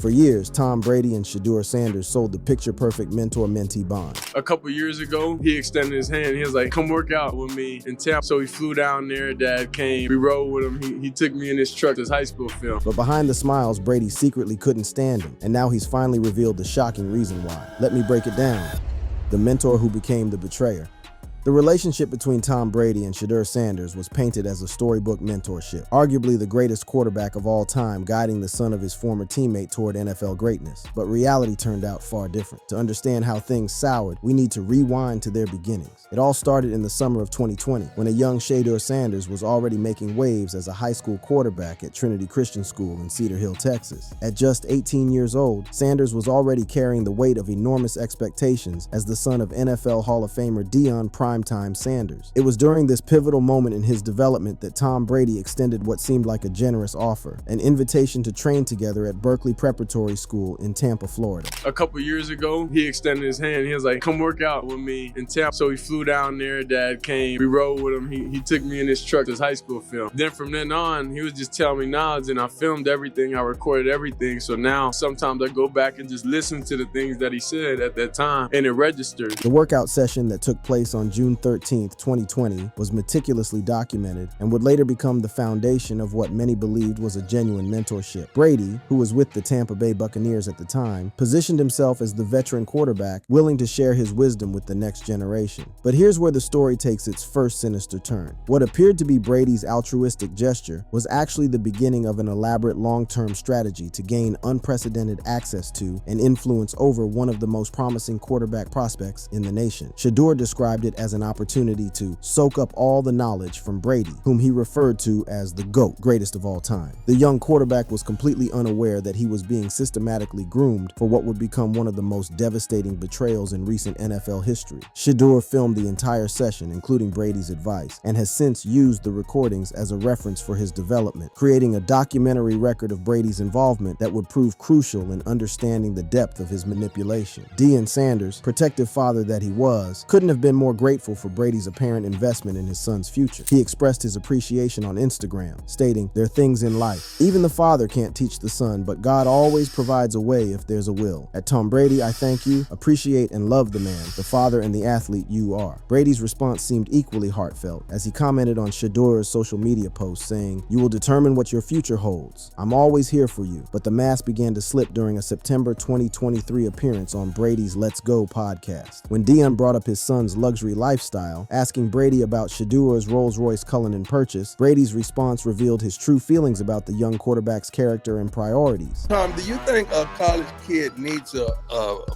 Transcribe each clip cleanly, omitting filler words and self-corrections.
For years, Tom Brady and Shedeur Sanders sold the picture-perfect mentor-mentee bond. A couple years ago, he extended his hand. He was like, come work out with me in Tampa. So he flew down there, Dad came, we rode with him. He took me in his truck, his high school film. But behind the smiles, Brady secretly couldn't stand him, and now he's finally revealed the shocking reason why. Let me break it down. The mentor who became the betrayer. The relationship between Tom Brady and Shedeur Sanders was painted as a storybook mentorship, arguably the greatest quarterback of all time guiding the son of his former teammate toward NFL greatness. But reality turned out far different. To understand how things soured, we need to rewind to their beginnings. It all started in the summer of 2020, when a young Shedeur Sanders was already making waves as a high school quarterback at Trinity Christian School in Cedar Hill, Texas. At just 18 years old, Sanders was already carrying the weight of enormous expectations as the son of NFL Hall of Famer Deion Primetime Sanders. It was during this pivotal moment in his development that Tom Brady extended what seemed like a generous offer, an invitation to train together at Berkeley Preparatory School in Tampa, Florida. A couple years ago, he extended his hand. He was like, come work out with me in Tampa. So he flew down there, Dad came, we rode with him. He took me in his truck, his high school film. Then from then on, he was just telling me knowledge, and I filmed everything, I recorded everything. So now sometimes I go back and just listen to the things that he said at that time, and it registers. The workout session that took place on June 13th, 2020 was meticulously documented and would later become the foundation of what many believed was a genuine mentorship. Brady, who was with the Tampa Bay Buccaneers at the time, positioned himself as the veteran quarterback, willing to share his wisdom with the next generation. But here's where the story takes its first sinister turn. What appeared to be Brady's altruistic gesture was actually the beginning of an elaborate long-term strategy to gain unprecedented access to and influence over one of the most promising quarterback prospects in the nation. Shedeur described it as an opportunity to soak up all the knowledge from Brady, whom he referred to as the GOAT, greatest of all time. The young quarterback was completely unaware that he was being systematically groomed for what would become one of the most devastating betrayals in recent NFL history. Shedeur filmed the entire session, including Brady's advice, and has since used the recordings as a reference for his development, creating a documentary record of Brady's involvement that would prove crucial in understanding the depth of his manipulation. Deion Sanders, protective father that he was, couldn't have been more grateful for Brady's apparent investment in his son's future. He expressed his appreciation on Instagram, stating, "There are things in life. Even the father can't teach the son, but God always provides a way if there's a will. At Tom Brady, I thank you, appreciate and love the man, the father and the athlete you are." Brady's response seemed equally heartfelt as he commented on Shedeur's social media post saying, "You will determine what your future holds. I'm always here for you." But the mask began to slip during a September 2023 appearance on Brady's Let's Go podcast. When Deion brought up his son's luxury lifestyle, asking Brady about Shedeur's Rolls-Royce Cullinan purchase, Brady's response revealed his true feelings about the young quarterback's character and priorities. Tom, do you think a college kid needs a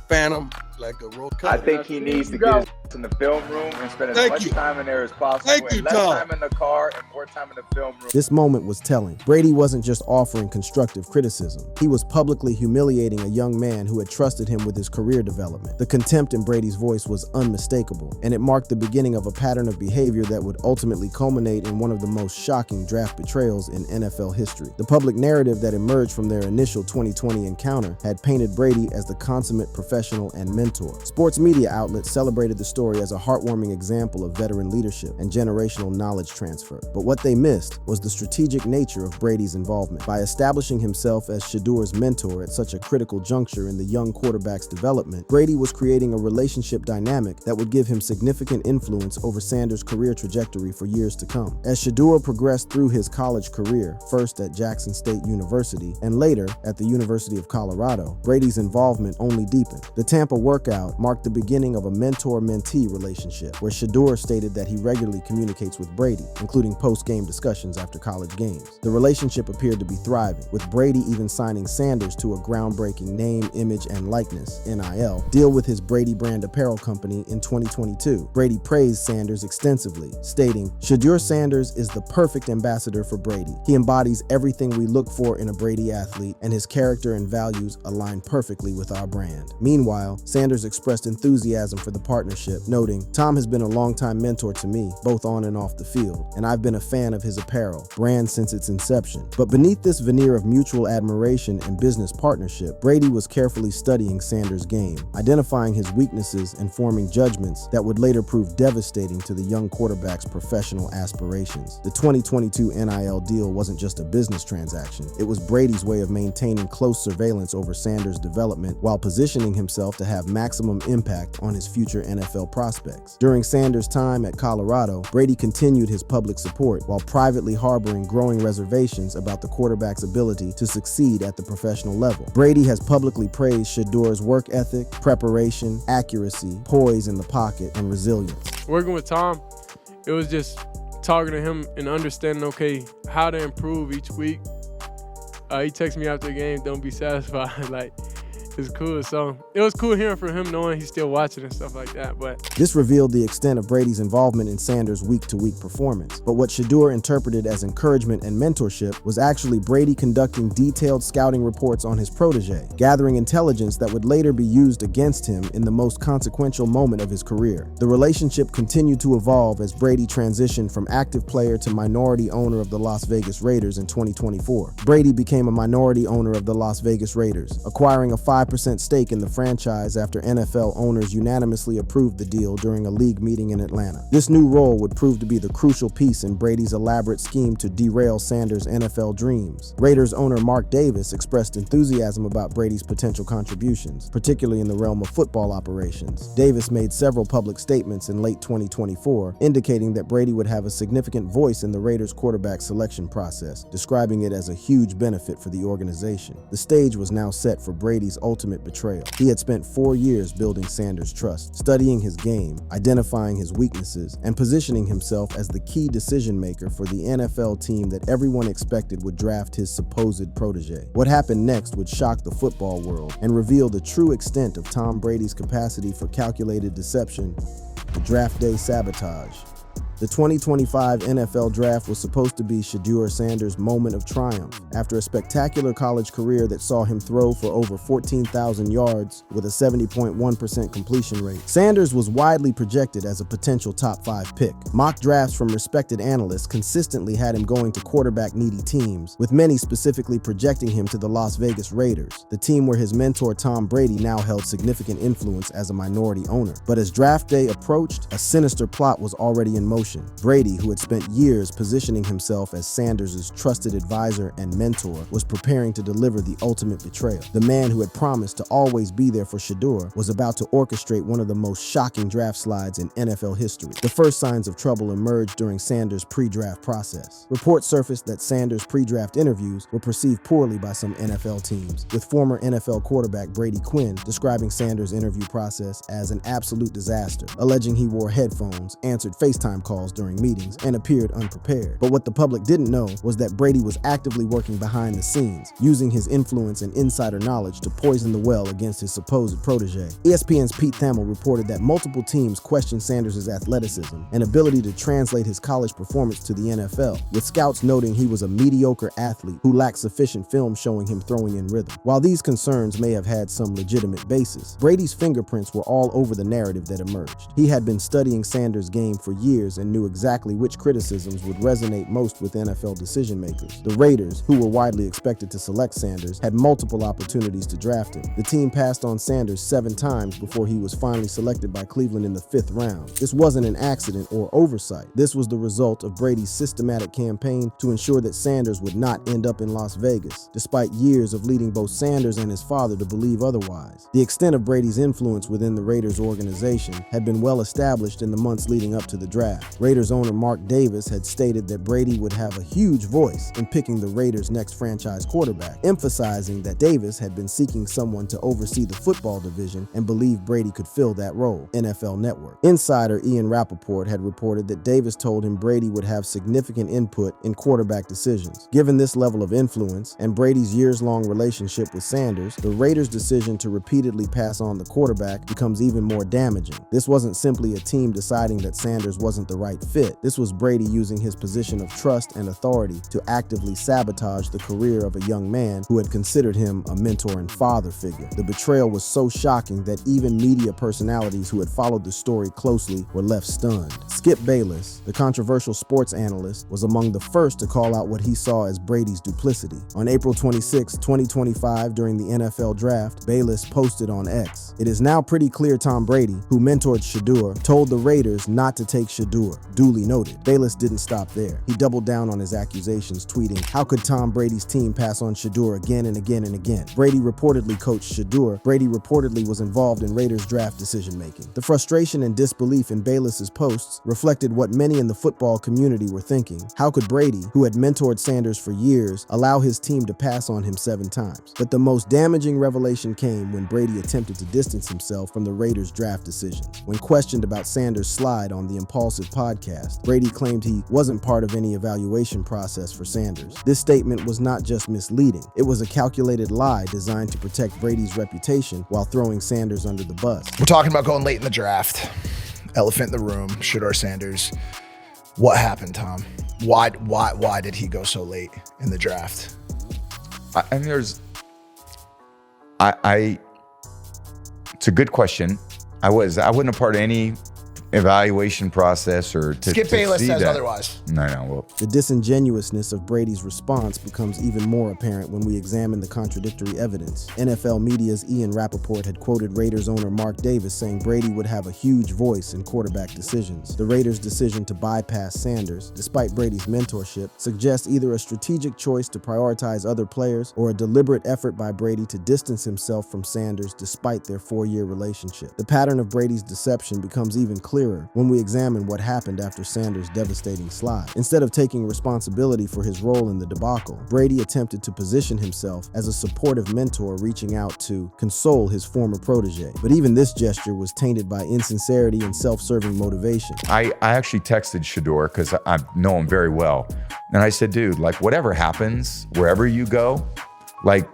phantom, like a roll? I think he needs to get in the film room and spend as much time in there as possible. And less time in the car and more time in the film room. This moment was telling. Brady wasn't just offering constructive criticism. He was publicly humiliating a young man who had trusted him with his career development. The contempt in Brady's voice was unmistakable, and it marked the beginning of a pattern of behavior that would ultimately culminate in one of the most shocking draft betrayals in NFL history. The public narrative that emerged from their initial 2020 encounter had painted Brady as the consummate professional and mentor. Sports media outlets celebrated the story as a heartwarming example of veteran leadership and generational knowledge transfer. But what they missed was the strategic nature of Brady's involvement. By establishing himself as Shedeur's mentor at such a critical juncture in the young quarterback's development, Brady was creating a relationship dynamic that would give him significant influence over Sanders' career trajectory for years to come. As Shedeur progressed through his college career, first at Jackson State University and later at the University of Colorado, Brady's involvement only deepened. The Tampa workout marked the beginning of a mentor-mentee relationship, where Shedeur stated that he regularly communicates with Brady, including post-game discussions after college games. The relationship appeared to be thriving, with Brady even signing Sanders to a groundbreaking name, image, and likeness (NIL) deal with his Brady brand apparel company in 2022. Brady praised Sanders extensively, stating, "Shedeur Sanders is the perfect ambassador for Brady. He embodies everything we look for in a Brady athlete, and his character and values align perfectly with our brand." Meanwhile, Sanders expressed enthusiasm for the partnership, clip, noting, "Tom has been a longtime mentor to me, both on and off the field, and I've been a fan of his apparel, brand since its inception." But beneath this veneer of mutual admiration and business partnership, Brady was carefully studying Sanders' game, identifying his weaknesses and forming judgments that would later prove devastating to the young quarterback's professional aspirations. The 2022 NIL deal wasn't just a business transaction. It was Brady's way of maintaining close surveillance over Sanders' development while positioning himself to have maximum impact on his future NFL prospects. During Sanders' time at Colorado, Brady continued his public support while privately harboring growing reservations about the quarterback's ability to succeed at the professional level. Brady has publicly praised Shedeur's work ethic, preparation, accuracy, poise in the pocket, and resilience. Working with Tom, it was just talking to him and understanding, okay, how to improve each week. He texts me after the game, "Don't be satisfied." Like, it's cool. So it was cool hearing from him, knowing he's still watching and stuff like that. But this revealed the extent of Brady's involvement in Sanders' week-to-week performance. But what Shedeur interpreted as encouragement and mentorship was actually Brady conducting detailed scouting reports on his protege, gathering intelligence that would later be used against him in the most consequential moment of his career. The relationship continued to evolve as Brady transitioned from active player to minority owner of the Las Vegas Raiders in 2024. Brady became a minority owner of the Las Vegas Raiders, acquiring a 5% stake in the franchise after NFL owners unanimously approved the deal during a league meeting in Atlanta. This new role would prove to be the crucial piece in Brady's elaborate scheme to derail Sanders' NFL dreams. Raiders owner Mark Davis expressed enthusiasm about Brady's potential contributions, particularly in the realm of football operations. Davis made several public statements in late 2024, indicating that Brady would have a significant voice in the Raiders' quarterback selection process, describing it as a huge benefit for the organization. The stage was now set for Brady's ultimate betrayal. He had spent 4 years building Sanders' trust, studying his game, identifying his weaknesses, and positioning himself as the key decision maker for the NFL team that everyone expected would draft his supposed protege. What happened next would shock the football world and reveal the true extent of Tom Brady's capacity for calculated deception, the draft day sabotage. The 2025 NFL Draft was supposed to be Shedeur Sanders' moment of triumph. After a spectacular college career that saw him throw for over 14,000 yards with a 70.1% completion rate, Sanders was widely projected as a potential top 5 pick. Mock drafts from respected analysts consistently had him going to quarterback-needy teams, with many specifically projecting him to the Las Vegas Raiders, the team where his mentor Tom Brady now held significant influence as a minority owner. But as draft day approached, a sinister plot was already in motion. Brady, who had spent years positioning himself as Sanders' trusted advisor and mentor, was preparing to deliver the ultimate betrayal. The man who had promised to always be there for Shedeur was about to orchestrate one of the most shocking draft slides in NFL history. The first signs of trouble emerged during Sanders' pre-draft process. Reports surfaced that Sanders' pre-draft interviews were perceived poorly by some NFL teams, with former NFL quarterback Brady Quinn describing Sanders' interview process as an absolute disaster, alleging he wore headphones, answered FaceTime calls during meetings, and appeared unprepared. But what the public didn't know was that Brady was actively working behind the scenes, using his influence and insider knowledge to poison the well against his supposed protege. ESPN's Pete Thamel reported that multiple teams questioned Sanders' athleticism and ability to translate his college performance to the NFL, with scouts noting he was a mediocre athlete who lacked sufficient film showing him throwing in rhythm. While these concerns may have had some legitimate basis, Brady's fingerprints were all over the narrative that emerged. He had been studying Sanders' game for years and knew exactly which criticisms would resonate most with NFL decision makers. The Raiders, who were widely expected to select Sanders, had multiple opportunities to draft him. The team passed on Sanders 7 times before he was finally selected by Cleveland in the 5th round. This wasn't an accident or oversight. This was the result of Brady's systematic campaign to ensure that Sanders would not end up in Las Vegas, despite years of leading both Sanders and his father to believe otherwise. The extent of Brady's influence within the Raiders organization had been well established in the months leading up to the draft. Raiders owner Mark Davis had stated that Brady would have a huge voice in picking the Raiders' next franchise quarterback, emphasizing that Davis had been seeking someone to oversee the football division and believed Brady could fill that role. NFL Network insider Ian Rappaport had reported that Davis told him Brady would have significant input in quarterback decisions. Given this level of influence and Brady's years-long relationship with Sanders, the Raiders' decision to repeatedly pass on the quarterback becomes even more damaging. This wasn't simply a team deciding that Sanders wasn't the right fit. This was Brady using his position of trust and authority to actively sabotage the career of a young man who had considered him a mentor and father figure. The betrayal was so shocking that even media personalities who had followed the story closely were left stunned. Skip Bayless, the controversial sports analyst, was among the first to call out what he saw as Brady's duplicity. On April 26, 2025, during the NFL draft, Bayless posted on X, "It is now pretty clear Tom Brady, who mentored Shedeur, told the Raiders not to take Shedeur. Duly noted." Bayless didn't stop there. He doubled down on his accusations, tweeting, "How could Tom Brady's team pass on Shedeur again and again and again? Brady reportedly coached Shedeur. Brady reportedly was involved in Raiders draft decision-making." The frustration and disbelief in Bayless's posts reflected what many in the football community were thinking. How could Brady, who had mentored Sanders for years, allow his team to pass on him 7 times? But the most damaging revelation came when Brady attempted to distance himself from the Raiders draft decisions. When questioned about Sanders' slide on the Impulsive podcast, Brady claimed he wasn't part of any evaluation process for Sanders. This statement was not just misleading, it was a calculated lie designed to protect Brady's reputation while throwing Sanders under the bus. We're talking about going late in the draft. Elephant in the room, Shedeur Sanders. What happened, Tom? Why did he go so late in the draft? I mean, it's a good question. I wasn't a part of any evaluation process or to Skip Bayless see says that. otherwise. No, well, The disingenuousness of Brady's response becomes even more apparent when we examine the contradictory evidence. NFL media's Ian Rappaport had quoted Raiders owner Mark Davis saying Brady would have a huge voice in quarterback decisions. The Raiders' decision to bypass Sanders, despite Brady's mentorship, suggests either a strategic choice to prioritize other players or a deliberate effort by Brady to distance himself from Sanders despite their 4-year relationship. The pattern of Brady's deception becomes even clearer when we examine what happened after Sanders' devastating slide. Instead of taking responsibility for his role in the debacle, Brady attempted to position himself as a supportive mentor reaching out to console his former protege. But even this gesture was tainted by insincerity and self-serving motivation. I actually texted Shedeur because I know him very well. And I said, dude, like whatever happens, wherever you go, like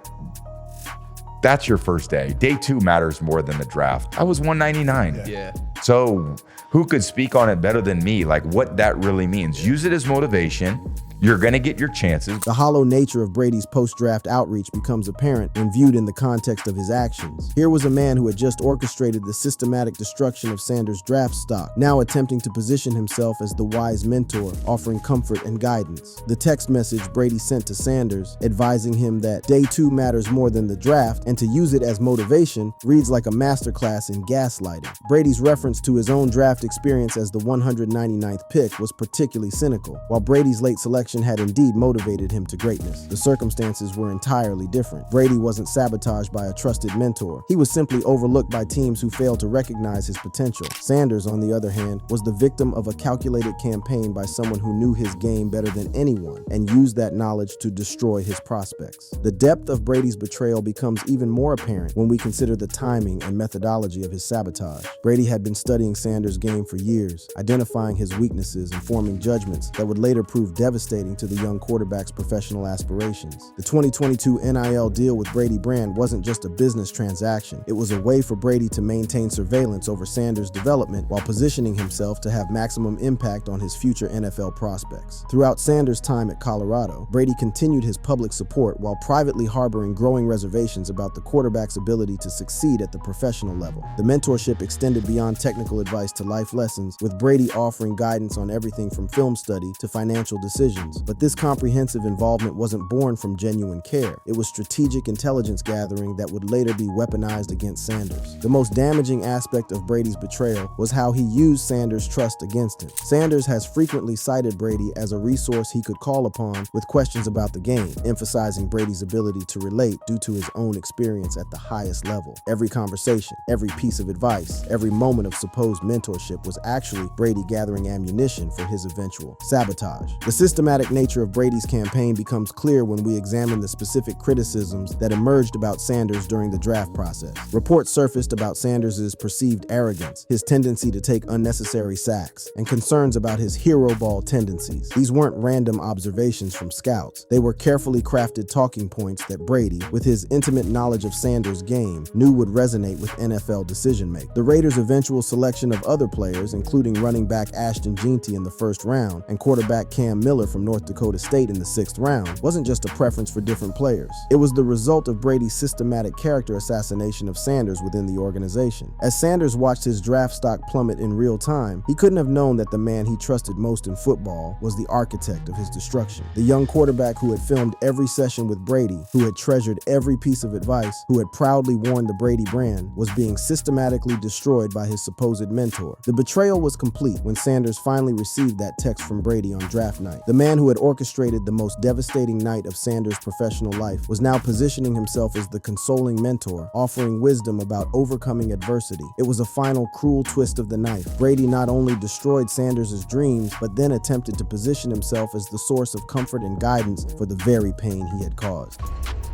that's your first day. Day 2 matters more than the draft. I was 199. Yeah. So who could speak on it better than me? Like what that really means. Use it as motivation. You're going to get your chances. The hollow nature of Brady's post-draft outreach becomes apparent when viewed in the context of his actions. Here was a man who had just orchestrated the systematic destruction of Sanders' draft stock, now attempting to position himself as the wise mentor, offering comfort and guidance. The text message Brady sent to Sanders, advising him that day 2 matters more than the draft and to use it as motivation, reads like a masterclass in gaslighting. Brady's reference to his own draft experience as the 199th pick was particularly cynical. While Brady's late selection had indeed motivated him to greatness, the circumstances were entirely different. Brady wasn't sabotaged by a trusted mentor. He was simply overlooked by teams who failed to recognize his potential. Sanders, on the other hand, was the victim of a calculated campaign by someone who knew his game better than anyone and used that knowledge to destroy his prospects. The depth of Brady's betrayal becomes even more apparent when we consider the timing and methodology of his sabotage. Brady had been studying Sanders' game for years, identifying his weaknesses and forming judgments that would later prove devastating to the young quarterback's professional aspirations. The 2022 NIL deal with Brady Brand wasn't just a business transaction. It was a way for Brady to maintain surveillance over Sanders' development while positioning himself to have maximum impact on his future NFL prospects. Throughout Sanders' time at Colorado, Brady continued his public support while privately harboring growing reservations about the quarterback's ability to succeed at the professional level. The mentorship extended beyond technical advice to life lessons, with Brady offering guidance on everything from film study to financial decisions. But this comprehensive involvement wasn't born from genuine care. It was strategic intelligence gathering that would later be weaponized against Sanders. The most damaging aspect of Brady's betrayal was how he used Sanders' trust against him. Sanders has frequently cited Brady as a resource he could call upon with questions about the game, emphasizing Brady's ability to relate due to his own experience at the highest level. Every conversation, every piece of advice, every moment of supposed mentorship was actually Brady gathering ammunition for his eventual sabotage. The systematic systematic nature of Brady's campaign becomes clear when we examine the specific criticisms that emerged about Sanders during the draft process. Reports surfaced about Sanders' perceived arrogance, his tendency to take unnecessary sacks, and concerns about his hero ball tendencies. These weren't random observations from scouts. They were carefully crafted talking points that Brady, with his intimate knowledge of Sanders' game, knew would resonate with NFL decision-making. The Raiders' eventual selection of other players, including running back Ashton Jeanty in the first round and quarterback Cam Miller from North Dakota State in the 6th round, wasn't just a preference for different players. It was the result of Brady's systematic character assassination of Sanders within the organization. As Sanders watched his draft stock plummet in real time, he couldn't have known that the man he trusted most in football was the architect of his destruction. The young quarterback who had filmed every session with Brady, who had treasured every piece of advice, who had proudly worn the Brady brand, was being systematically destroyed by his supposed mentor. The betrayal was complete when Sanders finally received that text from Brady on draft night. The man who had orchestrated the most devastating night of Sanders' professional life was now positioning himself as the consoling mentor, offering wisdom about overcoming adversity. It was a final cruel twist of the knife. Brady not only destroyed Sanders' dreams, but then attempted to position himself as the source of comfort and guidance for the very pain he had caused.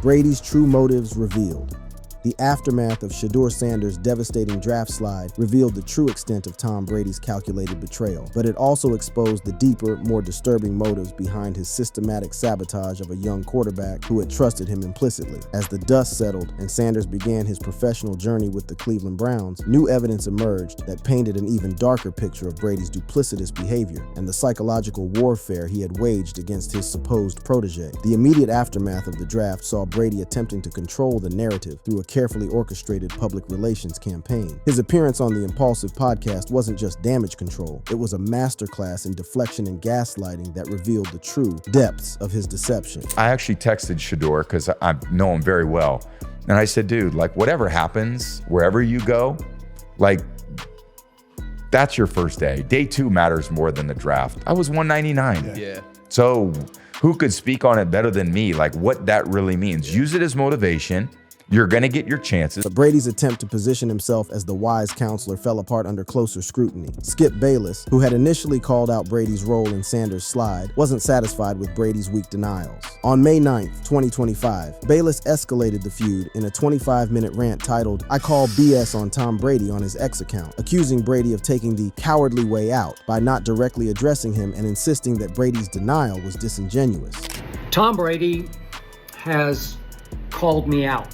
Brady's true motives revealed. The aftermath of Shedeur Sanders' devastating draft slide revealed the true extent of Tom Brady's calculated betrayal, but it also exposed the deeper, more disturbing motives behind his systematic sabotage of a young quarterback who had trusted him implicitly. As the dust settled and Sanders began his professional journey with the Cleveland Browns, new evidence emerged that painted an even darker picture of Brady's duplicitous behavior and the psychological warfare he had waged against his supposed protege. The immediate aftermath of the draft saw Brady attempting to control the narrative through a carefully orchestrated public relations campaign. His appearance on the Impulsive podcast wasn't just damage control, it was a masterclass in deflection and gaslighting that revealed the true depths of his deception. I actually texted Shedeur because I know him very well. And I said, dude, like whatever happens, wherever you go, like that's your first day. Day 2 matters more than the draft. I was 199. Yeah. So who could speak on it better than me? Like what that really means. Use it as motivation. You're going to get your chances. But Brady's attempt to position himself as the wise counselor fell apart under closer scrutiny. Skip Bayless, who had initially called out Brady's role in Sanders' slide, wasn't satisfied with Brady's weak denials. On May 9th, 2025, Bayless escalated the feud in a 25-minute rant titled, "I Call BS on Tom Brady" on his X account, accusing Brady of taking the cowardly way out by not directly addressing him and insisting that Brady's denial was disingenuous. Tom Brady has called me out.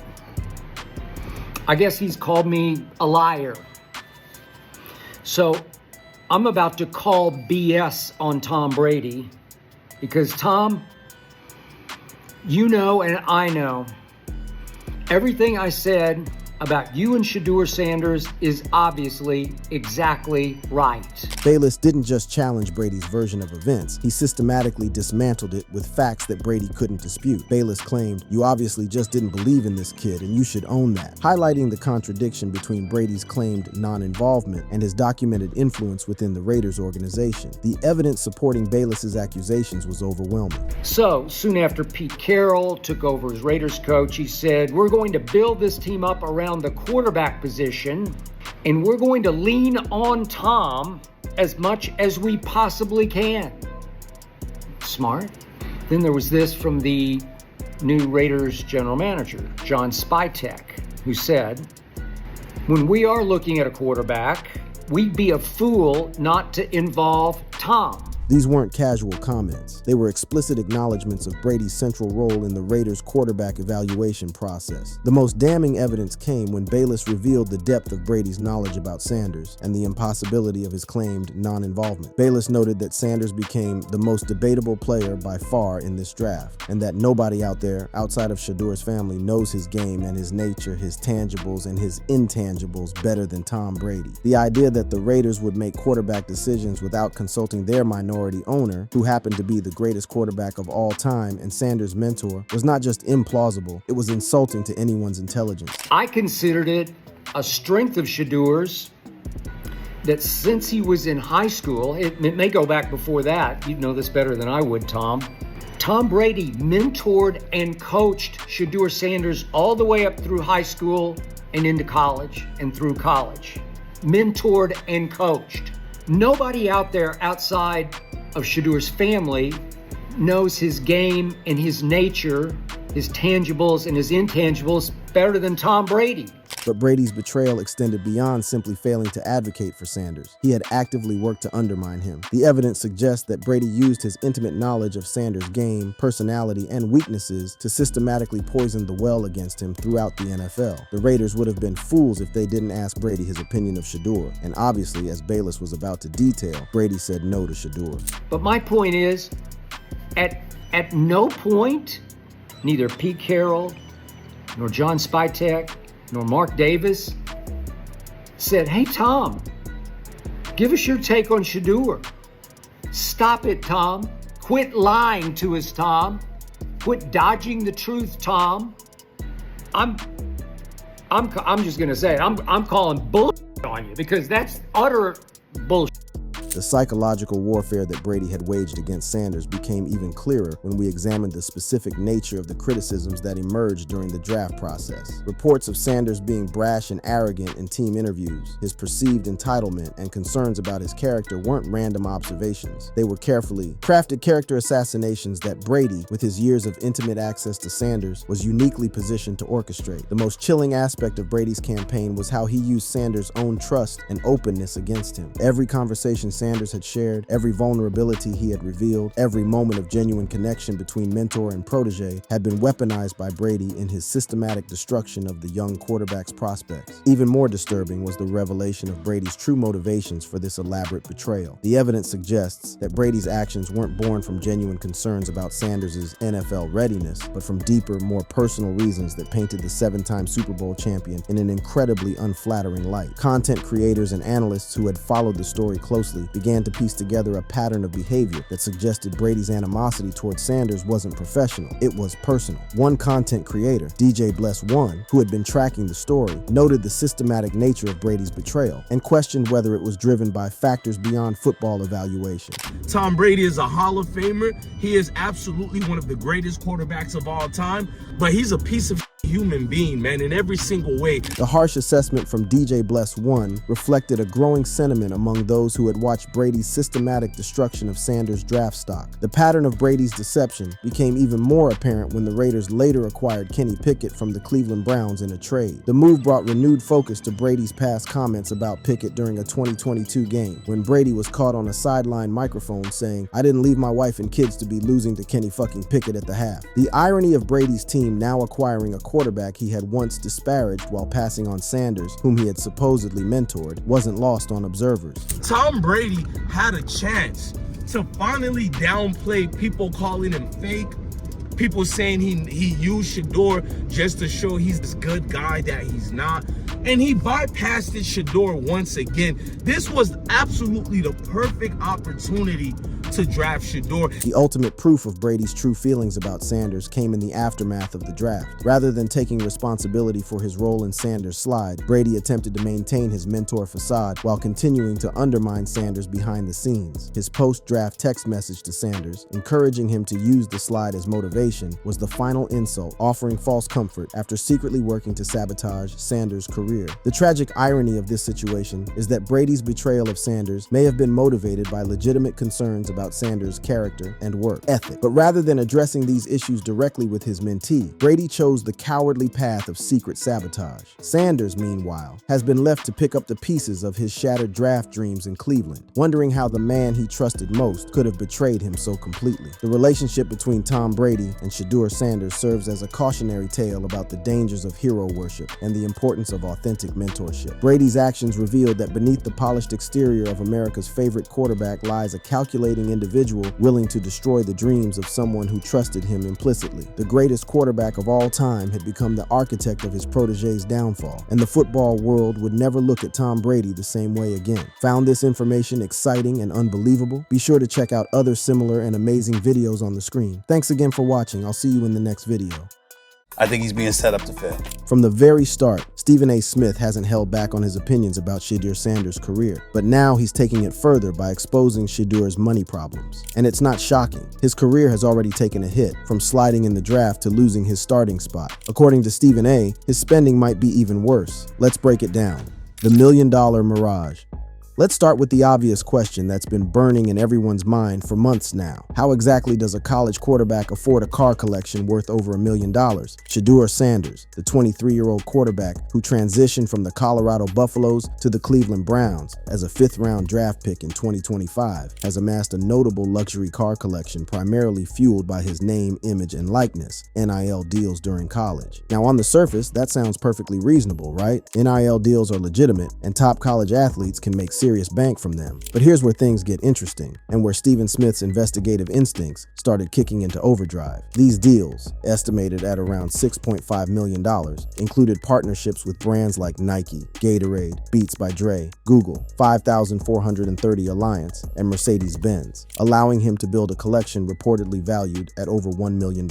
I guess he's called me a liar. So I'm about to call BS on Tom Brady because Tom, you know and I know everything I said about you and Shedeur Sanders is obviously exactly right. Bayless didn't just challenge Brady's version of events, he systematically dismantled it with facts that Brady couldn't dispute. Bayless claimed, "You obviously just didn't believe in this kid and you should own that," highlighting the contradiction between Brady's claimed non-involvement and his documented influence within the Raiders organization. The evidence supporting Bayless's accusations was overwhelming. So soon after Pete Carroll took over as Raiders coach, he said, "We're going to build this team up around the quarterback position, and we're going to lean on Tom as much as we possibly can." Smart. Then there was this from the new Raiders general manager, John Spytek, who said, "When we are looking at a quarterback, we'd be a fool not to involve Tom." These weren't casual comments. They were explicit acknowledgments of Brady's central role in the Raiders' quarterback evaluation process. The most damning evidence came when Bayless revealed the depth of Brady's knowledge about Sanders and the impossibility of his claimed non-involvement. Bayless noted that Sanders became the most debatable player by far in this draft, and that nobody out there, outside of Shedeur's family, knows his game and his nature, his tangibles and his intangibles better than Tom Brady. The idea that the Raiders would make quarterback decisions without consulting their minority owner, who happened to be the greatest quarterback of all time and Sanders' mentor, was not just implausible, it was insulting to anyone's intelligence. I considered it a strength of Shedeur's that since he was in high school, it may go back before that, you'd know this better than I would, Tom. Tom Brady mentored and coached Shedeur Sanders all the way up through high school and into college and through college. Mentored and coached. Nobody out there outside of Shedeur's family knows his game and his nature, his tangibles and his intangibles better than Tom Brady. But Brady's betrayal extended beyond simply failing to advocate for Sanders. He had actively worked to undermine him. The evidence suggests that Brady used his intimate knowledge of Sanders' game, personality, and weaknesses to systematically poison the well against him throughout the NFL. The Raiders would have been fools if they didn't ask Brady his opinion of Shedeur. And obviously, as Bayless was about to detail, Brady said no to Shedeur. But my point is, at no point, neither Pete Carroll, nor John Spytek, nor Mark Davis said, "Hey, Tom, give us your take on Shedeur. Stop it, Tom. Quit lying to us, Tom. Quit dodging the truth, Tom." I'm just gonna say it. I'm calling bullshit on you, because that's utter bullshit. The psychological warfare that Brady had waged against Sanders became even clearer when we examined the specific nature of the criticisms that emerged during the draft process. Reports of Sanders being brash and arrogant in team interviews, his perceived entitlement, and concerns about his character weren't random observations. They were carefully crafted character assassinations that Brady, with his years of intimate access to Sanders, was uniquely positioned to orchestrate. The most chilling aspect of Brady's campaign was how he used Sanders' own trust and openness against him. Every conversation Sanders had shared, every vulnerability he had revealed, every moment of genuine connection between mentor and protege had been weaponized by Brady in his systematic destruction of the young quarterback's prospects. Even more disturbing was the revelation of Brady's true motivations for this elaborate betrayal. The evidence suggests that Brady's actions weren't born from genuine concerns about Sanders' NFL readiness, but from deeper, more personal reasons that painted the 7-time Super Bowl champion in an incredibly unflattering light. Content creators and analysts who had followed the story closely began to piece together a pattern of behavior that suggested Brady's animosity towards Sanders wasn't professional, it was personal. One content creator, DJ Bless One, who had been tracking the story, noted the systematic nature of Brady's betrayal and questioned whether it was driven by factors beyond football evaluation. Tom Brady is a Hall of Famer. He is absolutely one of the greatest quarterbacks of all time, but he's a piece of human being, man, in every single way. The harsh assessment from DJ Bless One reflected a growing sentiment among those who had watched Brady's systematic destruction of Sanders' draft stock. The pattern of Brady's deception became even more apparent when the Raiders later acquired Kenny Pickett from the Cleveland Browns in a trade. The move brought renewed focus to Brady's past comments about Pickett during a 2022 game, when Brady was caught on a sideline microphone saying, "I didn't leave my wife and kids to be losing to Kenny fucking Pickett at the half." The irony of Brady's team now acquiring a quarterback he had once disparaged while passing on Sanders, whom he had supposedly mentored, wasn't lost on observers. Tom Brady had a chance to finally downplay people calling him fake, people saying he used Shedeur just to show he's this good guy that he's not. And he bypassed it, Shedeur, once again. This was absolutely the perfect opportunity to draft Shedeur. The ultimate proof of Brady's true feelings about Sanders came in the aftermath of the draft. Rather than taking responsibility for his role in Sanders' slide, Brady attempted to maintain his mentor facade while continuing to undermine Sanders behind the scenes. His post-draft text message to Sanders, encouraging him to use the slide as motivation, was the final insult, offering false comfort after secretly working to sabotage Sanders' career. The tragic irony of this situation is that Brady's betrayal of Sanders may have been motivated by legitimate concerns about Sanders' character and work ethic. But rather than addressing these issues directly with his mentee, Brady chose the cowardly path of secret sabotage. Sanders, meanwhile, has been left to pick up the pieces of his shattered draft dreams in Cleveland, wondering how the man he trusted most could have betrayed him so completely. The relationship between Tom Brady and Shedeur Sanders serves as a cautionary tale about the dangers of hero worship and the importance of authentic mentorship. Brady's actions revealed that beneath the polished exterior of America's favorite quarterback lies a calculating individual willing to destroy the dreams of someone who trusted him implicitly. The greatest quarterback of all time had become the architect of his protege's downfall, and the football world would never look at Tom Brady the same way again. Found this information exciting and unbelievable? Be sure to check out other similar and amazing videos on the screen. Thanks again for watching. I'll see you in the next video. I think he's being set up to fail. From the very start, Stephen A. Smith hasn't held back on his opinions about Shedeur Sanders' career, but now he's taking it further by exposing Shedeur's money problems. And it's not shocking. His career has already taken a hit, from sliding in the draft to losing his starting spot. According to Stephen A., his spending might be even worse. Let's break it down. The $1 Million Mirage. Let's start with the obvious question that's been burning in everyone's mind for months now. How exactly does a college quarterback afford a car collection worth over $1 million? Shedeur Sanders, the 23-year-old quarterback who transitioned from the Colorado Buffaloes to the Cleveland Browns as a fifth-round draft pick in 2025, has amassed a notable luxury car collection primarily fueled by his name, image, and likeness, NIL deals during college. Now, on the surface, that sounds perfectly reasonable, right? NIL deals are legitimate, and top college athletes can make serious bank from them. But here's where things get interesting, and where Stephen Smith's investigative instincts started kicking into overdrive. These deals, estimated at around $6.5 million, included partnerships with brands like Nike, Gatorade, Beats by Dre, Google, 5,430 Alliance, and Mercedes-Benz, allowing him to build a collection reportedly valued at over $1 million.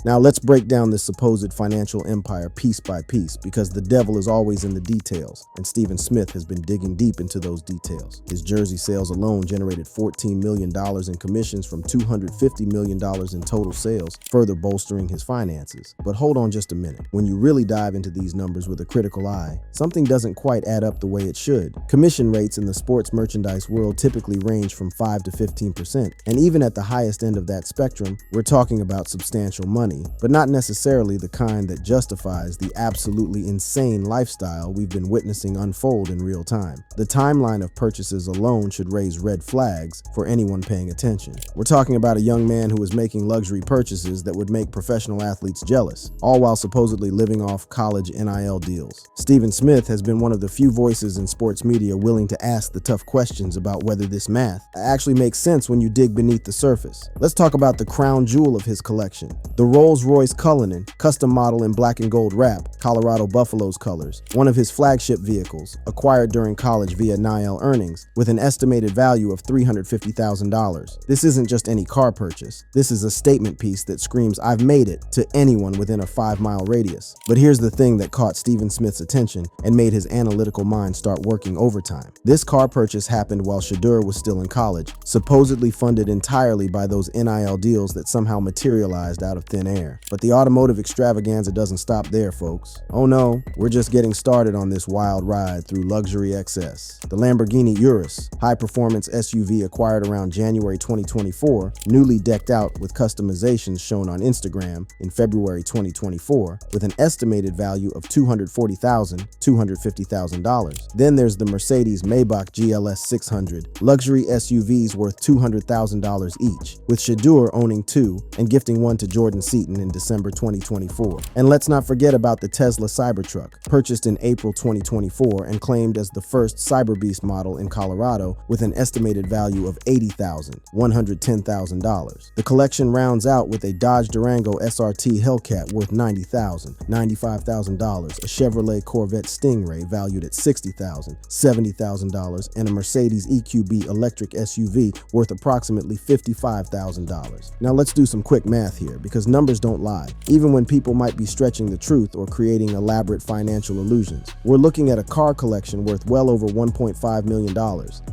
Now let's break down this supposed financial empire piece by piece, because the devil is always in the details, and Stephen Smith has been digging deep into those details. His jersey sales alone generated $14 million in commissions from $250 million in total sales, further bolstering his finances. But hold on just a minute. When you really dive into these numbers with a critical eye, something doesn't quite add up the way it should. Commission rates in the sports merchandise world typically range from 5 to 15%, and even at the highest end of that spectrum, we're talking about substantial money, but not necessarily the kind that justifies the absolutely insane lifestyle we've been witnessing unfold in real time. The timeline of purchases alone should raise red flags for anyone paying attention. We're talking about a young man who was making luxury purchases that would make professional athletes jealous, all while supposedly living off college NIL deals. Stephen Smith has been one of the few voices in sports media willing to ask the tough questions about whether this math actually makes sense when you dig beneath the surface. Let's talk about the crown jewel of his collection, the Rolls-Royce Cullinan, custom model in black and gold wrap, Colorado Buffaloes colors, one of his flagship vehicles, acquired during college via NIL earnings, with an estimated value of $350,000. This isn't just any car purchase. This is a statement piece that screams, "I've made it," to anyone within a 5-mile radius. But here's the thing that caught Stephen Smith's attention and made his analytical mind start working overtime. This car purchase happened while Shedeur was still in college, supposedly funded entirely by those NIL deals that somehow materialized out of thin air. But the automotive extravaganza doesn't stop there, folks. Oh no, we're just getting started on this wild ride through luxury excess. The Lamborghini Urus, high-performance SUV acquired around January 2024, newly decked out with customizations shown on Instagram in February 2024, with an estimated value of $240,000, $250,000. Then there's the Mercedes Maybach GLS 600, luxury SUVs worth $200,000 each, with Shedeur owning 2 and gifting one to Jordan Seaton in December 2024. And let's not forget about the Tesla Cybertruck, purchased in April 2024 and claimed as the first Cyberbeast model in Colorado, with an estimated value of $80,000, $110,000. The collection rounds out with a Dodge Durango SRT Hellcat worth $90,000, $95,000, a Chevrolet Corvette Stingray valued at $60,000, $70,000, and a Mercedes EQB electric SUV worth approximately $55,000. Now let's do some quick math here, because numbers don't lie, even when people might be stretching the truth or creating elaborate financial illusions. We're looking at a car collection worth well over $1.5 million,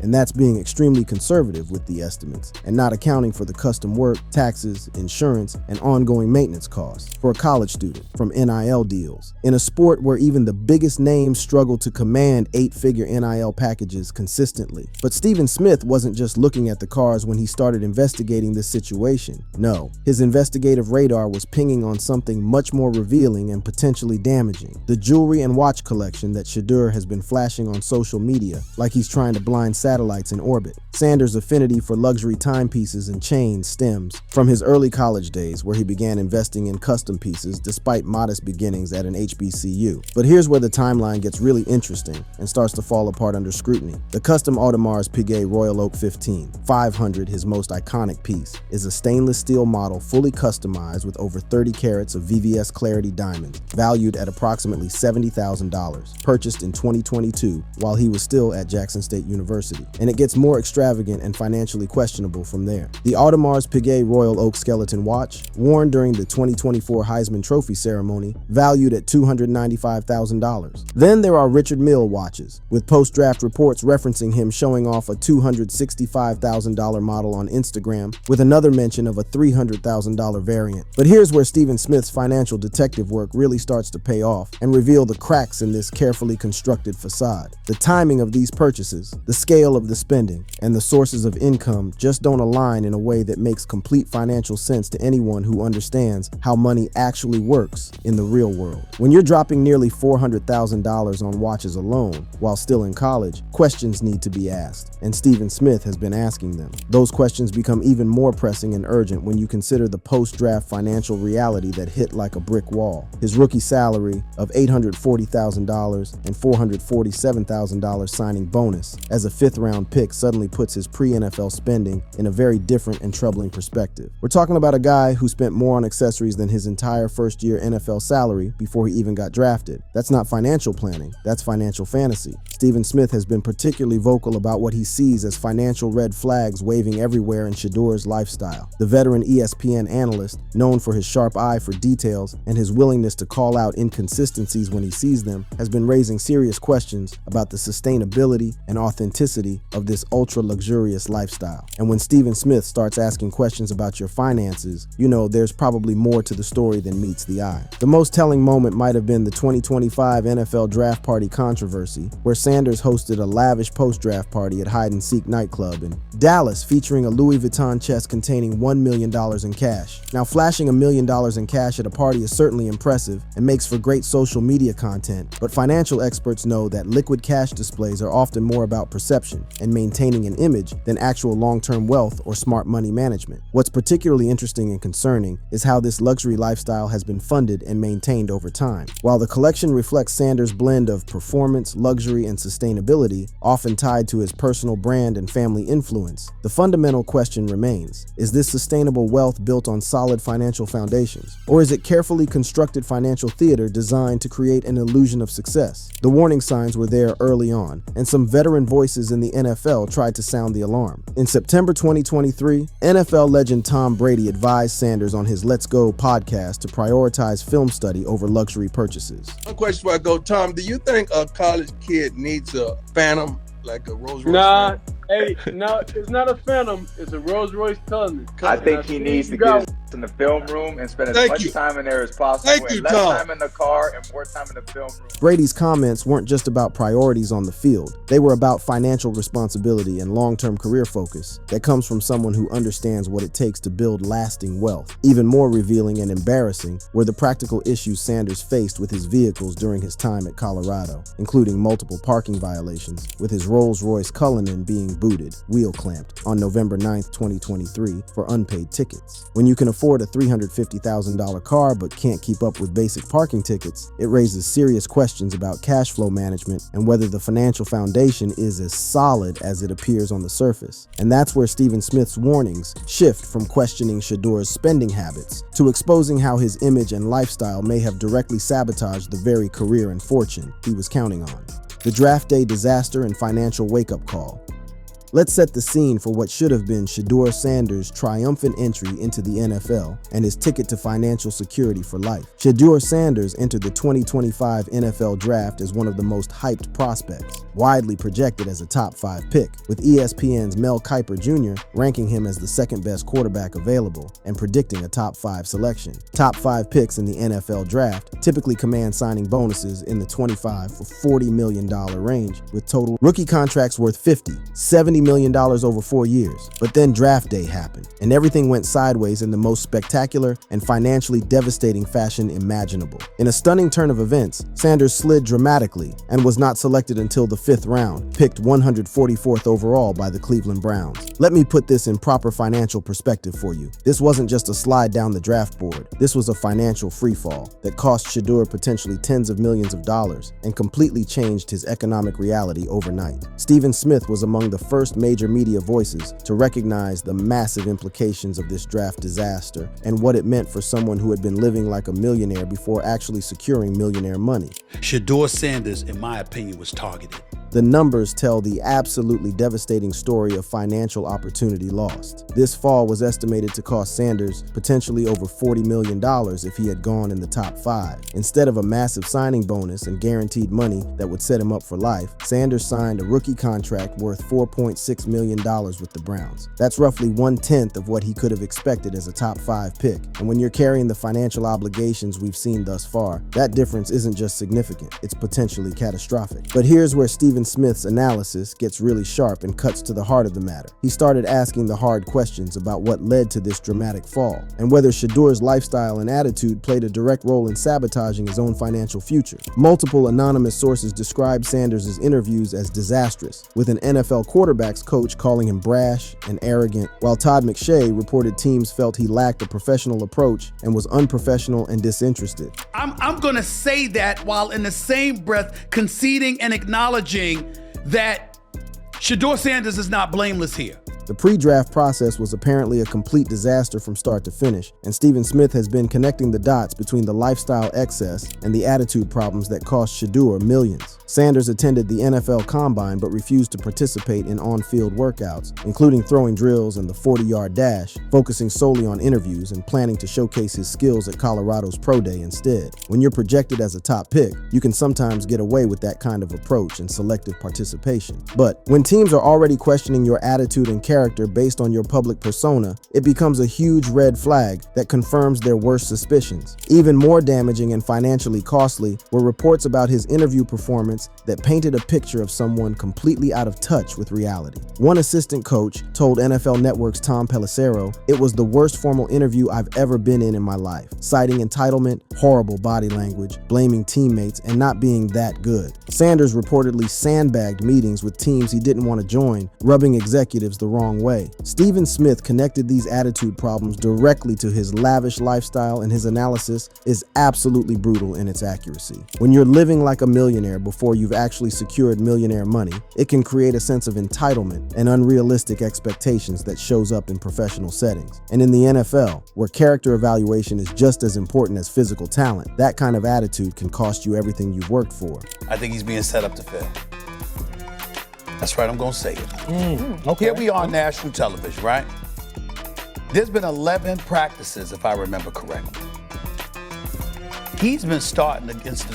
and that's being extremely conservative with the estimates, and not accounting for the custom work, taxes, insurance, and ongoing maintenance costs for a college student from NIL deals. In a sport where even the biggest names struggle to command 8-figure NIL packages consistently. But Stephen Smith wasn't just looking at the cars when he started investigating this situation. No, his investigative radar was pinging on something much more revealing and potentially damaging: the jewelry and watch collection that Shedeur has been flashing on social media like he's trying to blind satellites in orbit. Sanders' affinity for luxury timepieces and chains stems from his early college days, where he began investing in custom pieces despite modest beginnings at an HBCU. But here's where the timeline gets really interesting and starts to fall apart under scrutiny. The custom Audemars Piguet Royal Oak 15 500, his most iconic piece, is a stainless steel model fully customized with over 30 carats of VVS Clarity diamonds, valued at approximately $70,000, purchased in 2022 while he was still at Jackson State University. And it gets more extravagant and financially questionable from there. The Audemars Piguet Royal Oak skeleton watch, worn during the 2024 Heisman Trophy ceremony, valued at $295,000. Then there are Richard Mille watches, with post-draft reports referencing him showing off a $265,000 model on Instagram, with another mention of a $300,000 variant. But here's where Stephen Smith's financial detective work really starts to pay off and reveal the cracks in this carefully constructed facade. The timing of these purchases purchases, the scale of the spending, and the sources of income just don't align in a way that makes complete financial sense to anyone who understands how money actually works in the real world. When you're dropping nearly $400,000 on watches alone while still in college, questions need to be asked, and Steven Smith has been asking them. Those questions become even more pressing and urgent when you consider the post-draft financial reality that hit like a brick wall. His rookie salary of $840,000 and $447,000 signing bonus as a fifth-round pick suddenly puts his pre-NFL spending in a very different and troubling perspective. We're talking about a guy who spent more on accessories than his entire first-year NFL salary before he even got drafted. That's not financial planning, that's financial fantasy. Steven Smith has been particularly vocal about what he sees as financial red flags waving everywhere in Shedeur's lifestyle. The veteran ESPN analyst, known for his sharp eye for details and his willingness to call out inconsistencies when he sees them, has been raising serious questions about the sustainability and authenticity of this ultra-luxurious lifestyle. And when Steven Smith starts asking questions about your finances, you know there's probably more to the story than meets the eye. The most telling moment might have been the 2025 NFL Draft Party controversy, where Sanders hosted a lavish post-draft party at Hide and Seek nightclub in Dallas featuring a Louis Vuitton chest containing $1 million in cash. Now, flashing $1 million in cash at a party is certainly impressive and makes for great social media content, but financial experts know that liquid cash displays are often more about perception and maintaining an image than actual long-term wealth or smart money management. What's particularly interesting and concerning is how this luxury lifestyle has been funded and maintained over time. While the collection reflects Sanders' blend of performance, luxury, and sustainability, often tied to his personal brand and family influence, the fundamental question remains: is this sustainable wealth built on solid financial foundations? Or is it carefully constructed financial theater designed to create an illusion of success? The warning signs were there early on, and some veteran voices in the NFL tried to sound the alarm. In September 2023, NFL legend Tom Brady advised Sanders on his Let's Go podcast to prioritize film study over luxury purchases. One question before I go, Tom, do you think a college kid needs a Phantom, like a Rolls Royce? Nah, no, it's not a Phantom. It's a Rolls Royce cousin. I think he needs to get in the film room and spend as much time in there as possible. And less time in the car and more time in the film room. Brady's comments weren't just about priorities on the field. They were about financial responsibility and long-term career focus that comes from someone who understands what it takes to build lasting wealth. Even more revealing and embarrassing were the practical issues Sanders faced with his vehicles during his time at Colorado, including multiple parking violations, with his Rolls-Royce Cullinan being booted, wheel clamped, on November 9th, 2023 for unpaid tickets. When you can afford a $350,000 car but can't keep up with basic parking tickets, it raises serious questions about cash flow management and whether the financial foundation is as solid as it appears on the surface. And that's where Steven Smith's warnings shift from questioning Shedeur's spending habits to exposing how his image and lifestyle may have directly sabotaged the very career and fortune he was counting on. The draft day disaster and financial wake-up call. Let's set the scene for what should have been Shedeur Sanders' triumphant entry into the NFL and his ticket to financial security for life. Shedeur Sanders entered the 2025 NFL Draft as one of the most hyped prospects, widely projected as a top 5 pick, with ESPN's Mel Kiper Jr. ranking him as the second best quarterback available and predicting a top 5 selection. Top 5 picks in the NFL Draft typically command signing bonuses in the $25 to $40 million range, with total rookie contracts worth $70 million over 4 years. But then draft day happened, and everything went sideways in the most spectacular and financially devastating fashion imaginable. In a stunning turn of events, Sanders slid dramatically and was not selected until the 5th round, picked 144th overall by the Cleveland Browns. Let me put this in proper financial perspective for you. This wasn't just a slide down the draft board. This was a financial freefall that cost Shedeur potentially tens of millions of dollars and completely changed his economic reality overnight. Steven Smith was among the first major media voices to recognize the massive implications of this draft disaster and what it meant for someone who had been living like a millionaire before actually securing millionaire money. Shedeur Sanders, in my opinion, was targeted. The numbers tell the absolutely devastating story of financial opportunity lost. This fall was estimated to cost Sanders potentially over $40 million if he had gone in the top 5. Instead of a massive signing bonus and guaranteed money that would set him up for life, Sanders signed a rookie contract worth $4.6 million with the Browns. That's roughly 1/10 of what he could have expected as a top 5 pick. And when you're carrying the financial obligations we've seen thus far, that difference isn't just significant, it's potentially catastrophic. But here's where Steven Smith's analysis gets really sharp and cuts to the heart of the matter. He started asking the hard questions about what led to this dramatic fall, and whether Shedeur's lifestyle and attitude played a direct role in sabotaging his own financial future. Multiple anonymous sources described Sanders' interviews as disastrous, with an NFL quarterbacks coach calling him brash and arrogant, while Todd McShay reported teams felt he lacked a professional approach and was unprofessional and disinterested. I'm going to say that while in the same breath conceding and acknowledging that Shedeur Sanders is not blameless here. The pre-draft process was apparently a complete disaster from start to finish, and Stephen Smith has been connecting the dots between the lifestyle excess and the attitude problems that cost Shedeur millions. Sanders attended the NFL Combine but refused to participate in on-field workouts, including throwing drills and the 40-yard dash, focusing solely on interviews and planning to showcase his skills at Colorado's Pro Day instead. When you're projected as a top pick, you can sometimes get away with that kind of approach and selective participation. But when teams are already questioning your attitude and character based on your public persona, it becomes a huge red flag that confirms their worst suspicions. Even more damaging and financially costly were reports about his interview performance that painted a picture of someone completely out of touch with reality. One assistant coach told NFL Network's Tom Pelissero, "It was the worst formal interview I've ever been in my life," citing entitlement, horrible body language, blaming teammates, and not being that good. Sanders reportedly sandbagged meetings with teams he didn't want to join, rubbing executives the wrong way. Stephen Smith connected these attitude problems directly to his lavish lifestyle, and his analysis is absolutely brutal in its accuracy. When you're living like a millionaire before you've actually secured millionaire money, it can create a sense of entitlement and unrealistic expectations that shows up in professional settings. And in the NFL, where character evaluation is just as important as physical talent, that kind of attitude can cost you everything you've worked for. I think he's being set up to fail. That's right, I'm going to say it. Okay. Here we are on national television, right? There's been 11 practices, if I remember correctly. He's been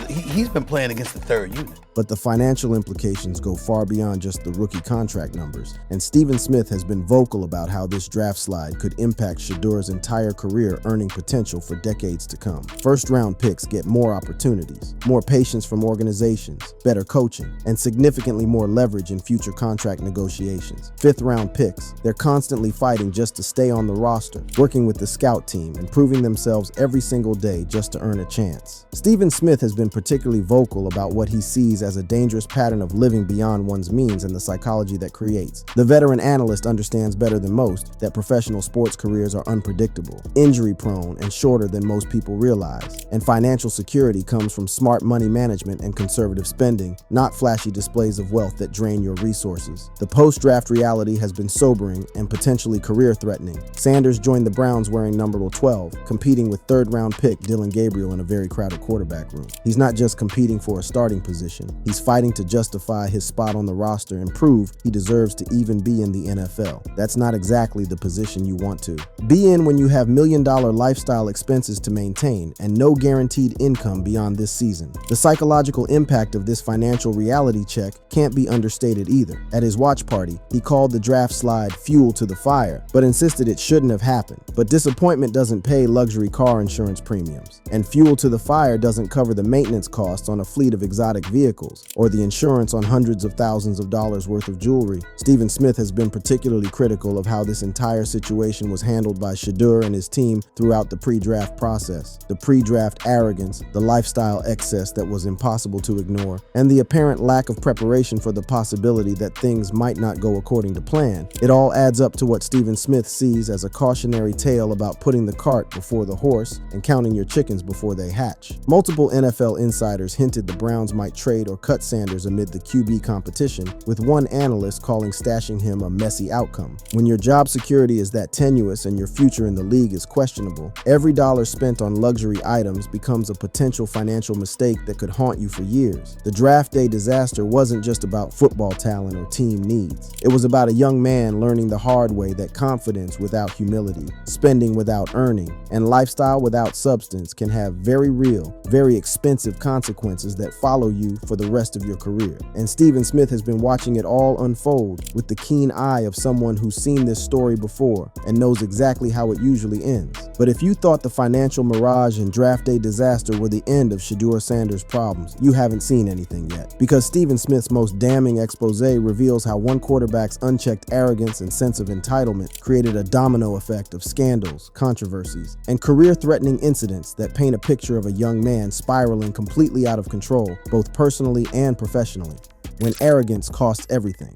he's been playing against the third unit. But the financial implications go far beyond just the rookie contract numbers, and Stephen Smith has been vocal about how this draft slide could impact Shedeur's entire career earning potential for decades to come. First-round picks get more opportunities, more patience from organizations, better coaching, and significantly more leverage in future contract negotiations. Fifth-round picks, they're constantly fighting just to stay on the roster, working with the scout team and proving themselves every single day just to earn a chance. Stephen Smith has been particularly vocal about what he sees as a dangerous pattern of living beyond one's means and the psychology that creates. The veteran analyst understands better than most that professional sports careers are unpredictable, injury-prone, and shorter than most people realize. And financial security comes from smart money management and conservative spending, not flashy displays of wealth that drain your resources. The post-draft reality has been sobering and potentially career-threatening. Sanders joined the Browns wearing number 12, competing with third-round pick Dillon Gabriel in a very crowded quarterback room. He's not just competing for a starting position. He's fighting to justify his spot on the roster and prove he deserves to even be in the NFL. That's not exactly the position you want to be in when you have million-dollar lifestyle expenses to maintain and no guaranteed income beyond this season. The psychological impact of this financial reality check can't be understated either. At his watch party, he called the draft slide fuel to the fire, but insisted it shouldn't have happened. But disappointment doesn't pay luxury car insurance premiums, and fuel to the fire doesn't cover the maintenance costs on a fleet of exotic vehicles or the insurance on hundreds of thousands of dollars worth of jewelry. Stephen Smith has been particularly critical of how this entire situation was handled by Shedeur and his team throughout the pre-draft process. The pre-draft arrogance, the lifestyle excess that was impossible to ignore, and the apparent lack of preparation for the possibility that things might not go according to plan. It all adds up to what Stephen Smith sees as a cautionary tale about putting the cart before the horse and counting your chickens before they hatch. Multiple NFL insiders hinted the Browns might trade or cut Sanders amid the QB competition, with one analyst calling stashing him a messy outcome. When your job security is that tenuous and your future in the league is questionable, every dollar spent on luxury items becomes a potential financial mistake that could haunt you for years. The draft day disaster wasn't just about football talent or team needs. It was about a young man learning the hard way that confidence without humility, spending without earning, and lifestyle without substance can have very real, very expensive consequences that follow you for the rest of your career. And Stephen Smith has been watching it all unfold with the keen eye of someone who's seen this story before and knows exactly how it usually ends. But if you thought the financial mirage and draft day disaster were the end of Shedeur Sanders' problems, you haven't seen anything yet. Because Stephen Smith's most damning expose reveals how one quarterback's unchecked arrogance and sense of entitlement created a domino effect of scandals, controversies, and career-threatening incidents that paint a picture of a young man spiraling completely out of control, both personally and professionally, when arrogance costs everything.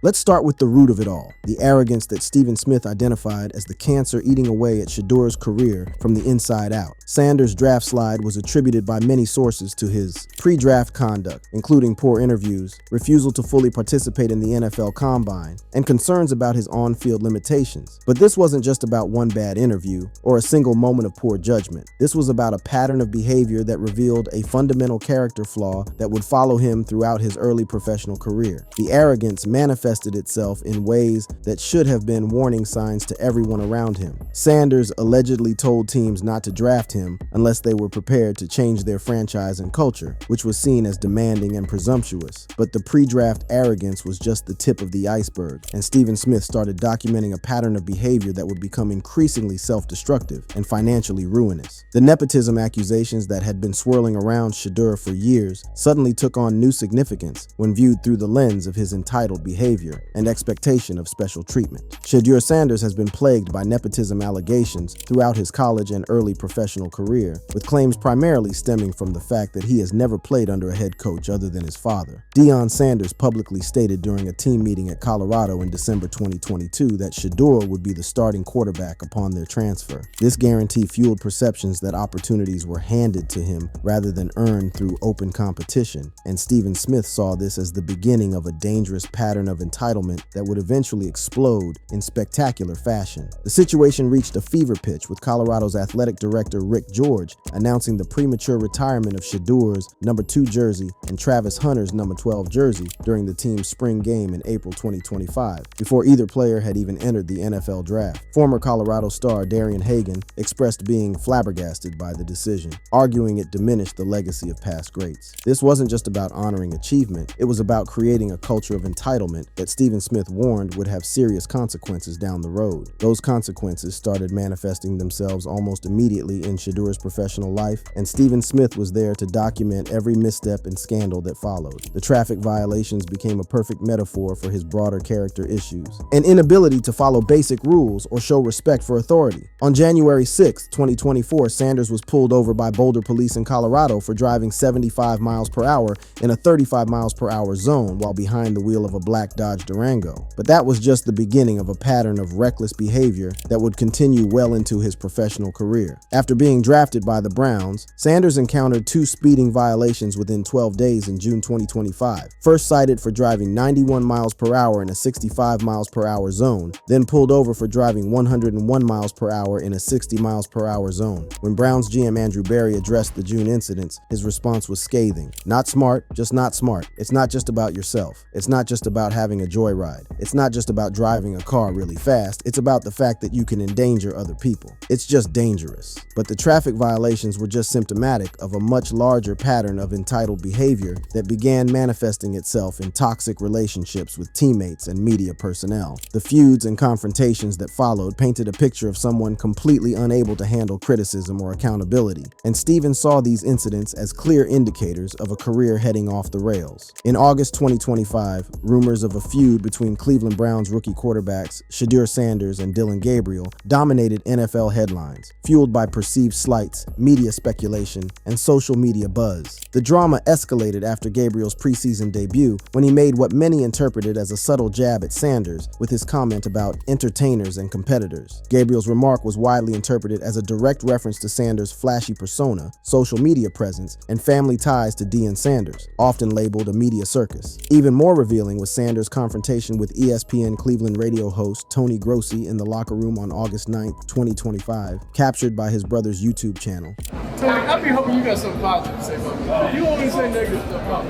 Let's start with the root of it all, the arrogance that Stephen Smith identified as the cancer eating away at Shedeur's career from the inside out. Sanders' draft slide was attributed by many sources to his pre-draft conduct, including poor interviews, refusal to fully participate in the NFL Combine, and concerns about his on-field limitations. But this wasn't just about one bad interview or a single moment of poor judgment. This was about a pattern of behavior that revealed a fundamental character flaw that would follow him throughout his early professional career. The arrogance manifested itself in ways that should have been warning signs to everyone around him. Sanders allegedly told teams not to draft him unless they were prepared to change their franchise and culture, which was seen as demanding and presumptuous. But the pre-draft arrogance was just the tip of the iceberg, and Stephen Smith started documenting a pattern of behavior that would become increasingly self-destructive and financially ruinous. The nepotism accusations that had been swirling around Shedeur for years suddenly took on new significance when viewed through the lens of his entitled behavior and expectation of special treatment. Shedeur Sanders has been plagued by nepotism allegations throughout his college and early professional career, with claims primarily stemming from the fact that he has never played under a head coach other than his father. Deion Sanders publicly stated during a team meeting at Colorado in December 2022 that Shedeur would be the starting quarterback upon their transfer. This guarantee fueled perceptions that opportunities were handed to him rather than earned through open competition, and Stephen Smith saw this as the beginning of a dangerous pattern of entitlement that would eventually explode in spectacular fashion. The situation reached a fever pitch with Colorado's athletic director Rick George announcing the premature retirement of Shedeur's number 2 jersey and Travis Hunter's number 12 jersey during the team's spring game in April 2025, before either player had even entered the NFL draft. Former Colorado star Darian Hagan expressed being flabbergasted by the decision, arguing it diminished the legacy of past greats. This wasn't just about honoring achievement, it was about creating a culture of entitlement that Stephen Smith warned would have serious consequences down the road. Those consequences started manifesting themselves almost immediately in Shedeur's professional life, and Stephen Smith was there to document every misstep and scandal that followed. The traffic violations became a perfect metaphor for his broader character issues, an inability to follow basic rules or show respect for authority. On January 6, 2024, Sanders was pulled over by Boulder police in Colorado for driving 75 miles per hour in a 35 miles per hour zone while behind the wheel of a black Dodge Durango. But that was just the beginning of a pattern of reckless behavior that would continue well into his professional career. After being drafted by the Browns, Sanders encountered 2 speeding violations within 12 days in June 2025. First cited for driving 91 miles per hour in a 65 miles per hour zone, then pulled over for driving 101 miles per hour in a 60 miles per hour zone. When Browns GM Andrew Berry addressed the June incidents, his response was scathing. Not smart, just not smart. It's not just about yourself. It's not just about having a joyride. It's not just about driving a car really fast. It's about the fact that you can endanger other people. It's just dangerous. But the traffic violations were just symptomatic of a much larger pattern of entitled behavior that began manifesting itself in toxic relationships with teammates and media personnel. The feuds and confrontations that followed painted a picture of someone completely unable to handle criticism or accountability, and Stephen saw these incidents as clear indicators of a career heading off the rails. In August 2025, rumors of a feud between Cleveland Browns rookie quarterbacks Shedeur Sanders and Dylan Gabriel dominated NFL headlines, fueled by perceived slights, media speculation, and social media buzz. The drama escalated after Gabriel's preseason debut when he made what many interpreted as a subtle jab at Sanders with his comment about entertainers and competitors. Gabriel's remark was widely interpreted as a direct reference to Sanders' flashy persona, social media presence, and family ties to Deion Sanders, often labeled a media circus. Even more revealing was Sanders' confrontation with ESPN Cleveland radio host Tony Grossi in the locker room on August 9, 2025, captured by his brother's YouTube channel. Tony, I be hoping you got something positive to say about me. You always say negative stuff about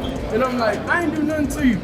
me. And I'm like, I ain't do nothing to you.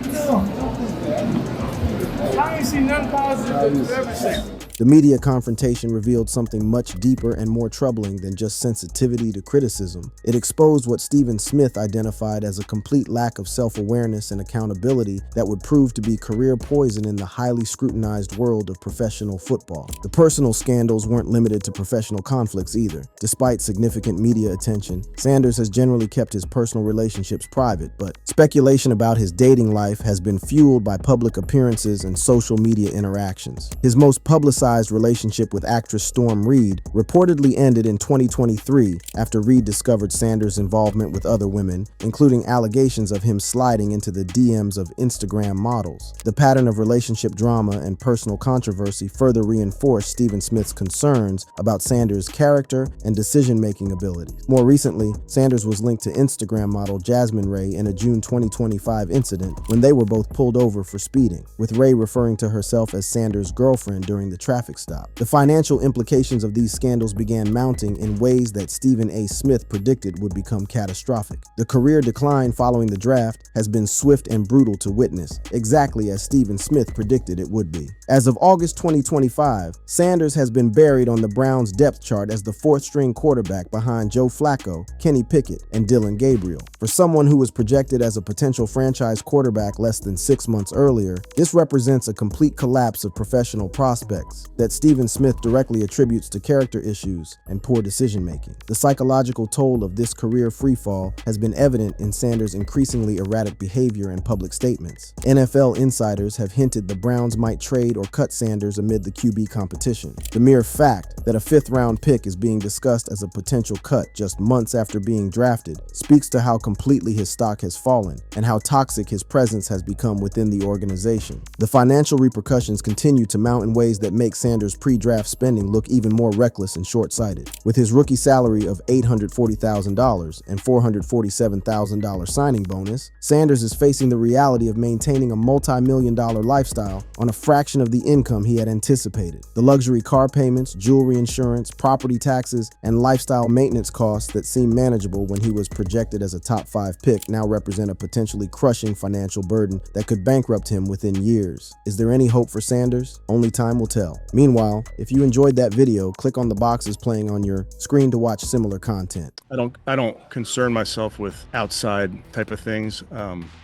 I ain't seen nothing positive that you ever said. The media confrontation revealed something much deeper and more troubling than just sensitivity to criticism. It exposed what Stephen Smith identified as a complete lack of self-awareness and accountability that would prove to be career poison in the highly scrutinized world of professional football. The personal scandals weren't limited to professional conflicts either. Despite significant media attention, Sanders has generally kept his personal relationships private, but speculation about his dating life has been fueled by public appearances and social media interactions. His most publicized relationship with actress Storm Reed reportedly ended in 2023 after Reed discovered Sanders' involvement with other women, including allegations of him sliding into the DMs of Instagram models. The pattern of relationship drama and personal controversy further reinforced Stephen Smith's concerns about Sanders' character and decision-making abilities. More recently, Sanders was linked to Instagram model Jasmine Ray in a June 2025 incident when they were both pulled over for speeding, with Ray referring to herself as Sanders' girlfriend during the traffic stop. The financial implications of these scandals began mounting in ways that Stephen A. Smith predicted would become catastrophic. The career decline following the draft has been swift and brutal to witness, exactly as Stephen Smith predicted it would be. As of August 2025, Sanders has been buried on the Browns' depth chart as the fourth-string quarterback behind Joe Flacco, Kenny Pickett, and Dylan Gabriel. For someone who was projected as a potential franchise quarterback less than 6 months earlier, this represents a complete collapse of professional prospects that Stephen Smith directly attributes to character issues and poor decision-making. The psychological toll of this career freefall has been evident in Sanders' increasingly erratic behavior and public statements. NFL insiders have hinted the Browns might trade or cut Sanders amid the QB competition. The mere fact that a fifth-round pick is being discussed as a potential cut just months after being drafted speaks to how completely his stock has fallen and how toxic his presence has become within the organization. The financial repercussions continue to mount in ways that make Sanders' pre-draft spending look even more reckless and short-sighted. With his rookie salary of $840,000 and $447,000 signing bonus, Sanders is facing the reality of maintaining a multi-million-dollar lifestyle on a fraction of the income he had anticipated. The luxury car payments, jewelry insurance, property taxes, and lifestyle maintenance costs that seemed manageable when he was projected as a top 5 pick now represent a potentially crushing financial burden that could bankrupt him within years. Is there any hope for Sanders? Only time will tell. Meanwhile, if you enjoyed that video, click on the boxes playing on your screen to watch similar content. I don't concern myself with outside type of things,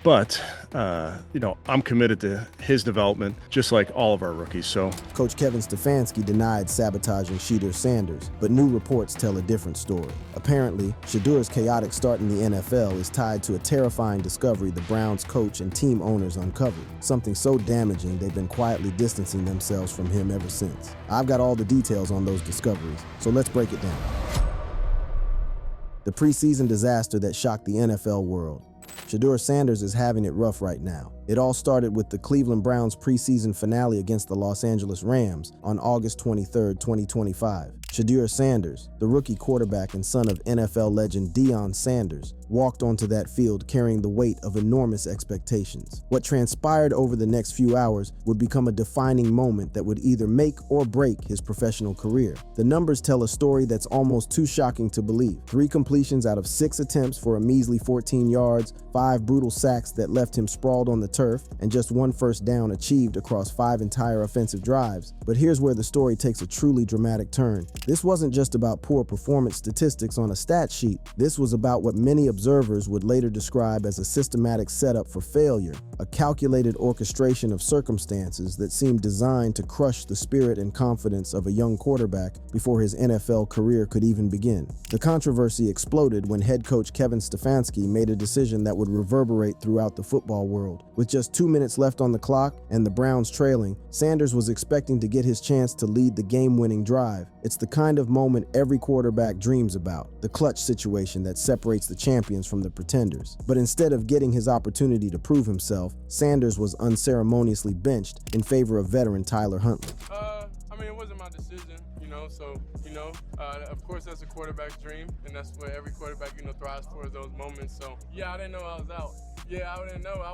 but I'm committed to his development, just like all of our rookies. So, Coach Kevin Stefanski denied sabotaging Shedeur Sanders, but new reports tell a different story. Apparently, Shedeur's chaotic start in the NFL is tied to a terrifying discovery the Browns coach and team owners uncovered. Something so damaging they've been quietly distancing themselves from him ever since. I've got all the details on those discoveries, so let's break it down. The preseason disaster that shocked the NFL world. Shedeur Sanders is having it rough right now. It all started with the Cleveland Browns preseason finale against the Los Angeles Rams on August 23, 2025. Shedeur Sanders, the rookie quarterback and son of NFL legend Deion Sanders, walked onto that field carrying the weight of enormous expectations. What transpired over the next few hours would become a defining moment that would either make or break his professional career. The numbers tell a story that's almost too shocking to believe. 3 completions out of 6 attempts for a measly 14 yards, 5 brutal sacks that left him sprawled on the turf, and just 1 first down achieved across 5 entire offensive drives. But here's where the story takes a truly dramatic turn. This wasn't just about poor performance statistics on a stat sheet. This was about what many observers would later describe as a systematic setup for failure, a calculated orchestration of circumstances that seemed designed to crush the spirit and confidence of a young quarterback before his NFL career could even begin. The controversy exploded when head coach Kevin Stefanski made a decision that would reverberate throughout the football world. With just 2 minutes left on the clock and the Browns trailing, Sanders was expecting to get his chance to lead the game-winning drive. It's the kind of moment every quarterback dreams about, the clutch situation that separates the champions from the pretenders. But instead of getting his opportunity to prove himself, Sanders was unceremoniously benched in favor of veteran Tyler Huntley. It wasn't my decision, so Of course, that's a quarterback's dream, and that's what every quarterback, thrives for, is those moments. So, yeah, I didn't know I was out. Yeah, I didn't know. I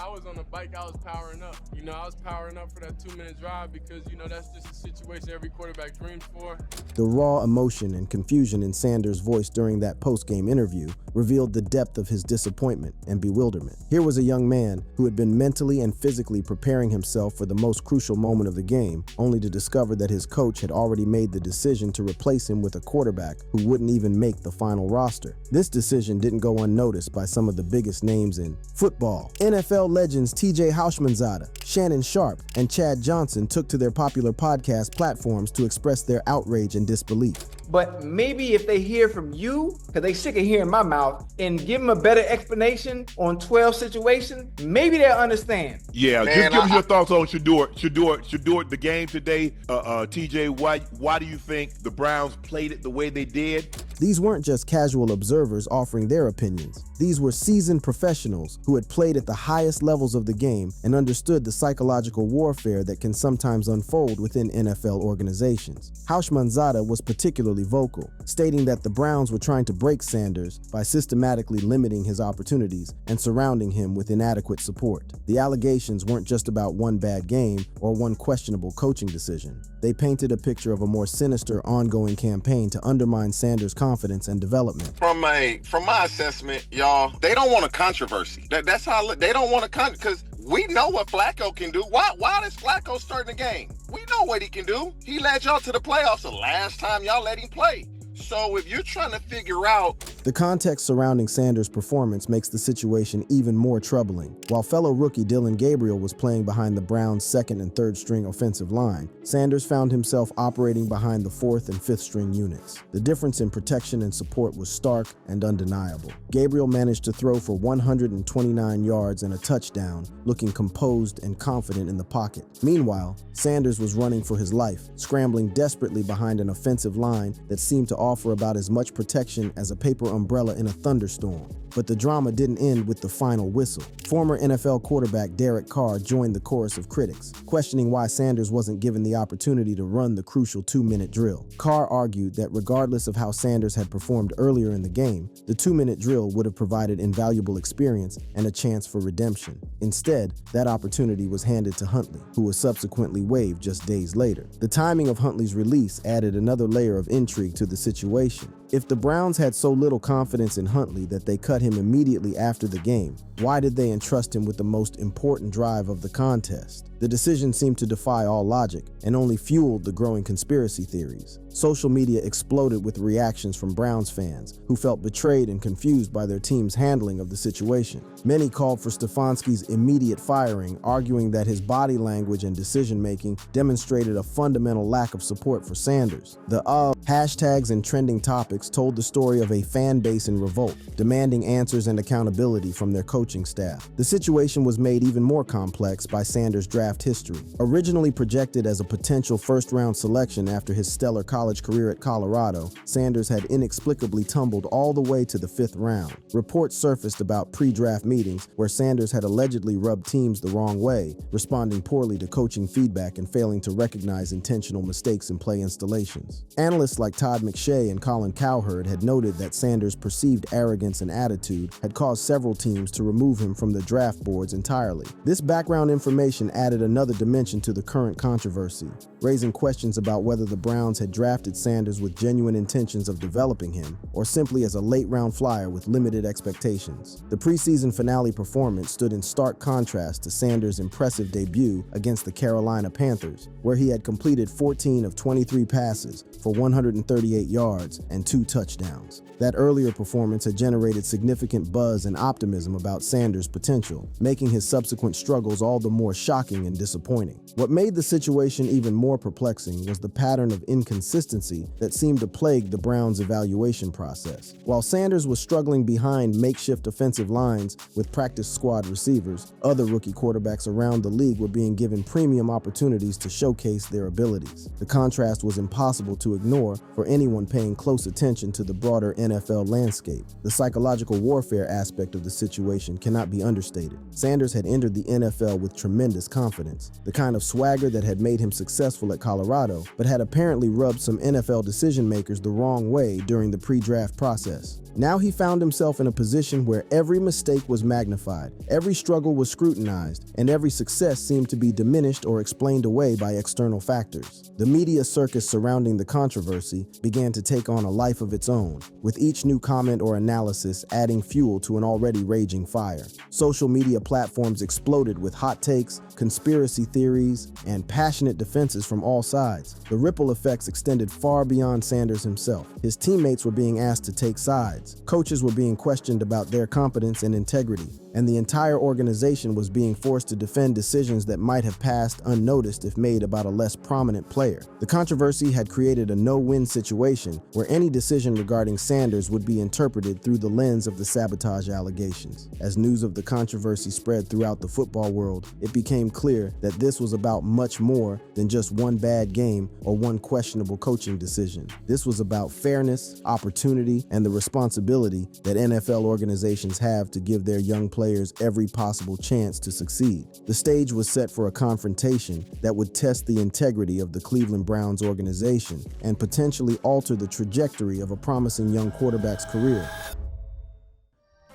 was on the bike. I was powering up. I was powering up for that 2-minute drive because, that's just a situation every quarterback dreams for. The raw emotion and confusion in Sanders' voice during that post-game interview revealed the depth of his disappointment and bewilderment. Here was a young man who had been mentally and physically preparing himself for the most crucial moment of the game, only to discover that his coach had already made the decision to replace him with a quarterback who wouldn't even make the final roster. This decision didn't go unnoticed by some of the biggest names in football. NFL legends T.J. Houshmandzadeh, Shannon Sharpe, and Chad Johnson took to their popular podcast platforms to express their outrage and disbelief. But maybe if they hear from you, because they sick of hearing my mouth, and give them a better explanation on 12 situations, maybe they'll understand. Yeah, man, just give me your thoughts on Shedeur, the game today. TJ, why do you think the Browns played it the way they did? These weren't just casual observers offering their opinions. These were seasoned professionals who had played at the highest levels of the game and understood the psychological warfare that can sometimes unfold within NFL organizations. Houshmandzadeh was particularly vocal, stating that the Browns were trying to break Sanders by systematically limiting his opportunities and surrounding him with inadequate support. The allegations weren't just about one bad game or one questionable coaching decision. They painted a picture of a more sinister, ongoing campaign to undermine Sanders' confidence and development. From my assessment, y'all, they don't want a controversy. That's how they don't want a because we know what Flacco can do. Why does Flacco start in the game? We know what he can do. He led y'all to the playoffs the last time y'all let him play. So if you're trying to figure out... The context surrounding Sanders' performance makes the situation even more troubling. While fellow rookie Dillon Gabriel was playing behind the Browns' second and third string offensive line, Sanders found himself operating behind the fourth and fifth string units. The difference in protection and support was stark and undeniable. Gabriel managed to throw for 129 yards and a touchdown, looking composed and confident in the pocket. Meanwhile, Sanders was running for his life, scrambling desperately behind an offensive line that seemed to offer about as much protection as a paper umbrella in a thunderstorm. But the drama didn't end with the final whistle. Former NFL quarterback Derek Carr joined the chorus of critics, questioning why Sanders wasn't given the opportunity to run the crucial 2-minute drill. Carr argued that regardless of how Sanders had performed earlier in the game, the 2-minute drill would have provided invaluable experience and a chance for redemption. Instead, that opportunity was handed to Huntley, who was subsequently waived just days later. The timing of Huntley's release added another layer of intrigue to the situation. If the Browns had so little confidence in Huntley that they cut him immediately after the game, why did they entrust him with the most important drive of the contest? The decision seemed to defy all logic and only fueled the growing conspiracy theories. Social media exploded with reactions from Browns fans who felt betrayed and confused by their team's handling of the situation. Many called for Stefanski's immediate firing, arguing that his body language and decision-making demonstrated a fundamental lack of support for Sanders. The hashtags and trending topics told the story of a fan base in revolt, demanding answers and accountability from their coaching staff. The situation was made even more complex by Sanders' draft history. Originally projected as a potential first-round selection after his stellar college career at Colorado, Sanders had inexplicably tumbled all the way to the 5th round. Reports surfaced about pre-draft meetings where Sanders had allegedly rubbed teams the wrong way, responding poorly to coaching feedback and failing to recognize intentional mistakes in play installations. Analysts like Todd McShay and Colin Cowherd had noted that Sanders' perceived arrogance and attitude had caused several teams to remove him from the draft boards entirely. This background information added another dimension to the current controversy, raising questions about whether the Browns had drafted Sanders with genuine intentions of developing him, or simply as a late-round flyer with limited expectations. The preseason finale performance stood in stark contrast to Sanders' impressive debut against the Carolina Panthers, where he had completed 14 of 23 passes for 138 yards and 2 touchdowns. That earlier performance had generated significant buzz and optimism about Sanders' potential, making his subsequent struggles all the more shocking and disappointing. What made the situation even more perplexing was the pattern of inconsistency that seemed to plague the Browns' evaluation process. While Sanders was struggling behind makeshift offensive lines with practice squad receivers, other rookie quarterbacks around the league were being given premium opportunities to showcase their abilities. The contrast was impossible to ignore for anyone paying close attention to the broader NFL landscape. The psychological warfare aspect of the situation cannot be understated. Sanders had entered the NFL with tremendous confidence, the kind of swagger that had made him successful at Colorado, but had apparently rubbed some NFL decision makers the wrong way during the pre-draft process. Now he found himself in a position where every mistake was magnified, every struggle was scrutinized, and every success seemed to be diminished or explained away by external factors. The media circus surrounding the controversy began to take on a life of its own, with each new comment or analysis adding fuel to an already raging fire. Social media platforms exploded with hot takes, conspiracy theories, and passionate defenses from all sides. The ripple effects extended far beyond Sanders himself. His teammates were being asked to take sides. Coaches were being questioned about their competence and integrity, and the entire organization was being forced to defend decisions that might have passed unnoticed if made about a less prominent player. The controversy had created a no-win situation where any decision regarding Sanders would be interpreted through the lens of the sabotage allegations. As news of the controversy spread throughout the football world, it became clear that this was about much more than just one bad game or one questionable coaching decision. This was about fairness, opportunity, and the responsibility that NFL organizations have to give their young players every possible chance to succeed. The stage was set for a confrontation that would test the integrity of the Cleveland Browns organization and potentially alter the trajectory of a promising young quarterback's career.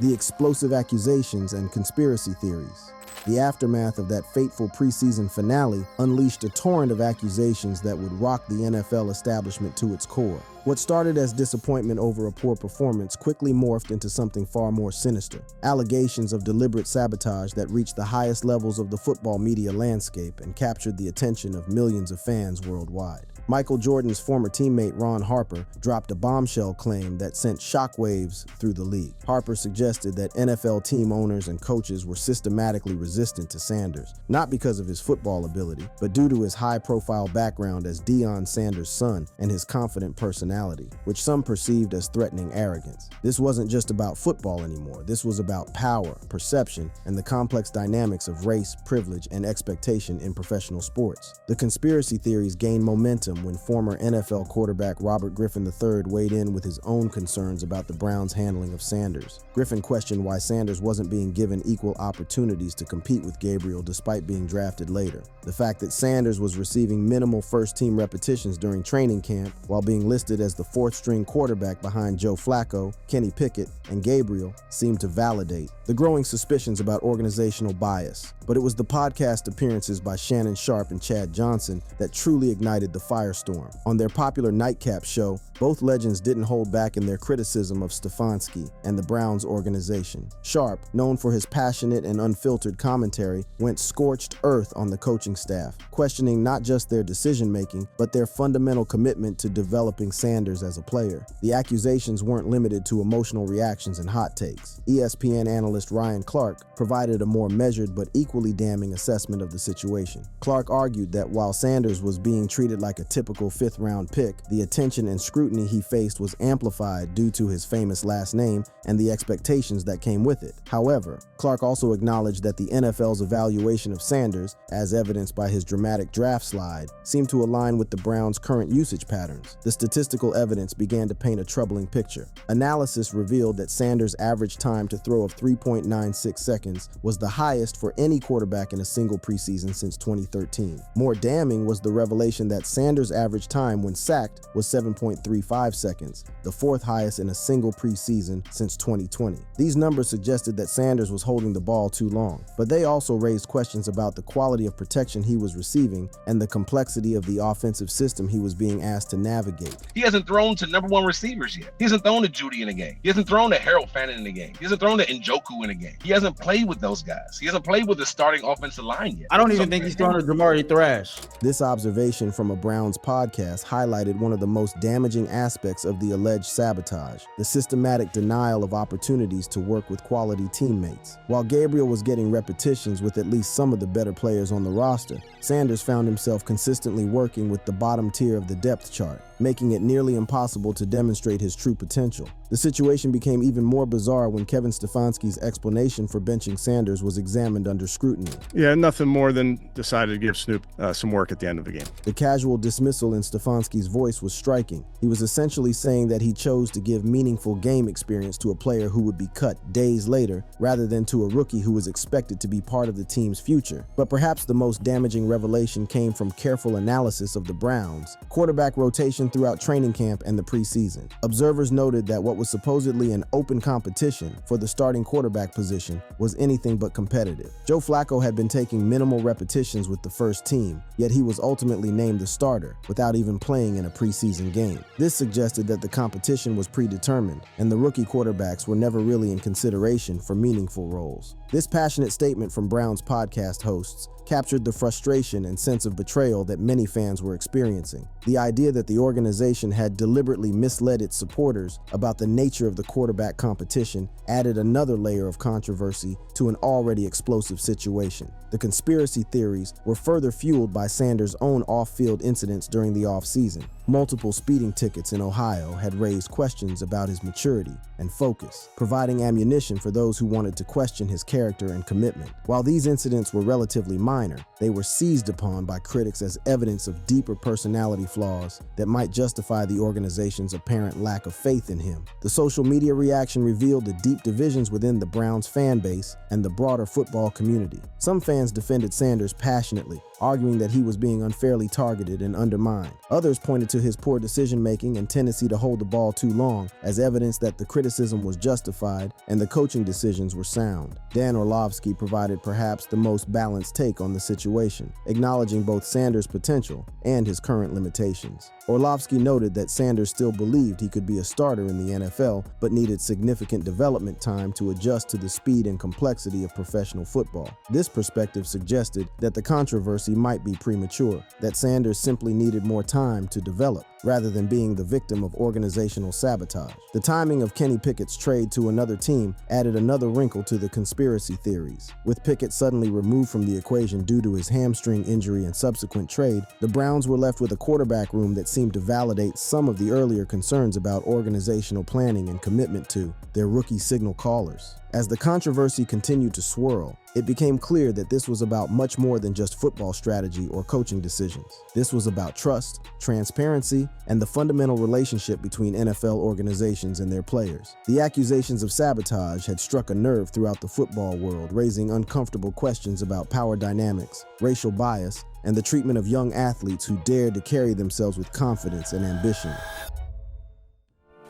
The explosive accusations and conspiracy theories. The aftermath of that fateful preseason finale unleashed a torrent of accusations that would rock the NFL establishment to its core. What started as disappointment over a poor performance quickly morphed into something far more sinister. Allegations of deliberate sabotage that reached the highest levels of the football media landscape and captured the attention of millions of fans worldwide. Michael Jordan's former teammate Ron Harper dropped a bombshell claim that sent shockwaves through the league. Harper suggested that NFL team owners and coaches were systematically resistant to Sanders, not because of his football ability, but due to his high-profile background as Deion Sanders' son and his confident personality, which some perceived as threatening arrogance. This wasn't just about football anymore. This was about power, perception, and the complex dynamics of race, privilege, and expectation in professional sports. The conspiracy theories gained momentum when former NFL quarterback Robert Griffin III weighed in with his own concerns about the Browns' handling of Sanders. Griffin questioned why Sanders wasn't being given equal opportunities to compete with Gabriel despite being drafted later. The fact that Sanders was receiving minimal first-team repetitions during training camp while being listed as the fourth-string quarterback behind Joe Flacco, Kenny Pickett, and Gabriel seemed to validate the growing suspicions about organizational bias. But it was the podcast appearances by Shannon Sharpe and Chad Johnson that truly ignited the firestorm. On their popular Nightcap show, both legends didn't hold back in their criticism of Stefanski and the Browns organization. Sharpe, known for his passionate and unfiltered commentary, went scorched earth on the coaching staff, questioning not just their decision-making, but their fundamental commitment to developing Sanders as a player. The accusations weren't limited to emotional reactions and hot takes. ESPN analyst Ryan Clark provided a more measured but equally damning assessment of the situation. Clark argued that while Sanders was being treated like a typical fifth-round pick, the attention and scrutiny he faced was amplified due to his famous last name and the expectations that came with it. However, Clark also acknowledged that the NFL's evaluation of Sanders, as evidenced by his dramatic draft slide, seemed to align with the Browns' current usage patterns. The statistical evidence began to paint a troubling picture. Analysis revealed that Sanders' average time to throw of 3.96 seconds was the highest for any quarterback in a single preseason since 2013. More damning was the revelation that Sanders' average time when sacked was 7.35 seconds, the fourth highest in a single preseason since 2020. These numbers suggested that Sanders was holding the ball too long, but they also raised questions about the quality of protection he was receiving and the complexity of the offensive system he was being asked to navigate. He hasn't thrown to number one receivers yet. He hasn't thrown to Judy in a game. He hasn't thrown to Harold Fannin in a game. He hasn't thrown to Njoku in a game. He hasn't played with those guys. He hasn't played with the starting offensive line yet. I don't even think he's thrown to Jamari Thrash. This observation from a Browns podcast highlighted one of the most damaging aspects of the alleged sabotage, the systematic denial of opportunities to work with quality teammates. While Gabriel was getting repetitions with at least some of the better players on the roster, Sanders found himself consistently working with the bottom tier of the depth chart, making it nearly impossible to demonstrate his true potential. The situation became even more bizarre when Kevin Stefanski's explanation for benching Sanders was examined under scrutiny. Yeah, nothing more than decided to give Snoop some work at the end of the game. The casual dismissal in Stefanski's voice was striking. He was essentially saying that he chose to give meaningful game experience to a player who would be cut days later, rather than to a rookie who was expected to be part of the team's future. But perhaps the most damaging revelation came from careful analysis of the Browns' quarterback rotation throughout training camp and the preseason. Observers noted that what was supposedly an open competition for the starting quarterback position was anything but competitive. Joe Flacco had been taking minimal repetitions with the first team, yet he was ultimately named the starter without even playing in a preseason game. This suggested that the competition was predetermined, and the rookie quarterbacks were never really in consideration for meaningful roles. This passionate statement from Browns podcast hosts captured the frustration and sense of betrayal that many fans were experiencing. The idea that the organization had deliberately misled its supporters about the nature of the quarterback competition added another layer of controversy to an already explosive situation. The conspiracy theories were further fueled by Sanders' own off-field incidents during the offseason. Multiple speeding tickets in Ohio had raised questions about his maturity and focus, providing ammunition for those who wanted to question his character and commitment. While these incidents were relatively minor, they were seized upon by critics as evidence of deeper personality flaws that might justify the organization's apparent lack of faith in him. The social media reaction revealed the deep divisions within the Browns fan base and the broader football community. Some fans defended Sanders passionately, arguing that he was being unfairly targeted and undermined. Others pointed to his poor decision-making and tendency to hold the ball too long as evidence that the criticism was justified and the coaching decisions were sound. Dan Orlovsky provided perhaps the most balanced take on the situation, acknowledging both Sanders' potential and his current limitations. Orlovsky noted that Sanders still believed he could be a starter in the NFL, but needed significant development time to adjust to the speed and complexity of professional football. This perspective suggested that the controversy might be premature, that Sanders simply needed more time to develop, rather than being the victim of organizational sabotage. The timing of Kenny Pickett's trade to another team added another wrinkle to the conspiracy theories. With Pickett suddenly removed from the equation due to his hamstring injury and subsequent trade, the Browns were left with a quarterback room that seemed to validate some of the earlier concerns about organizational planning and commitment to their rookie signal callers. As the controversy continued to swirl, it became clear that this was about much more than just football strategy or coaching decisions. This was about trust, transparency, and the fundamental relationship between NFL organizations and their players. The accusations of sabotage had struck a nerve throughout the football world, raising uncomfortable questions about power dynamics, racial bias, and the treatment of young athletes who dared to carry themselves with confidence and ambition.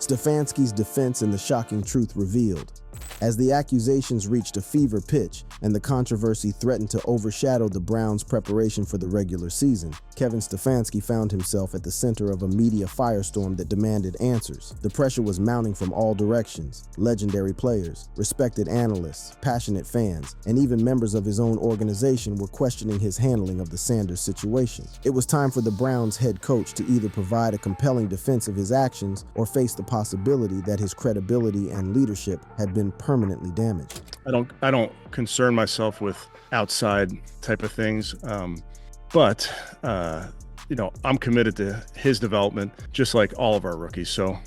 Stefanski's defense and the shocking truth revealed. As the accusations reached a fever pitch and the controversy threatened to overshadow the Browns' preparation for the regular season, Kevin Stefanski found himself at the center of a media firestorm that demanded answers. The pressure was mounting from all directions. Legendary players, respected analysts, passionate fans, and even members of his own organization were questioning his handling of the Sanders situation. It was time for the Browns' head coach to either provide a compelling defense of his actions or face the possibility that his credibility and leadership had been permanently damaged. I don't concern myself with outside type of things, but I'm committed to his development, just like all of our rookies. So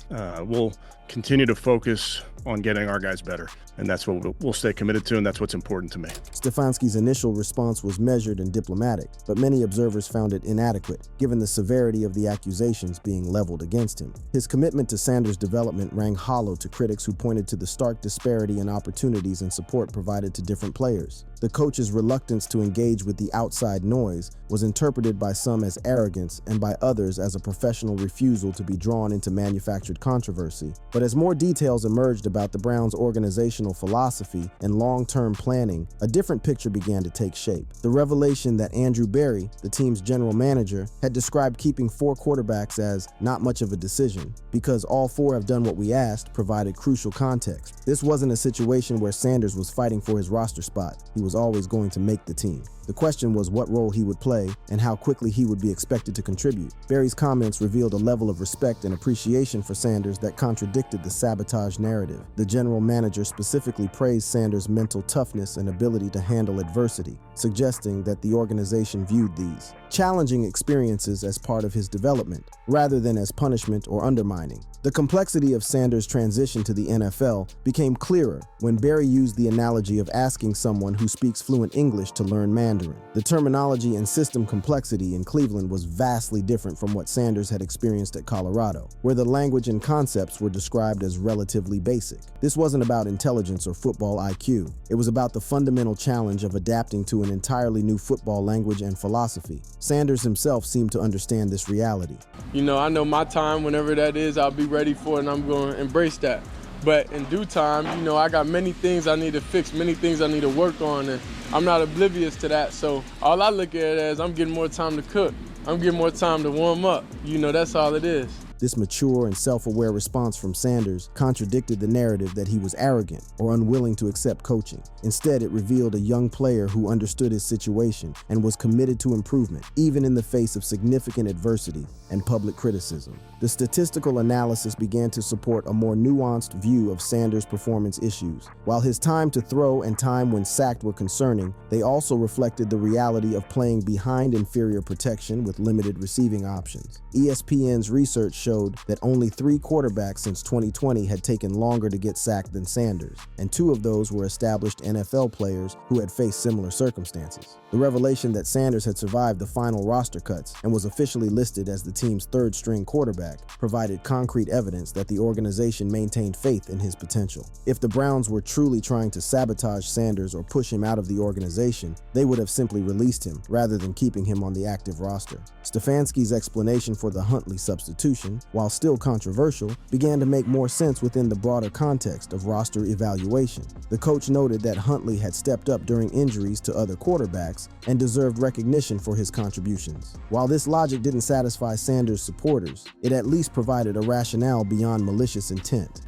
we'll continue to focus on getting our guys better, and that's what we'll stay committed to, and that's what's important to me. Stefanski's initial response was measured and diplomatic, but many observers found it inadequate, given the severity of the accusations being leveled against him. His commitment to Sanders' development rang hollow to critics who pointed to the stark disparity in opportunities and support provided to different players. The coach's reluctance to engage with the outside noise was interpreted by some as arrogance and by others as a professional refusal to be drawn into manufactured controversy. But as more details emerged about the Browns' organizational philosophy and long-term planning, a different picture began to take shape. The revelation that Andrew Berry, the team's general manager, had described keeping 4 quarterbacks as not much of a decision, because all 4 have done what we asked, provided crucial context. This wasn't a situation where Sanders was fighting for his roster spot. He was always going to make the team. The question was what role he would play and how quickly he would be expected to contribute. Berry's comments revealed a level of respect and appreciation for Sanders that contradicted the sabotage narrative. The general manager specifically praised Sanders' mental toughness and ability to handle adversity, suggesting that the organization viewed these challenging experiences as part of his development, rather than as punishment or undermining. The complexity of Sanders' transition to the NFL became clearer when Berry used the analogy of asking someone who speaks fluent English to learn Mandarin. Mandarin. The terminology and system complexity in Cleveland was vastly different from what Sanders had experienced at Colorado, where the language and concepts were described as relatively basic. This wasn't about intelligence or football IQ. It was about the fundamental challenge of adapting to an entirely new football language and philosophy. Sanders himself seemed to understand this reality. You know, I know my time, whenever that is, I'll be ready for it, and I'm going to embrace that. But in due time, you know, I got many things I need to fix, many things I need to work on, and I'm not oblivious to that. So all I look at it as, I'm getting more time to cook. I'm getting more time to warm up. You know, that's all it is. This mature and self-aware response from Sanders contradicted the narrative that he was arrogant or unwilling to accept coaching. Instead, it revealed a young player who understood his situation and was committed to improvement, even in the face of significant adversity and public criticism. The statistical analysis began to support a more nuanced view of Sanders' performance issues. While his time to throw and time when sacked were concerning, they also reflected the reality of playing behind inferior protection with limited receiving options. ESPN's research showed that only 3 quarterbacks since 2020 had taken longer to get sacked than Sanders, and 2 of those were established NFL players who had faced similar circumstances. The revelation that Sanders had survived the final roster cuts and was officially listed as the team's third-string quarterback provided concrete evidence that the organization maintained faith in his potential. If the Browns were truly trying to sabotage Sanders or push him out of the organization, they would have simply released him rather than keeping him on the active roster. Stefanski's explanation for the Huntley substitution, while still controversial, began to make more sense within the broader context of roster evaluation. The coach noted that Huntley had stepped up during injuries to other quarterbacks and deserved recognition for his contributions. While this logic didn't satisfy Sanders' supporters, it at least provided a rationale beyond malicious intent.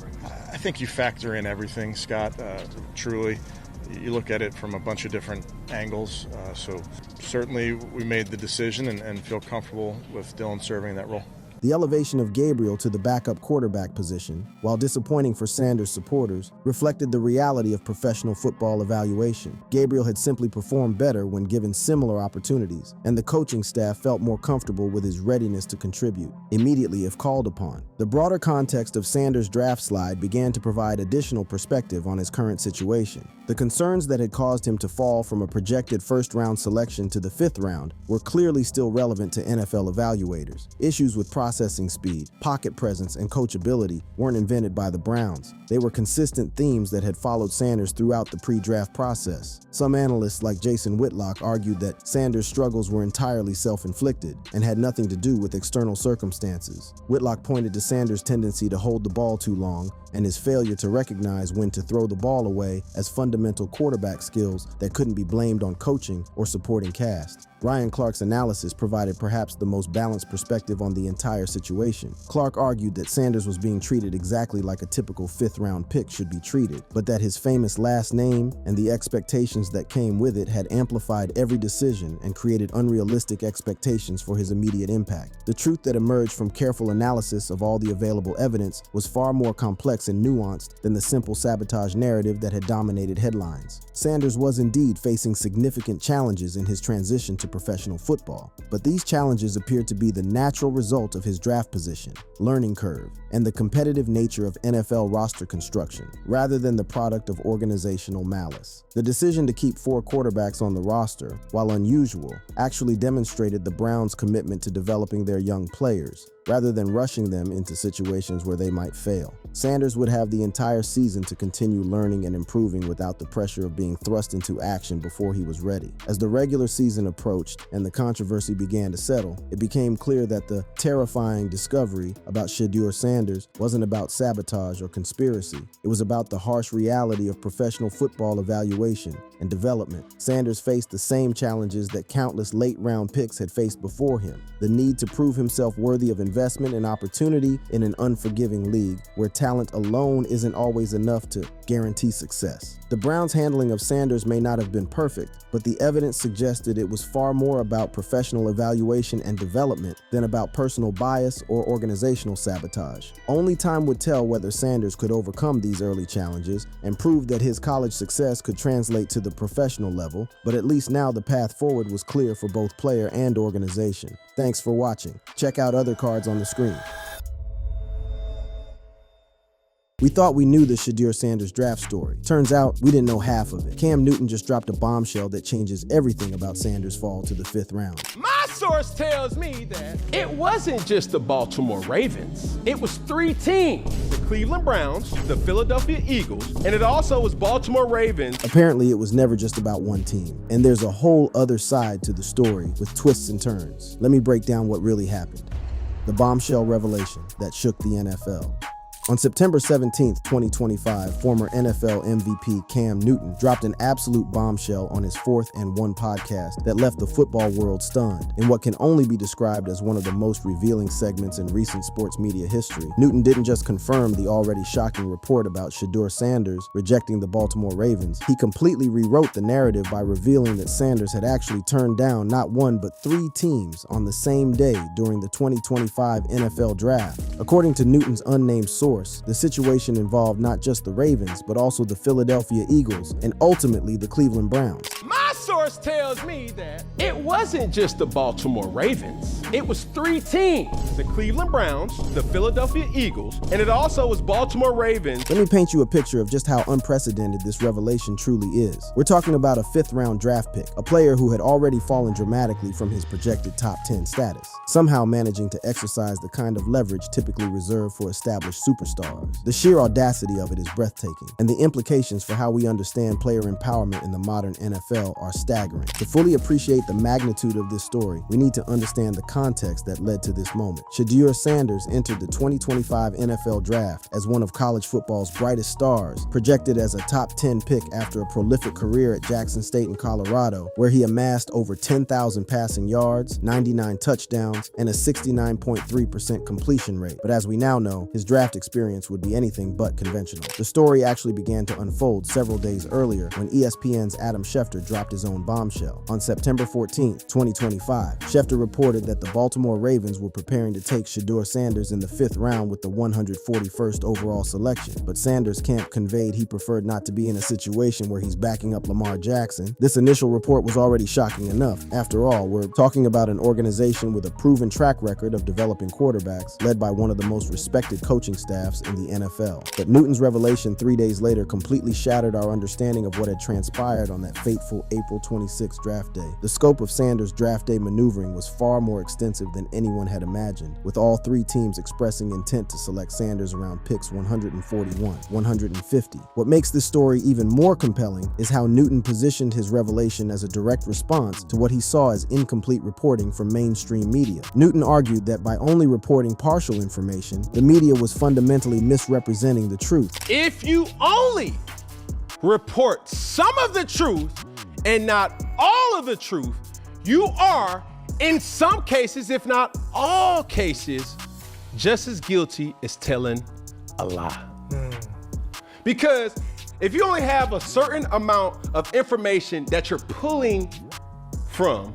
I think you factor in everything, Scott, truly. You look at it from a bunch of different angles. So certainly we made the decision and feel comfortable with Dylan serving that role. The elevation of Gabriel to the backup quarterback position, while disappointing for Sanders' supporters, reflected the reality of professional football evaluation. Gabriel had simply performed better when given similar opportunities, and the coaching staff felt more comfortable with his readiness to contribute immediately if called upon. The broader context of Sanders' draft slide began to provide additional perspective on his current situation. The concerns that had caused him to fall from a projected first-round selection to the 5th round were clearly still relevant to NFL evaluators. Issues with processing speed, pocket presence, and coachability weren't invented by the Browns. They were consistent themes that had followed Sanders throughout the pre-draft process. Some analysts like Jason Whitlock argued that Sanders' struggles were entirely self-inflicted and had nothing to do with external circumstances. Whitlock pointed to Sanders' tendency to hold the ball too long and his failure to recognize when to throw the ball away as fundamental quarterback skills that couldn't be blamed on coaching or supporting cast. Ryan Clark's analysis provided perhaps the most balanced perspective on the entire situation. Clark argued that Sanders was being treated exactly like a typical 5th-round pick should be treated, but that his famous last name and the expectations that came with it had amplified every decision and created unrealistic expectations for his immediate impact. The truth that emerged from careful analysis of all the available evidence was far more complex and nuanced than the simple sabotage narrative that had dominated headlines. Sanders was indeed facing significant challenges in his transition to professional football, but these challenges appeared to be the natural result of his draft position, learning curve, and the competitive nature of NFL roster construction, rather than the product of organizational malice. The decision to keep 4 quarterbacks on the roster, while unusual, actually demonstrated the Browns' commitment to developing their young players, rather than rushing them into situations where they might fail. Sanders would have the entire season to continue learning and improving without the pressure of being thrust into action before he was ready. As the regular season approached and the controversy began to settle, it became clear that the terrifying discovery about Shedeur Sanders wasn't about sabotage or conspiracy. It was about the harsh reality of professional football evaluation and development. Sanders faced the same challenges that countless late-round picks had faced before him: the need to prove himself worthy of investment and opportunity in an unforgiving league where talent alone isn't always enough to guarantee success. The Browns' handling of Sanders may not have been perfect, but the evidence suggested it was far more about professional evaluation and development than about personal bias or organizational sabotage. Only time would tell whether Sanders could overcome these early challenges and prove that his college success could translate to the professional level, but at least now the path forward was clear for both player and organization. Thanks for watching. Check out other cards on the screen. We thought we knew the Shedeur Sanders draft story. Turns out, we didn't know half of it. Cam Newton just dropped a bombshell that changes everything about Sanders' fall to the 5th round. My source tells me that it wasn't just the Baltimore Ravens. It was 3 teams: the Cleveland Browns, the Philadelphia Eagles, and it also was Baltimore Ravens. Apparently, it was never just about one team. And there's a whole other side to the story with twists and turns. Let me break down what really happened. The bombshell revelation that shook the NFL. On September 17, 2025, former NFL MVP Cam Newton dropped an absolute bombshell on his 4th and 1 podcast that left the football world stunned. In what can only be described as one of the most revealing segments in recent sports media history, Newton didn't just confirm the already shocking report about Shedeur Sanders rejecting the Baltimore Ravens, he completely rewrote the narrative by revealing that Sanders had actually turned down not 1 but 3 teams on the same day during the 2025 NFL Draft. According to Newton's unnamed source, the situation involved not just the Ravens, but also the Philadelphia Eagles and ultimately the Cleveland Browns. My source tells me that it wasn't just the Baltimore Ravens. It was 3 teams: the Cleveland Browns, the Philadelphia Eagles, and it also was Baltimore Ravens. Let me paint you a picture of just how unprecedented this revelation truly is. We're talking about a 5th round draft pick, a player who had already fallen dramatically from his projected top 10 status, somehow managing to exercise the kind of leverage typically reserved for established superstars. The sheer audacity of it is breathtaking, and the implications for how we understand player empowerment in the modern NFL are staggering. To fully appreciate the magnitude of this story, we need to understand the context that led to this moment. Shedeur Sanders entered the 2025 NFL Draft as one of college football's brightest stars, projected as a top 10 pick after a prolific career at Jackson State in Colorado, where he amassed over 10,000 passing yards, 99 touchdowns, and a 69.3% completion rate. But as we now know, his draft experience would be anything but conventional. The story actually began to unfold several days earlier when ESPN's Adam Schefter dropped his own bombshell. On September 14, 2025, Schefter reported that the Baltimore Ravens were preparing to take Shedeur Sanders in the 5th round with the 141st overall selection, but Sanders' camp conveyed he preferred not to be in a situation where he's backing up Lamar Jackson. This initial report was already shocking enough. After all, we're talking about an organization with a proven track record of developing quarterbacks, led by one of the most respected coaching staffs in the NFL. But Newton's revelation 3 days later completely shattered our understanding of what had transpired on that fateful April 26 draft day. The scope of Sanders' draft day maneuvering was far more extensive than anyone had imagined, with all 3 teams expressing intent to select Sanders around picks 141, 150. What makes this story even more compelling is how Newton positioned his revelation as a direct response to what he saw as incomplete reporting from mainstream media. Newton argued that by only reporting partial information, the media was fundamentally misrepresenting the truth. If you only report some of the truth and not all of the truth, you are, in some cases, if not all cases, just as guilty as telling a lie. Because if you only have a certain amount of information that you're pulling from,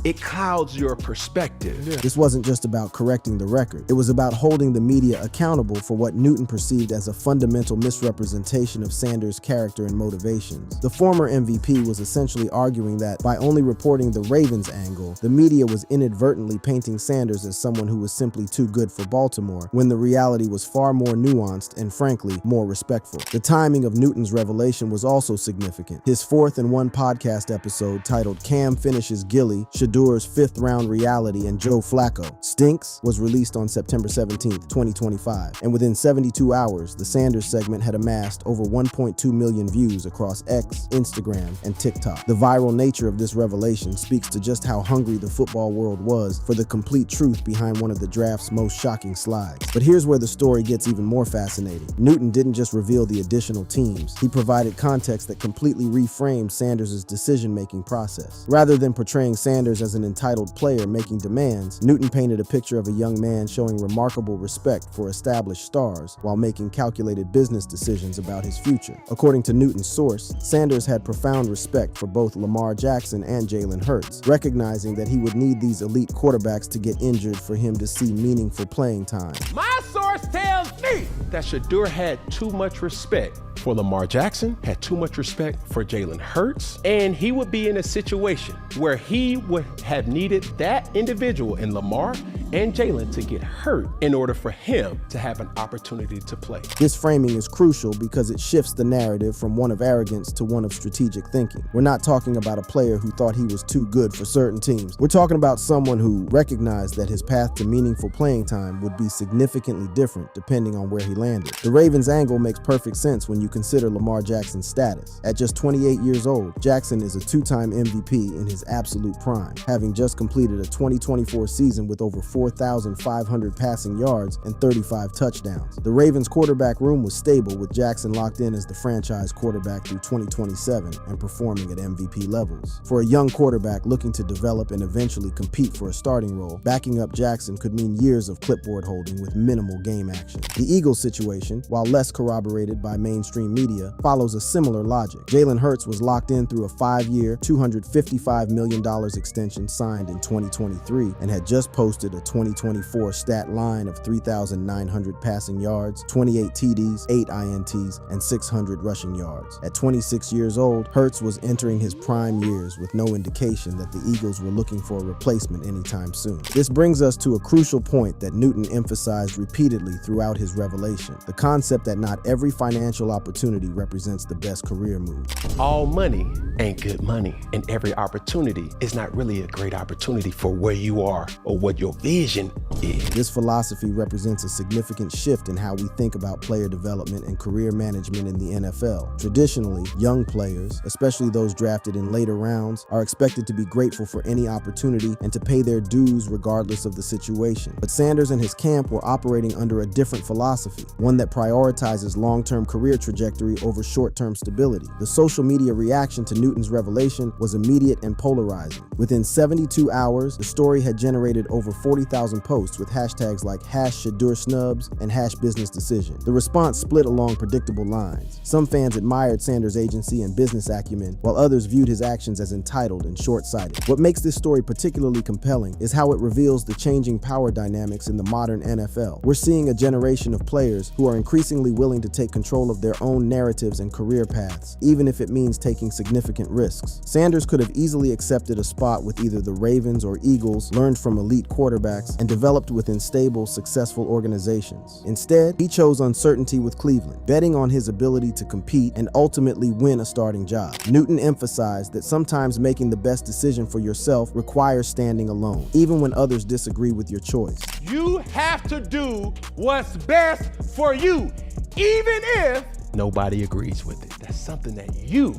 it clouds your perspective. This wasn't just about correcting the record. It was about holding the media accountable for what Newton perceived as a fundamental misrepresentation of Sanders' character and motivations. The former MVP was essentially arguing that by only reporting the Ravens angle, the media was inadvertently painting Sanders as someone who was simply too good for Baltimore, when the reality was far more nuanced and frankly, more respectful. The timing of Newton's revelation was also significant. His 4th and 1 podcast episode titled Cam Finishes Gilly, Shedeur's 5th round reality, and Joe Flacco Stinks was released on September 17, 2025, and within 72 hours, the Sanders segment had amassed over 1.2 million views across X, Instagram, and TikTok. The viral nature of this revelation speaks to just how hungry the football world was for the complete truth behind one of the draft's most shocking slides. But here's where the story gets even more fascinating. Newton didn't just reveal the additional teams, he provided context that completely reframed Sanders' decision-making process. Rather than portraying Sanders as an entitled player making demands, Newton painted a picture of a young man showing remarkable respect for established stars while making calculated business decisions about his future. According to Newton's source, Sanders had profound respect for both Lamar Jackson and Jalen Hurts, recognizing that he would need these elite quarterbacks to get injured for him to see meaningful playing time. My source tells me that Shedeur had too much respect for Lamar Jackson, had too much respect for Jalen Hurts, and he would be in a situation where he would have needed that individual in Lamar and Jalen to get hurt in order for him to have an opportunity to play. This framing is crucial because it shifts the narrative from one of arrogance to one of strategic thinking. We're not talking about a player who thought he was too good for certain teams. We're talking about someone who recognized that his path to meaningful playing time would be significantly different depending on where he landed. The Ravens' angle makes perfect sense when you consider Lamar Jackson's status. At just 28 years old, Jackson is a two-time MVP in his absolute prime, having just completed a 2024 season with over 4,500 passing yards and 35 touchdowns. The Ravens' quarterback room was stable, with Jackson locked in as the franchise quarterback through 2027 and performing at MVP levels. For a young quarterback looking to develop and eventually compete for a starting role, backing up Jackson could mean years of clipboard holding with minimal game action. The Eagles situation, while less corroborated by mainstream media, follows a similar logic. Jalen Hurts was locked in through a 5-year, $255 million extension signed in 2023 and had just posted a 2024 stat line of 3,900 passing yards, 28 TDs, 8 INTs, and 600 rushing yards. At 26 years old, Hurts was entering his prime years with no indication that the Eagles were looking for a replacement anytime soon. This brings us to a crucial point that Newton emphasized repeatedly throughout his revelation: the concept that not every financial opportunity represents the best career move. All money ain't good money, and every opportunity is not really a great opportunity for where you are or what your vision is. This philosophy represents a significant shift in how we think about player development and career management in the NFL. Traditionally, young players, especially those drafted in later rounds, are expected to be grateful for any opportunity and to pay their dues regardless of the situation. But Sanders and his camp were operating under a different philosophy, one that prioritizes long-term career trajectory over short-term stability. The social media reaction to Newton's revelation was immediate and polarizing. Within 72 hours, the story had generated over 40,000 posts with hashtags like #ShedurSnubs and #BusinessDecision. The response split along predictable lines. Some fans admired Sanders' agency and business acumen, while others viewed his actions as entitled and short-sighted. What makes this story particularly compelling is how it reveals the changing power dynamics in the modern NFL. We're seeing a generation of players who are increasingly willing to take control of their own narratives and career paths, even if it means taking significant risks. Sanders could have easily accepted a spot with either the Ravens or Eagles, learned from elite quarterbacks, and developed within stable, successful organizations. Instead, he chose uncertainty with Cleveland, betting on his ability to compete and ultimately win a starting job. Newton emphasized that sometimes making the best decision for yourself requires standing alone, even when others disagree with your choice. You have to do what's best for you, even if nobody agrees with it. That's something that you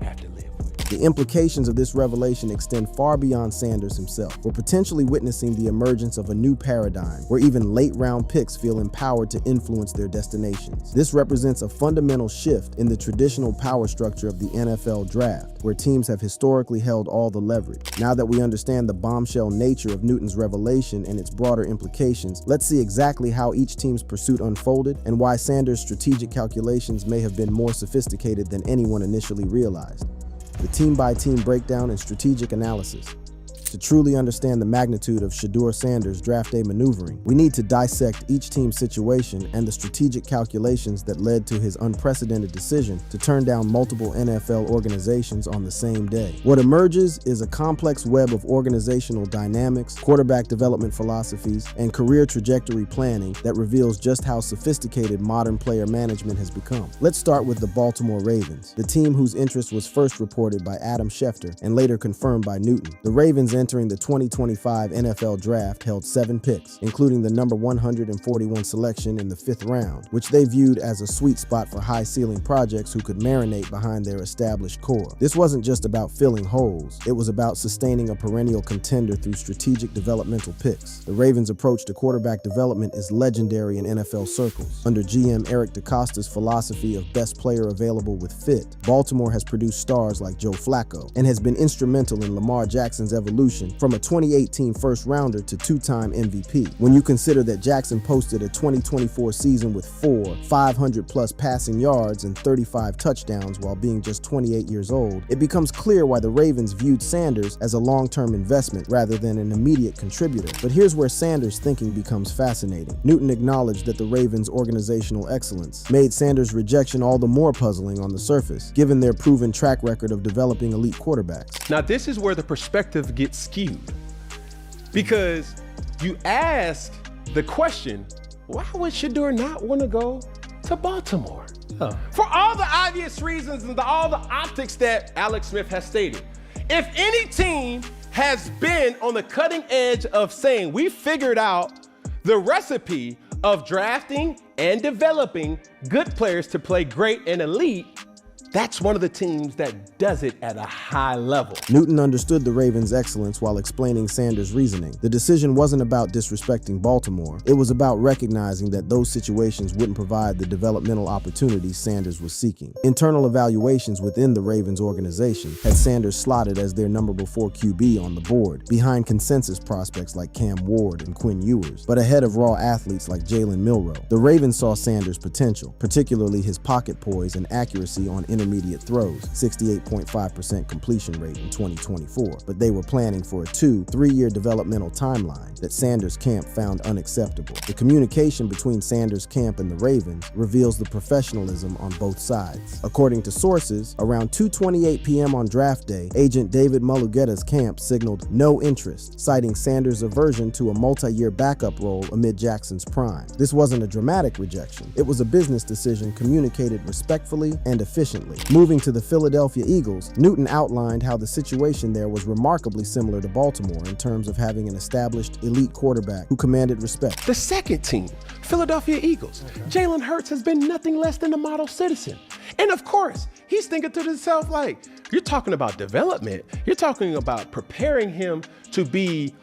have to live with. The implications of this revelation extend far beyond Sanders himself. We're potentially witnessing the emergence of a new paradigm where even late-round picks feel empowered to influence their destinations. This represents a fundamental shift in the traditional power structure of the NFL draft, where teams have historically held all the leverage. Now that we understand the bombshell nature of Newton's revelation and its broader implications, let's see exactly how each team's pursuit unfolded and why Sanders' strategic calculations may have been more sophisticated than anyone initially realized. The team-by-team breakdown and strategic analysis. To truly understand the magnitude of Shedeur Sanders' draft day maneuvering, we need to dissect each team's situation and the strategic calculations that led to his unprecedented decision to turn down multiple NFL organizations on the same day. What emerges is a complex web of organizational dynamics, quarterback development philosophies, and career trajectory planning that reveals just how sophisticated modern player management has become. Let's start with the Baltimore Ravens, the team whose interest was first reported by Adam Schefter and later confirmed by Newton. The Ravens entering the 2025 NFL Draft held 7 picks, including the number 141 selection in the 5th round, which they viewed as a sweet spot for high-ceiling projects who could marinate behind their established core. This wasn't just about filling holes, it was about sustaining a perennial contender through strategic developmental picks. The Ravens' approach to quarterback development is legendary in NFL circles. Under GM Eric DeCosta's philosophy of best player available with fit, Baltimore has produced stars like Joe Flacco and has been instrumental in Lamar Jackson's evolution evolution from a 2018 first-rounder to two-time MVP. When you consider that Jackson posted a 2024 season with 4 500-plus passing yards and 35 touchdowns while being just 28 years old, it becomes clear why the Ravens viewed Sanders as a long-term investment rather than an immediate contributor. But here's where Sanders' thinking becomes fascinating. Newton acknowledged that the Ravens' organizational excellence made Sanders' rejection all the more puzzling on the surface, given their proven track record of developing elite quarterbacks. Now, this is where the perspective gets skewed, because you ask the question, why would Shedeur not want to go to Baltimore? For all the obvious reasons and all the optics that Alex Smith has stated. If any team has been on the cutting edge of saying we figured out the recipe of drafting and developing good players to play great and elite, that's one of the teams that does it at a high level. Newton understood the Ravens' excellence while explaining Sanders' reasoning. The decision wasn't about disrespecting Baltimore. It was about recognizing that those situations wouldn't provide the developmental opportunities Sanders was seeking. Internal evaluations within the Ravens organization had Sanders slotted as their number 4 QB on the board, behind consensus prospects like Cam Ward and Quinn Ewers, but ahead of raw athletes like Jalen Milroe. The Ravens saw Sanders' potential, particularly his pocket poise and accuracy on intermediate throws, 68.5% completion rate in 2024, but they were planning for a 2-3-year developmental timeline that Sanders' camp found unacceptable. The communication between Sanders' camp and the Ravens reveals the professionalism on both sides. According to sources, around 2:28 p.m. on draft day, agent David Mulugetta's camp signaled no interest, citing Sanders' aversion to a multi-year backup role amid Jackson's prime. This wasn't a dramatic rejection. It was a business decision communicated respectfully and efficiently. Moving to the Philadelphia Eagles, Newton outlined how the situation there was remarkably similar to Baltimore in terms of having an established elite quarterback who commanded respect. The second team, Philadelphia Eagles, Jalen Hurts has been nothing less than a model citizen. And of course, he's thinking to himself like, you're talking about development, you're talking about preparing him to be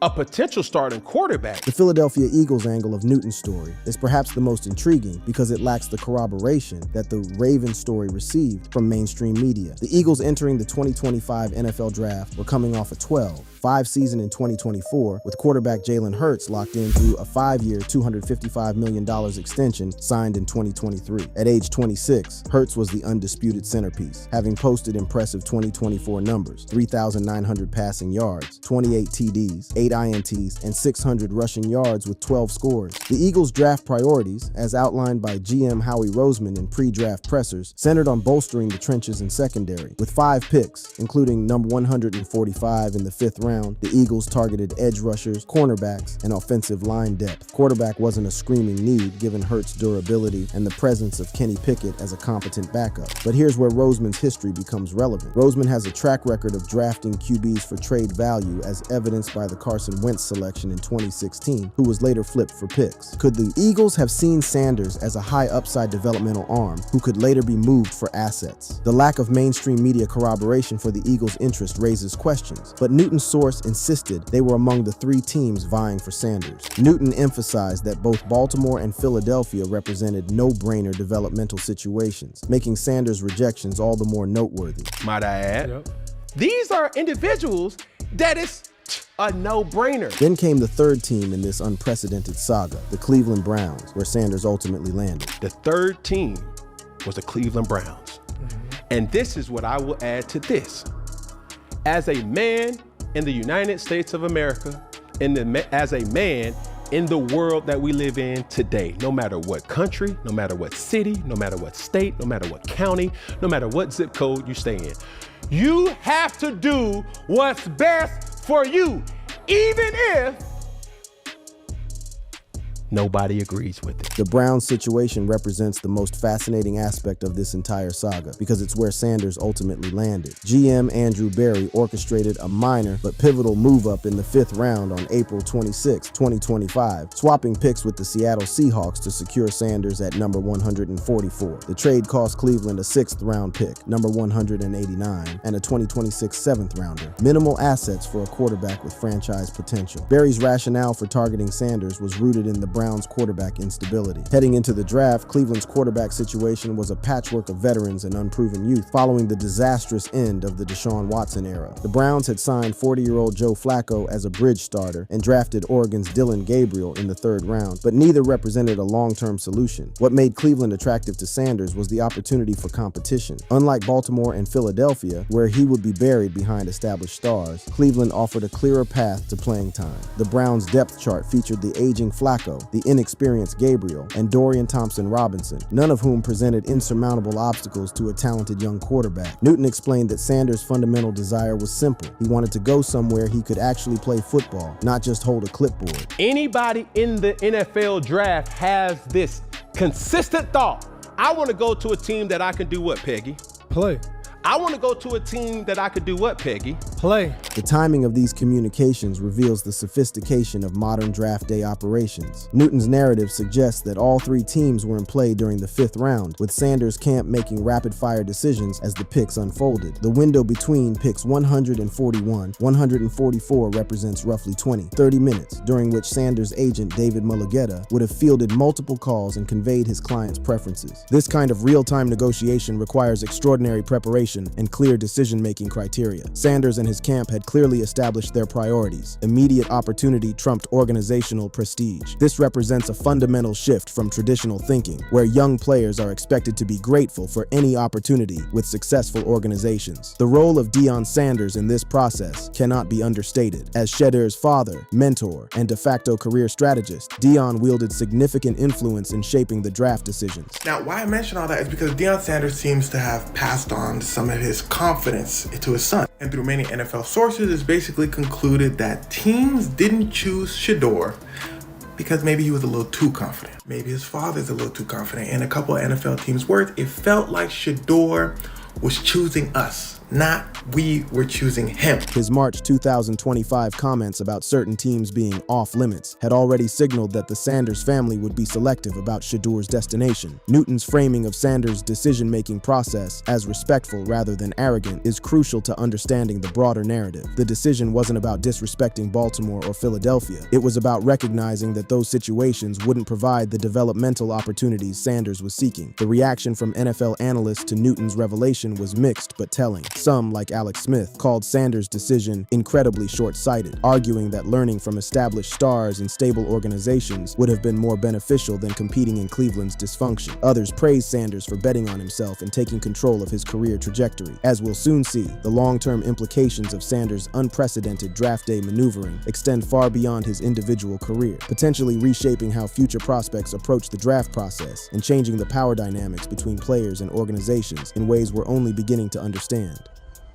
a potential starting quarterback. The Philadelphia Eagles angle of Newton's story is perhaps the most intriguing because it lacks the corroboration that the Ravens story received from mainstream media. The Eagles entering the 2025 NFL Draft were coming off a 12-5 season in 2024 with quarterback Jalen Hurts locked in through a 5-year, $255 million extension signed in 2023. At age 26, Hurts was the undisputed centerpiece, having posted impressive 2024 numbers: 3,900 passing yards, 28 TDs, 8 INTs, and 600 rushing yards with 12 scores. The Eagles' draft priorities, as outlined by GM Howie Roseman in pre-draft pressers, centered on bolstering the trenches and secondary. With 5 picks, including number 145 in the 5th round, the Eagles targeted edge rushers, cornerbacks, and offensive line depth. Quarterback wasn't a screaming need given Hurts' durability and the presence of Kenny Pickett as a competent backup. But here's where Roseman's history becomes relevant. Roseman has a track record of drafting QBs for trade value, as evidenced by the Carson Wentz selection in 2016, who was later flipped for picks. Could the Eagles have seen Sanders as a high upside developmental arm who could later be moved for assets? The lack of mainstream media corroboration for the Eagles' interest raises questions, but Newton's source insisted they were among the 3 teams vying for Sanders. Newton emphasized that both Baltimore and Philadelphia represented no-brainer developmental situations, making Sanders' rejections all the more noteworthy. Might I add, these are individuals that is a no-brainer. Then came the 3rd team in this unprecedented saga, the Cleveland Browns, where Sanders ultimately landed. The 3rd team was the Cleveland Browns. And this is what I will add to this. As a man in the United States of America, as a man in the world that we live in today, no matter what country, no matter what city, no matter what state, no matter what county, no matter what zip code you stay in, you have to do what's best for you, even if nobody agrees with it. The Browns situation represents the most fascinating aspect of this entire saga because it's where Sanders ultimately landed. GM Andrew Berry orchestrated a minor but pivotal move-up in the 5th round on April 26, 2025, swapping picks with the Seattle Seahawks to secure Sanders at number 144. The trade cost Cleveland a 6th round pick, number 189, and a 2026 7th rounder. Minimal assets for a quarterback with franchise potential. Berry's rationale for targeting Sanders was rooted in the Browns' quarterback instability. Heading into the draft, Cleveland's quarterback situation was a patchwork of veterans and unproven youth following the disastrous end of the Deshaun Watson era. The Browns had signed 40-year-old Joe Flacco as a bridge starter and drafted Oregon's Dylan Gabriel in the 3rd round, but neither represented a long-term solution. What made Cleveland attractive to Sanders was the opportunity for competition. Unlike Baltimore and Philadelphia, where he would be buried behind established stars, Cleveland offered a clearer path to playing time. The Browns' depth chart featured the aging Flacco, the inexperienced Gabriel, and Dorian Thompson-Robinson, none of whom presented insurmountable obstacles to a talented young quarterback. Newton explained that Sanders' fundamental desire was simple. He wanted to go somewhere he could actually play football, not just hold a clipboard. Anybody in the NFL draft has this consistent thought. I want to go to a team that I can do what, Peggy? Play. I want to go to a team that I could do what, Peggy? Play. The timing of these communications reveals the sophistication of modern draft day operations. Newton's narrative suggests that all 3 teams were in play during the 5th round, with Sanders' camp making rapid-fire decisions as the picks unfolded. The window between picks 100 and 41, 144 represents roughly 30 minutes, during which Sanders' agent David Mulugeta would have fielded multiple calls and conveyed his client's preferences. This kind of real-time negotiation requires extraordinary preparation and clear decision-making criteria. Sanders and his camp had clearly established their priorities. Immediate opportunity trumped organizational prestige. This represents a fundamental shift from traditional thinking, where young players are expected to be grateful for any opportunity with successful organizations. The role of Deion Sanders in this process cannot be understated. As Shedeur's father, mentor, and de facto career strategist, Deion wielded significant influence in shaping the draft decisions. Now, why I mention all that is because Deion Sanders seems to have passed on some of his confidence to his son. And through many NFL sources, it's basically concluded that teams didn't choose Shedeur because maybe he was a little too confident. Maybe his father's a little too confident. And a couple of NFL teams' words, it felt like Shedeur was choosing us. Not we were choosing him. His March 2025 comments about certain teams being off limits had already signaled that the Sanders family would be selective about Shedeur's destination. Newton's framing of Sanders' decision-making process as respectful rather than arrogant is crucial to understanding the broader narrative. The decision wasn't about disrespecting Baltimore or Philadelphia. It was about recognizing that those situations wouldn't provide the developmental opportunities Sanders was seeking. The reaction from NFL analysts to Newton's revelation was mixed but telling. Some, like Alex Smith, called Sanders' decision incredibly short-sighted, arguing that learning from established stars in stable organizations would have been more beneficial than competing in Cleveland's dysfunction. Others praised Sanders for betting on himself and taking control of his career trajectory. As we'll soon see, the long-term implications of Sanders' unprecedented draft day maneuvering extend far beyond his individual career, potentially reshaping how future prospects approach the draft process and changing the power dynamics between players and organizations in ways we're only beginning to understand.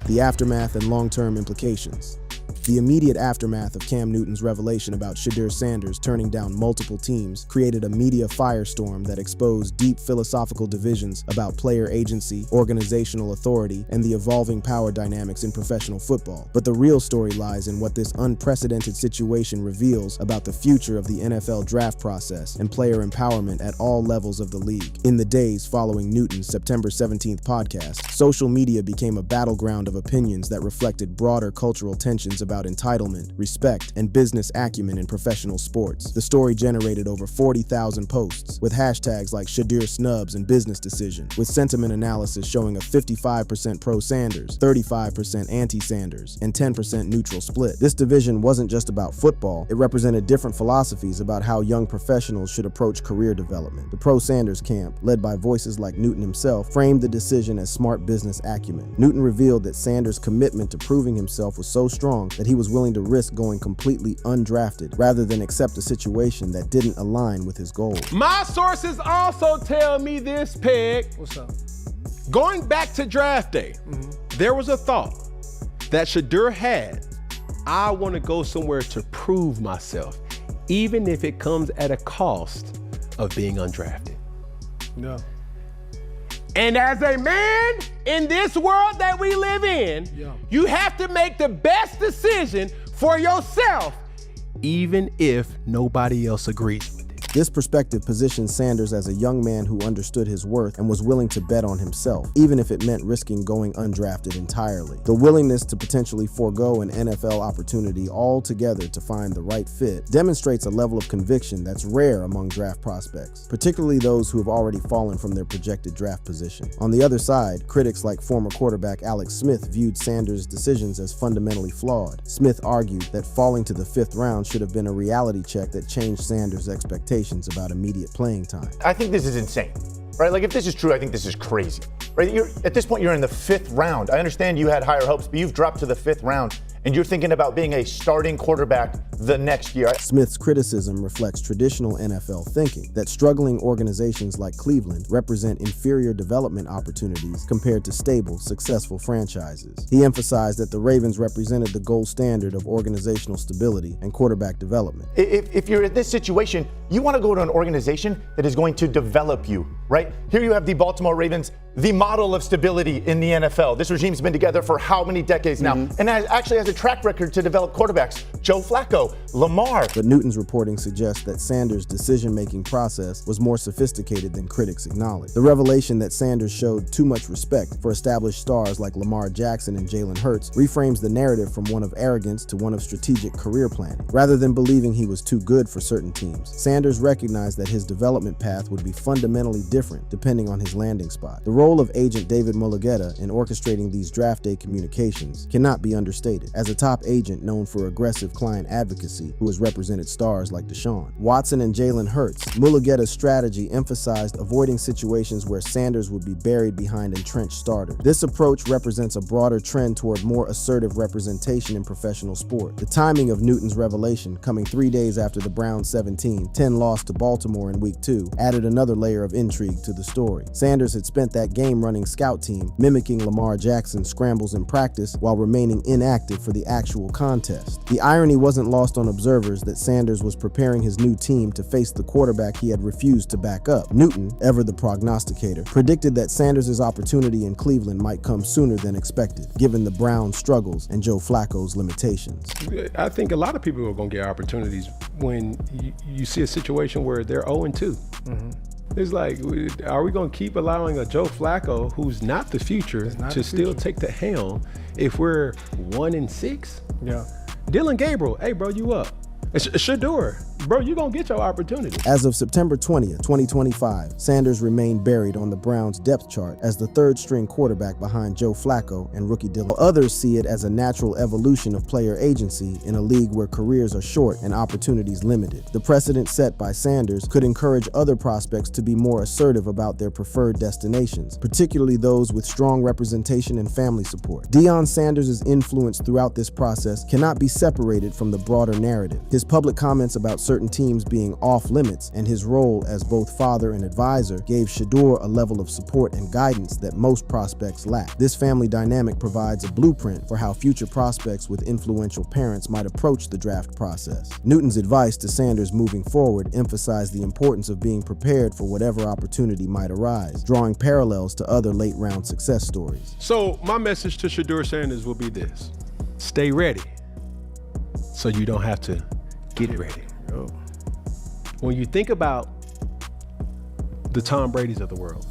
The aftermath and long-term implications. The immediate aftermath of Cam Newton's revelation about Shedeur Sanders turning down multiple teams created a media firestorm that exposed deep philosophical divisions about player agency, organizational authority, and the evolving power dynamics in professional football. But the real story lies in what this unprecedented situation reveals about the future of the NFL draft process and player empowerment at all levels of the league. In the days following Newton's September 17th podcast, social media became a battleground of opinions that reflected broader cultural tensions about entitlement, respect, and business acumen in professional sports. The story generated over 40,000 posts, with hashtags like Shedeur snubs and business decision, with sentiment analysis showing a 55% pro-Sanders, 35% anti-Sanders, and 10% neutral split. This division wasn't just about football, it represented different philosophies about how young professionals should approach career development. The pro-Sanders camp, led by voices like Newton himself, framed the decision as smart business acumen. Newton revealed that Sanders' commitment to proving himself was so strong that he was willing to risk going completely undrafted rather than accept a situation that didn't align with his goals. My sources also tell me this, Peg. What's up? Going back to draft day, there was a thought that Shedeur had. I want to go somewhere to prove myself, even if it comes at a cost of being undrafted. No. And as a man in this world that we live in, you have to make the best decision for yourself, even if nobody else agrees with it. This perspective positions Sanders as a young man who understood his worth and was willing to bet on himself, even if it meant risking going undrafted entirely. The willingness to potentially forego an NFL opportunity altogether to find the right fit demonstrates a level of conviction that's rare among draft prospects, particularly those who have already fallen from their projected draft position. On the other side, critics like former quarterback Alex Smith viewed Sanders' decisions as fundamentally flawed. Smith argued that falling to the 5th round should have been a reality check that changed Sanders' expectations about immediate playing time. I think this is insane, right? Like, if this is true, I think this is crazy, right? At this point, you're in the 5th round. I understand you had higher hopes, but you've dropped to the 5th round, and you're thinking about being a starting quarterback the next year. Smith's criticism reflects traditional NFL thinking that struggling organizations like Cleveland represent inferior development opportunities compared to stable, successful franchises. He emphasized that the Ravens represented the gold standard of organizational stability and quarterback development. If you're in this situation, you want to go to an organization that is going to develop you, right? Here you have the Baltimore Ravens, the model of stability in the NFL. This regime's been together for how many decades now? And actually has a track record to develop quarterbacks. Joe Flacco, Lamar. But Newton's reporting suggests that Sanders' decision-making process was more sophisticated than critics acknowledge. The revelation that Sanders showed too much respect for established stars like Lamar Jackson and Jalen Hurts reframes the narrative from one of arrogance to one of strategic career planning. Rather than believing he was too good for certain teams, Sanders recognized that his development path would be fundamentally different depending on his landing spot. The role of agent David Mulugeta in orchestrating these draft day communications cannot be understated. As a top agent known for aggressive client advocacy who has represented stars like Deshaun Watson and Jalen Hurts, Mulugeta's strategy emphasized avoiding situations where Sanders would be buried behind entrenched starters. This approach represents a broader trend toward more assertive representation in professional sport. The timing of Newton's revelation, coming 3 days after the Browns' 17-10 loss to Baltimore in Week 2, added another layer of intrigue to the story. Sanders had spent that game-running scout team mimicking Lamar Jackson's scrambles in practice while remaining inactive for the actual contest. The irony wasn't lost on observers that Sanders was preparing his new team to face the quarterback he had refused to back up. Newton, ever the prognosticator, predicted that Sanders' opportunity in Cleveland might come sooner than expected, given the Browns' struggles and Joe Flacco's limitations. I think a lot of people are going to get opportunities when you see a situation where they're 0-2. It's like, are we going to keep allowing a Joe Flacco, who's not the future, to still take the helm if we're 1-6? Yeah. Dylan Gabriel, hey, bro, you up. Shedeur, bro, you're going to get your opportunity. As of September 20th, 2025, Sanders remained buried on the Browns' depth chart as the third-string quarterback behind Joe Flacco and rookie Dylan. Others see it as a natural evolution of player agency in a league where careers are short and opportunities limited. The precedent set by Sanders could encourage other prospects to be more assertive about their preferred destinations, particularly those with strong representation and family support. Deion Sanders' influence throughout this process cannot be separated from the broader narrative. His public comments about certain teams being off limits and his role as both father and advisor gave Shedeur a level of support and guidance that most prospects lack. This family dynamic provides a blueprint for how future prospects with influential parents might approach the draft process. Newton's advice to Sanders moving forward emphasized the importance of being prepared for whatever opportunity might arise, drawing parallels to other late-round success stories. So my message to Shedeur Sanders will be this: stay ready so you don't have to get ready. When you think about the Tom Brady's of the world,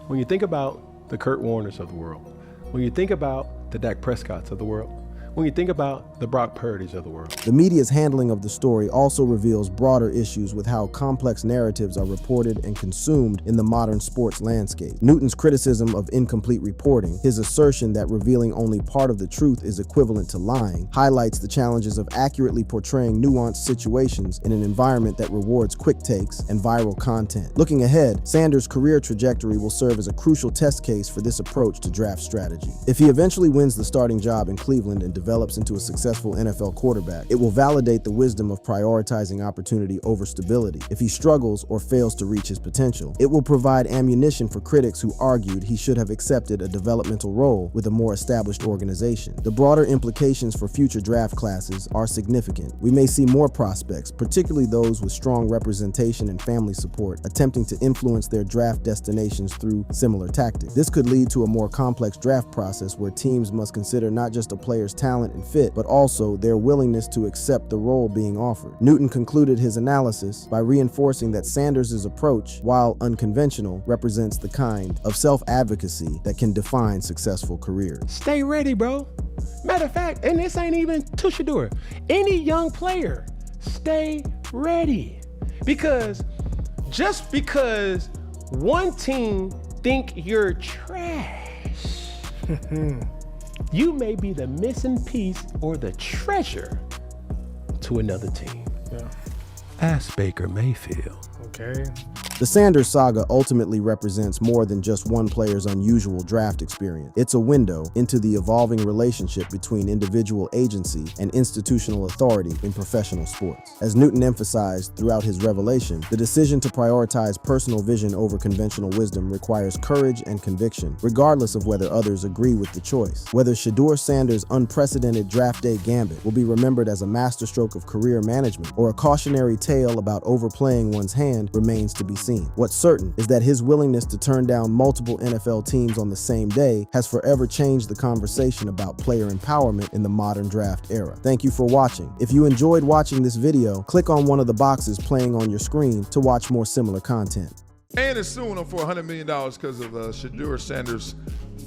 when you think about the Kurt Warners of the world, when you think about the Dak Prescotts of the world, when you think about the Brock Purdy's of the world. The media's handling of the story also reveals broader issues with how complex narratives are reported and consumed in the modern sports landscape. Newton's criticism of incomplete reporting, his assertion that revealing only part of the truth is equivalent to lying, highlights the challenges of accurately portraying nuanced situations in an environment that rewards quick takes and viral content. Looking ahead, Sanders' career trajectory will serve as a crucial test case for this approach to draft strategy. If he eventually wins the starting job in Cleveland and develops into a successful NFL quarterback, it will validate the wisdom of prioritizing opportunity over stability. If he struggles or fails to reach his potential, it will provide ammunition for critics who argued he should have accepted a developmental role with a more established organization. The broader implications for future draft classes are significant. We may see more prospects, particularly those with strong representation and family support, attempting to influence their draft destinations through similar tactics. This could lead to a more complex draft process where teams must consider not just a player's talent, talent and fit, but also their willingness to accept the role being offered. Newton concluded his analysis by reinforcing that Sanders' approach, while unconventional, represents the kind of self-advocacy that can define successful careers. Stay ready, bro. Matter of fact, and this ain't even to Shedeur, any young player, stay ready. Because just because one team think you're trash, you may be the missing piece or the treasure to another team. Yeah. Ask Baker Mayfield. Okay. The Sanders saga ultimately represents more than just one player's unusual draft experience. It's a window into the evolving relationship between individual agency and institutional authority in professional sports. As Newton emphasized throughout his revelation, the decision to prioritize personal vision over conventional wisdom requires courage and conviction, regardless of whether others agree with the choice. Whether Shedeur Sanders' unprecedented draft day gambit will be remembered as a masterstroke of career management or a cautionary tale about overplaying one's hand remains to be seen. What's certain is that his willingness to turn down multiple NFL teams on the same day has forever changed the conversation about player empowerment in the modern draft era. Thank you for watching. If you enjoyed watching this video, click on one of the boxes playing on your screen to watch more similar content. And it's suing him for $100 million because of Shedeur Sanders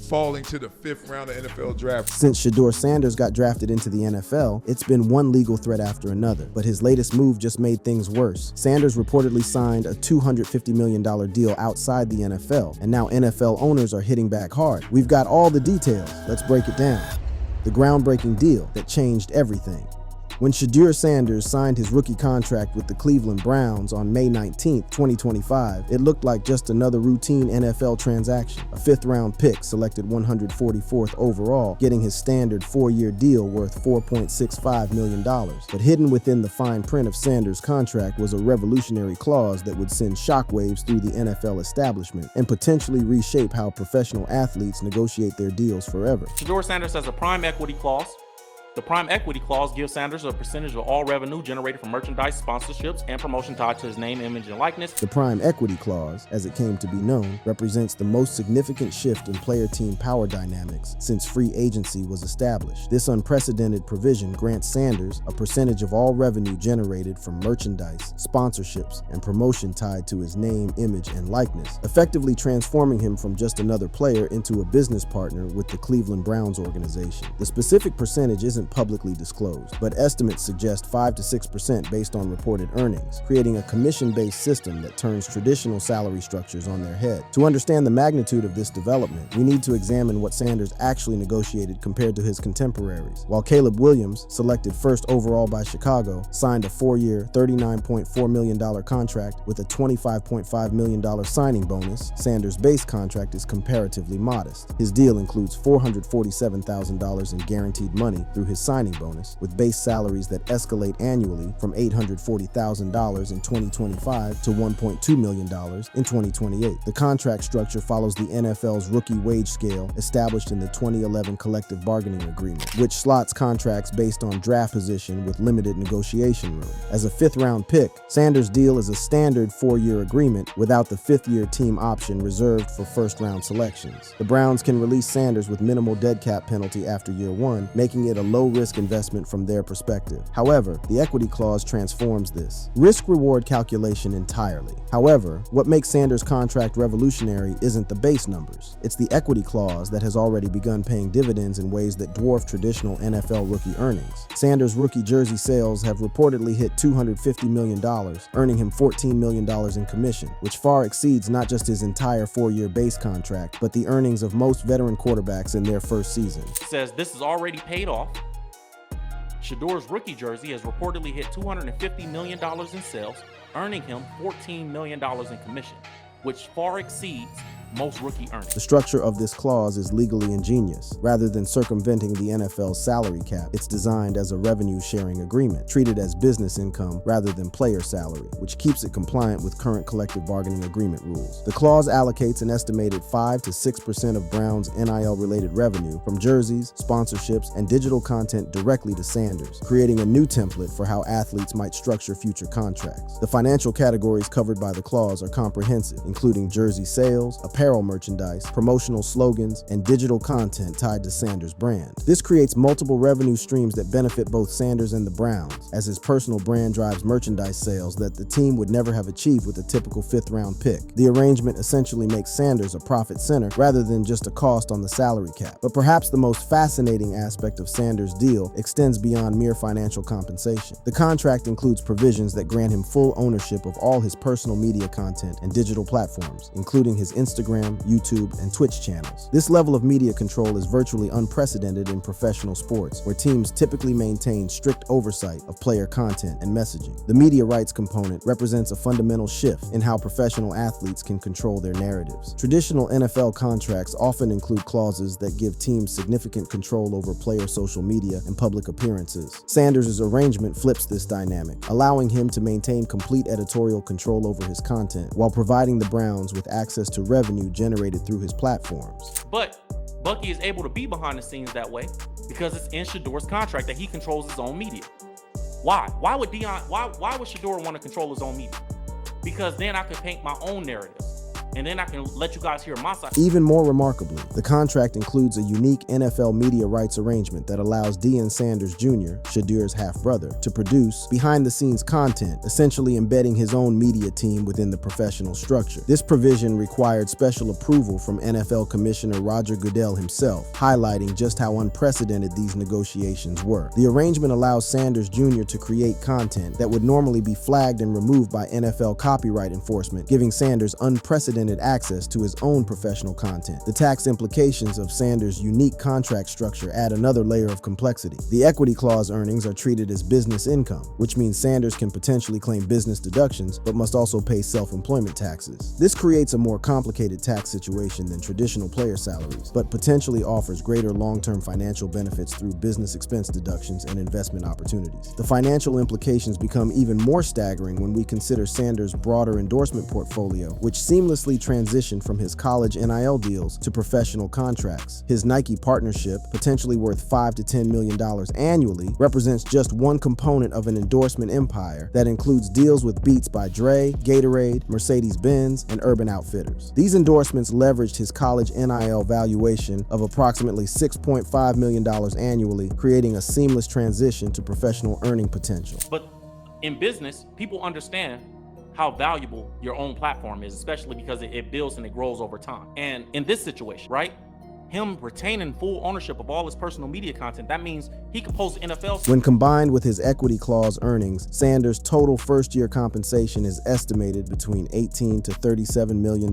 falling to the 5th round of NFL draft. Since Shedeur Sanders got drafted into the NFL, it's been one legal threat after another, but his latest move just made things worse. Sanders reportedly signed a $250 million deal outside the NFL, and now NFL owners are hitting back hard. We've got all the details. Let's break it down. The groundbreaking deal that changed everything. When Shedeur Sanders signed his rookie contract with the Cleveland Browns on May 19, 2025, it looked like just another routine NFL transaction. A 5th-round pick selected 144th overall, getting his standard 4-year deal worth $4.65 million. But hidden within the fine print of Sanders' contract was a revolutionary clause that would send shockwaves through the NFL establishment and potentially reshape how professional athletes negotiate their deals forever. Shedeur Sanders has a prime equity clause. The prime equity clause gives Sanders a percentage of all revenue generated from merchandise, sponsorships, and promotion tied to his name, image, and likeness. The prime equity clause, as it came to be known, represents the most significant shift in player-team power dynamics since free agency was established. This unprecedented provision grants Sanders a percentage of all revenue generated from merchandise, sponsorships, and promotion tied to his name, image, and likeness, effectively transforming him from just another player into a business partner with the Cleveland Browns organization. The specific percentage isn't publicly disclosed, but estimates suggest 5 to 6% based on reported earnings, creating a commission-based system that turns traditional salary structures on their head. To understand the magnitude of this development, we need to examine what Sanders actually negotiated compared to his contemporaries. While Caleb Williams, selected 1st overall by Chicago, signed a 4-year, $39.4 million contract with a $25.5 million signing bonus, Sanders' base contract is comparatively modest. His deal includes $447,000 in guaranteed money through his signing bonus, with base salaries that escalate annually from $840,000 in 2025 to $1.2 million in 2028. The contract structure follows the NFL's rookie wage scale established in the 2011 collective bargaining agreement, which slots contracts based on draft position with limited negotiation room. As a 5th-round pick, Sanders' deal is a standard 4-year agreement without the 5th-year team option reserved for 1st-round selections. The Browns can release Sanders with minimal dead cap penalty after year 1, making it a low-risk investment from their perspective. However, the equity clause transforms this risk-reward calculation entirely. However, what makes Sanders' contract revolutionary isn't the base numbers. It's the equity clause that has already begun paying dividends in ways that dwarf traditional NFL rookie earnings. Sanders' rookie jersey sales have reportedly hit $250 million, earning him $14 million in commission, which far exceeds not just his entire 4-year base contract, but the earnings of most veteran quarterbacks in their first season. Says this is already paid off. Shedeur's rookie jersey has reportedly hit $250 million in sales, earning him $14 million in commission, which far exceeds most rookie earnings. The structure of this clause is legally ingenious. Rather than circumventing the NFL's salary cap, it's designed as a revenue-sharing agreement, treated as business income rather than player salary, which keeps it compliant with current collective bargaining agreement rules. The clause allocates an estimated 5 to 6% of Brown's NIL-related revenue from jerseys, sponsorships, and digital content directly to Sanders, creating a new template for how athletes might structure future contracts. The financial categories covered by the clause are comprehensive, including jersey sales, apparel apparel merchandise, promotional slogans, and digital content tied to Sanders' brand. This creates multiple revenue streams that benefit both Sanders and the Browns, as his personal brand drives merchandise sales that the team would never have achieved with a typical fifth-round pick. The arrangement essentially makes Sanders a profit center rather than just a cost on the salary cap. But perhaps the most fascinating aspect of Sanders' deal extends beyond mere financial compensation. The contract includes provisions that grant him full ownership of all his personal media content and digital platforms, including his Instagram, YouTube, and Twitch channels. This level of media control is virtually unprecedented in professional sports, where teams typically maintain strict oversight of player content and messaging. The media rights component represents a fundamental shift in how professional athletes can control their narratives. Traditional NFL contracts often include clauses that give teams significant control over player social media and public appearances. Sanders' arrangement flips this dynamic, allowing him to maintain complete editorial control over his content while providing the Browns with access to revenue generated through his platforms. But Bucky is able to be behind the scenes that way because it's in Shedeur's contract that he controls his own media. Why? Why would Shedeur want to control his own media? Because then I could paint my own narratives. And then I can let you guys hear my side. Even more remarkably, the contract includes a unique NFL media rights arrangement that allows Deion Sanders Jr., Shedeur's half-brother, to produce behind-the-scenes content, essentially embedding his own media team within the professional structure. This provision required special approval from NFL Commissioner Roger Goodell himself, highlighting just how unprecedented these negotiations were. The arrangement allows Sanders Jr. to create content that would normally be flagged and removed by NFL copyright enforcement, giving Sanders unprecedented access to his own professional content. The tax implications of Sanders' unique contract structure add another layer of complexity. The equity clause earnings are treated as business income, which means Sanders can potentially claim business deductions, but must also pay self-employment taxes. This creates a more complicated tax situation than traditional player salaries, but potentially offers greater long-term financial benefits through business expense deductions and investment opportunities. The financial implications become even more staggering when we consider Sanders' broader endorsement portfolio, which seamlessly transitioned from his college NIL deals to professional contracts. His Nike partnership, potentially worth $5 to $10 million annually, represents just one component of an endorsement empire that includes deals with beats by Dre, Gatorade, Mercedes-Benz, and Urban Outfitters. These endorsements leveraged his college NIL valuation of approximately $6.5 million annually, creating a seamless transition to professional earning potential. But in business, people understand how valuable your own platform is, especially because it builds and it grows over time. And in this situation, right? Him retaining full ownership of all his personal media content, that means he can post NFL. When combined with his equity clause earnings, Sanders' total first-year compensation is estimated between $18 to $37 million,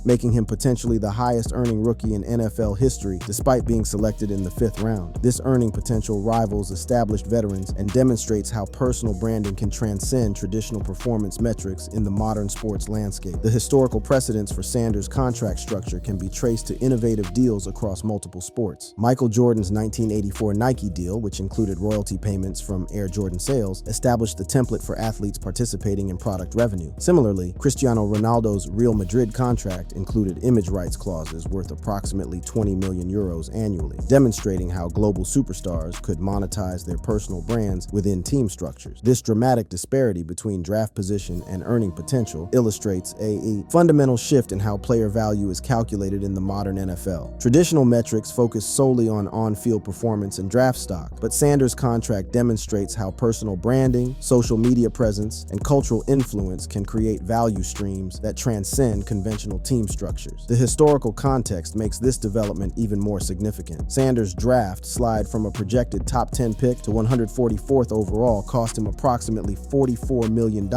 making him potentially the highest-earning rookie in NFL history, despite being selected in the 5th round. This earning potential rivals established veterans and demonstrates how personal branding can transcend traditional performance metrics in the modern sports landscape. The historical precedents for Sanders' contract structure can be traced to innovative deals across multiple sports. Michael Jordan's 1984 Nike deal, which included royalty payments from Air Jordan sales, established the template for athletes participating in product revenue. Similarly, Cristiano Ronaldo's Real Madrid contract included image rights clauses worth approximately 20 million euros annually, demonstrating how global superstars could monetize their personal brands within team structures. This dramatic disparity between draft position and earning potential illustrates a fundamental shift in how player value is calculated in the modern NFL. Traditional metrics focus solely on on-field performance and draft stock, but Sanders' contract demonstrates how personal branding, social media presence, and cultural influence can create value streams that transcend conventional team structures. The historical context makes this development even more significant. Sanders' draft slide from a projected top 10 pick to 144th overall cost him approximately $44 million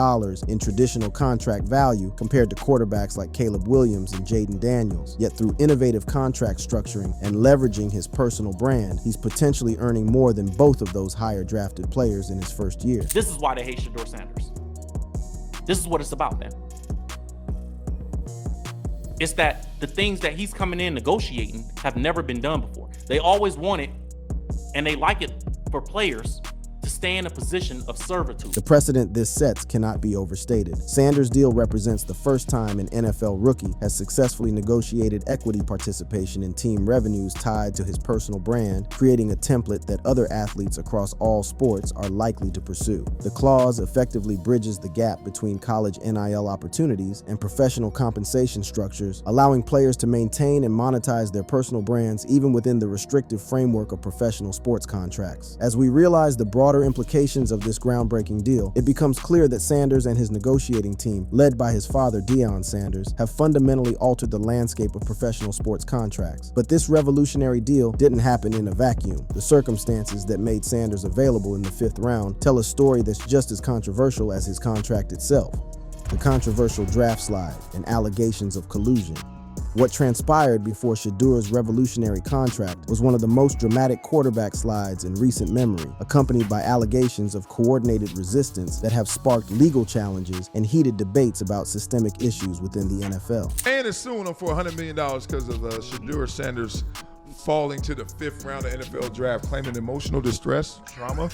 in traditional contract value compared to quarterbacks like Caleb Williams and Jaden Daniels. Yet through innovative contract structuring and leveraging his personal brand, he's potentially earning more than both of those higher drafted players in his first year. This is why they hate Shedeur Sanders. This is what it's about, man. It's that the things that he's coming in negotiating have never been done before. They always want it, and they like it for players to stay in a position of servitude. The precedent this sets cannot be overstated. Sanders' deal represents the first time an NFL rookie has successfully negotiated equity participation in team revenues tied to his personal brand, creating a template that other athletes across all sports are likely to pursue. The clause effectively bridges the gap between college NIL opportunities and professional compensation structures, allowing players to maintain and monetize their personal brands even within the restrictive framework of professional sports contracts. As we realize the broader implications of this groundbreaking deal, it becomes clear that Sanders and his negotiating team, led by his father Deion Sanders, have fundamentally altered the landscape of professional sports contracts. But this revolutionary deal didn't happen in a vacuum. The circumstances that made Sanders available in the 5th round tell a story that's just as controversial as his contract itself. The controversial draft slide and allegations of collusion. What transpired before Shedeur's revolutionary contract was one of the most dramatic quarterback slides in recent memory, accompanied by allegations of coordinated resistance that have sparked legal challenges and heated debates about systemic issues within the NFL. And is suing him for $100 million because of Shedeur Sanders falling to the 5th round of NFL draft, claiming emotional distress, trauma,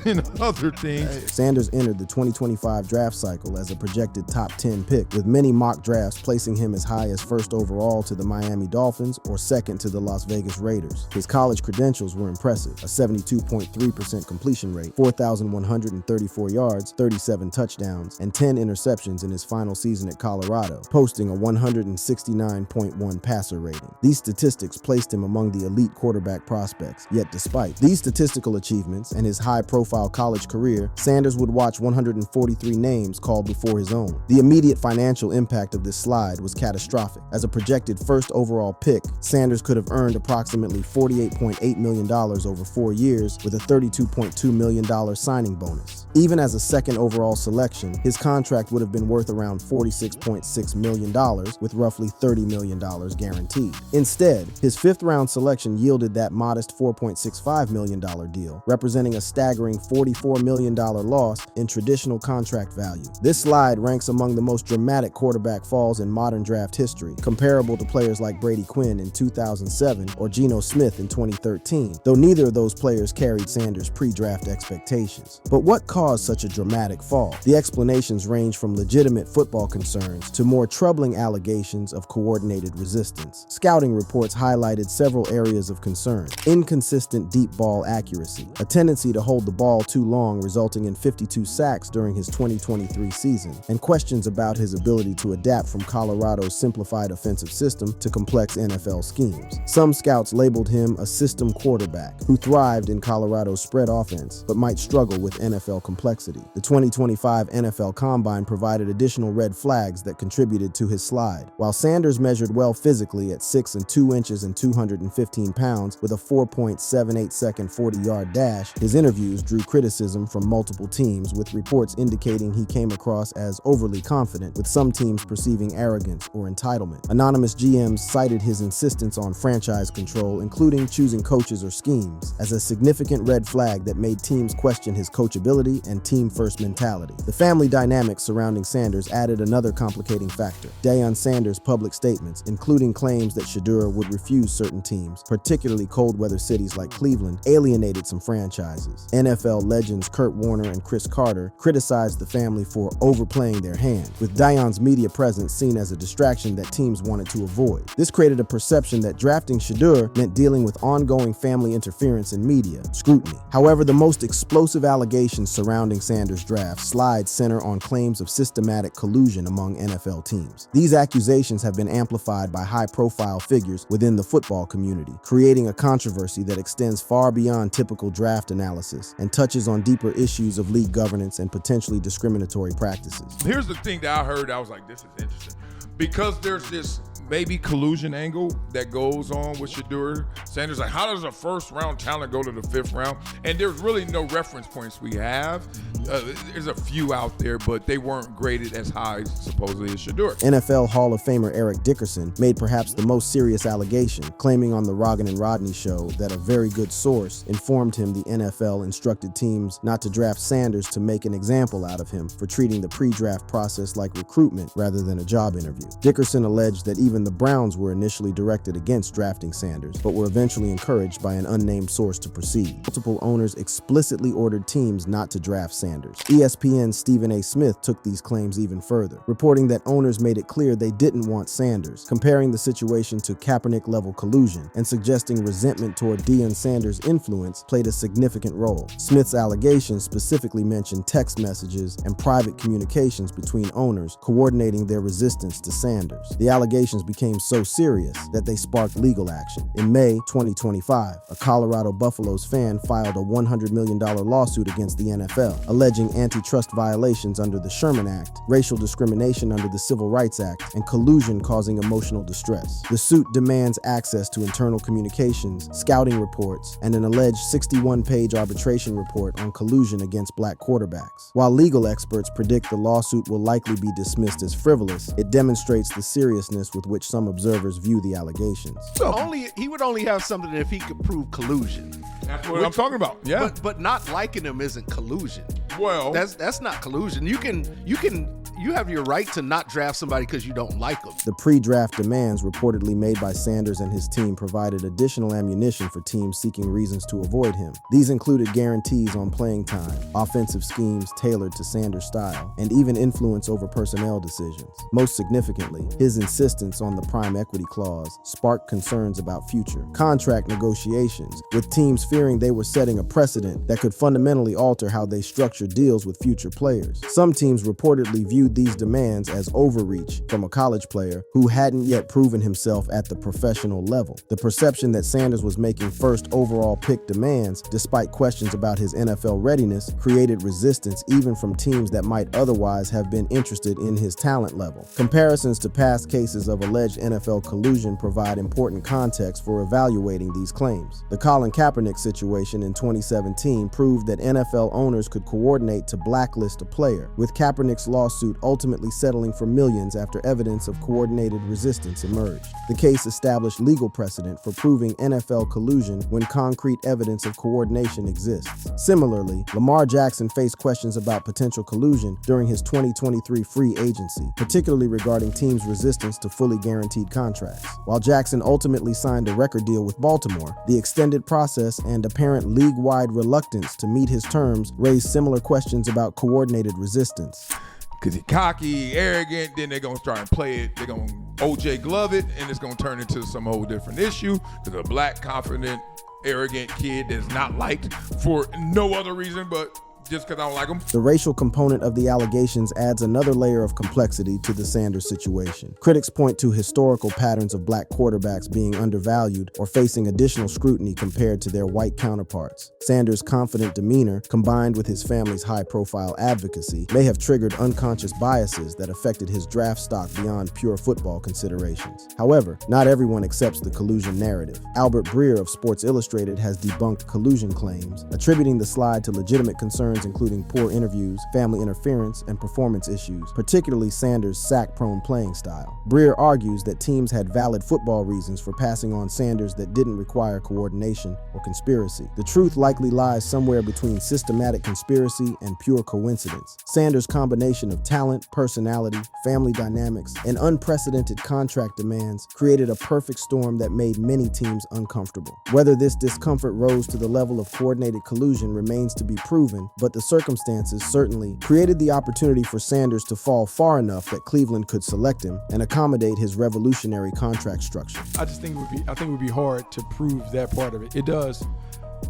and other things. Sanders entered the 2025 draft cycle as a projected top 10 pick, with many mock drafts placing him as high as 1st overall to the Miami Dolphins or 2nd to the Las Vegas Raiders. His college credentials were impressive: a 72.3% completion rate, 4,134 yards, 37 touchdowns, and 10 interceptions in his final season at Colorado, posting a 169.1 passer rating. These statistics placed him among the elite quarterback prospects. Yet despite these statistical achievements and his high-profile college career, Sanders would watch 143 names called before his own. The immediate financial impact of this slide was catastrophic. As a projected 1st overall pick, Sanders could have earned approximately $48.8 million over 4 years with a $32.2 million signing bonus. Even as a 2nd overall selection, his contract would have been worth around $46.6 million with roughly $30 million guaranteed. Instead, his 5th round selection yielded that modest $4.65 million deal, representing a staggering $44 million loss in traditional contract value. This slide ranks among the most dramatic quarterback falls in modern draft history, comparable to players like Brady Quinn in 2007 or Geno Smith in 2013, though neither of those players carried Sanders' pre-draft expectations. But what caused such a dramatic fall? The explanations range from legitimate football concerns to more troubling allegations of coordinated resistance. Scouting reports highlighted several areas of concern: inconsistent deep ball accuracy, a tendency to hold the ball too long resulting in 52 sacks during his 2023 season, and questions about his ability to adapt from Colorado's simplified offensive system to complex NFL schemes. Some scouts labeled him a system quarterback who thrived in Colorado's spread offense but might struggle with NFL complexity. The 2025 NFL Combine provided additional red flags that contributed to his slide. While Sanders measured well physically at 6 2 inches and 215 pounds with a 4.78 second 40-yard dash, his interviews drew criticism from multiple teams, with reports indicating he came across as overly confident, with some teams perceiving arrogance or entitlement. Anonymous GMs cited his insistence on franchise control, including choosing coaches or schemes, as a significant red flag that made teams question his coachability and team-first mentality. The family dynamics surrounding Sanders added another complicating factor: Deion Sanders' public statements, including claims that Shedeur would refuse certain teams, particularly cold-weather cities like Cleveland, alienated some franchises. NFL legends Kurt Warner and Chris Carter criticized the family for overplaying their hand, with Deion's media presence seen as a distraction that teams wanted to avoid. This created a perception that drafting Shedeur meant dealing with ongoing family interference in media scrutiny. However, the most explosive allegations surrounding Sanders' draft slides center on claims of systematic collusion among NFL teams. These accusations have been amplified by high-profile figures within the football community, creating a controversy that extends far beyond typical draft analysis and touches on deeper issues of league governance and potentially discriminatory practices. Here's the thing that I heard, I was like, this is interesting. Because there's this maybe collusion angle that goes on with Shedeur Sanders. Like, how does a 1st round talent go to the 5th round? And there's really no reference points we have There's a few out there, but they weren't graded as high, supposedly, as Shedeur. NFL Hall of Famer Eric Dickerson made perhaps the most serious allegation, claiming on the Rogan and Rodney show that a very good source informed him the NFL instructed teams not to draft Sanders to make an example out of him for treating the pre-draft process like recruitment rather than a job interview. Dickerson alleged that even the Browns were initially directed against drafting Sanders, but were eventually encouraged by an unnamed source to proceed. Multiple owners explicitly ordered teams not to draft Sanders. ESPN's Stephen A. Smith took these claims even further, reporting that owners made it clear they didn't want Sanders, comparing the situation to Kaepernick-level collusion and suggesting resentment toward Deion Sanders' influence played a significant role. Smith's allegations specifically mentioned text messages and private communications between owners coordinating their resistance to Sanders. The allegations became so serious that they sparked legal action. In May 2025, a Colorado Buffaloes fan filed a $100 million lawsuit against the NFL, alleging antitrust violations under the Sherman Act, racial discrimination under the Civil Rights Act, and collusion causing emotional distress. The suit demands access to internal communications, scouting reports, and an alleged 61-page arbitration report on collusion against black quarterbacks. While legal experts predict the lawsuit will likely be dismissed as frivolous, it demonstrates the seriousness with which some observers view the allegations. So he would only have something if he could prove collusion. That's what I'm talking about. Yeah. But not liking him isn't collusion. Well, that's not collusion. You have your right to not draft somebody because you don't like them. The pre-draft demands reportedly made by Sanders and his team provided additional ammunition for teams seeking reasons to avoid him. These included guarantees on playing time, offensive schemes tailored to Sanders' style, and even influence over personnel decisions. Most significantly, his insistence on the prime equity clause sparked concerns about future contract negotiations, with teams fearing they were setting a precedent that could fundamentally alter how they structure deals with future players. Some teams reportedly viewed these demands as overreach from a college player who hadn't yet proven himself at the professional level. The perception that Sanders was making first overall pick demands, despite questions about his NFL readiness, created resistance even from teams that might otherwise have been interested in his talent level. Comparisons to past cases of alleged NFL collusion provide important context for evaluating these claims. The Colin Kaepernick situation in 2017 proved that NFL owners could coordinate to blacklist a player, with Kaepernick's lawsuit ultimately settling for millions after evidence of coordinated resistance emerged. The case established legal precedent for proving NFL collusion when concrete evidence of coordination exists. Similarly, Lamar Jackson faced questions about potential collusion during his 2023 free agency, particularly regarding teams' resistance to fully guaranteed contracts. While Jackson ultimately signed a record deal with Baltimore, the extended process and apparent league-wide reluctance to meet his terms raised similar questions about coordinated resistance. Because he's cocky, arrogant, then they're going to try and play it. They're going to OJ Glove it, and it's going to turn into some whole different issue because a black, confident, arrogant kid that's not liked for no other reason but just because I don't like him. The racial component of the allegations adds another layer of complexity to the Sanders situation. Critics point to historical patterns of black quarterbacks being undervalued or facing additional scrutiny compared to their white counterparts. Sanders' confident demeanor, combined with his family's high-profile advocacy, may have triggered unconscious biases that affected his draft stock beyond pure football considerations. However, not everyone accepts the collusion narrative. Albert Breer of Sports Illustrated has debunked collusion claims, attributing the slide to legitimate concerns including poor interviews, family interference, and performance issues, particularly Sanders' sack-prone playing style. Breer argues that teams had valid football reasons for passing on Sanders that didn't require coordination or conspiracy. The truth likely lies somewhere between systematic conspiracy and pure coincidence. Sanders' combination of talent, personality, family dynamics, and unprecedented contract demands created a perfect storm that made many teams uncomfortable. Whether this discomfort rose to the level of coordinated collusion remains to be proven, but the circumstances certainly created the opportunity for Sanders to fall far enough that Cleveland could select him and accommodate his revolutionary contract structure. I think it would be hard to prove that part of it.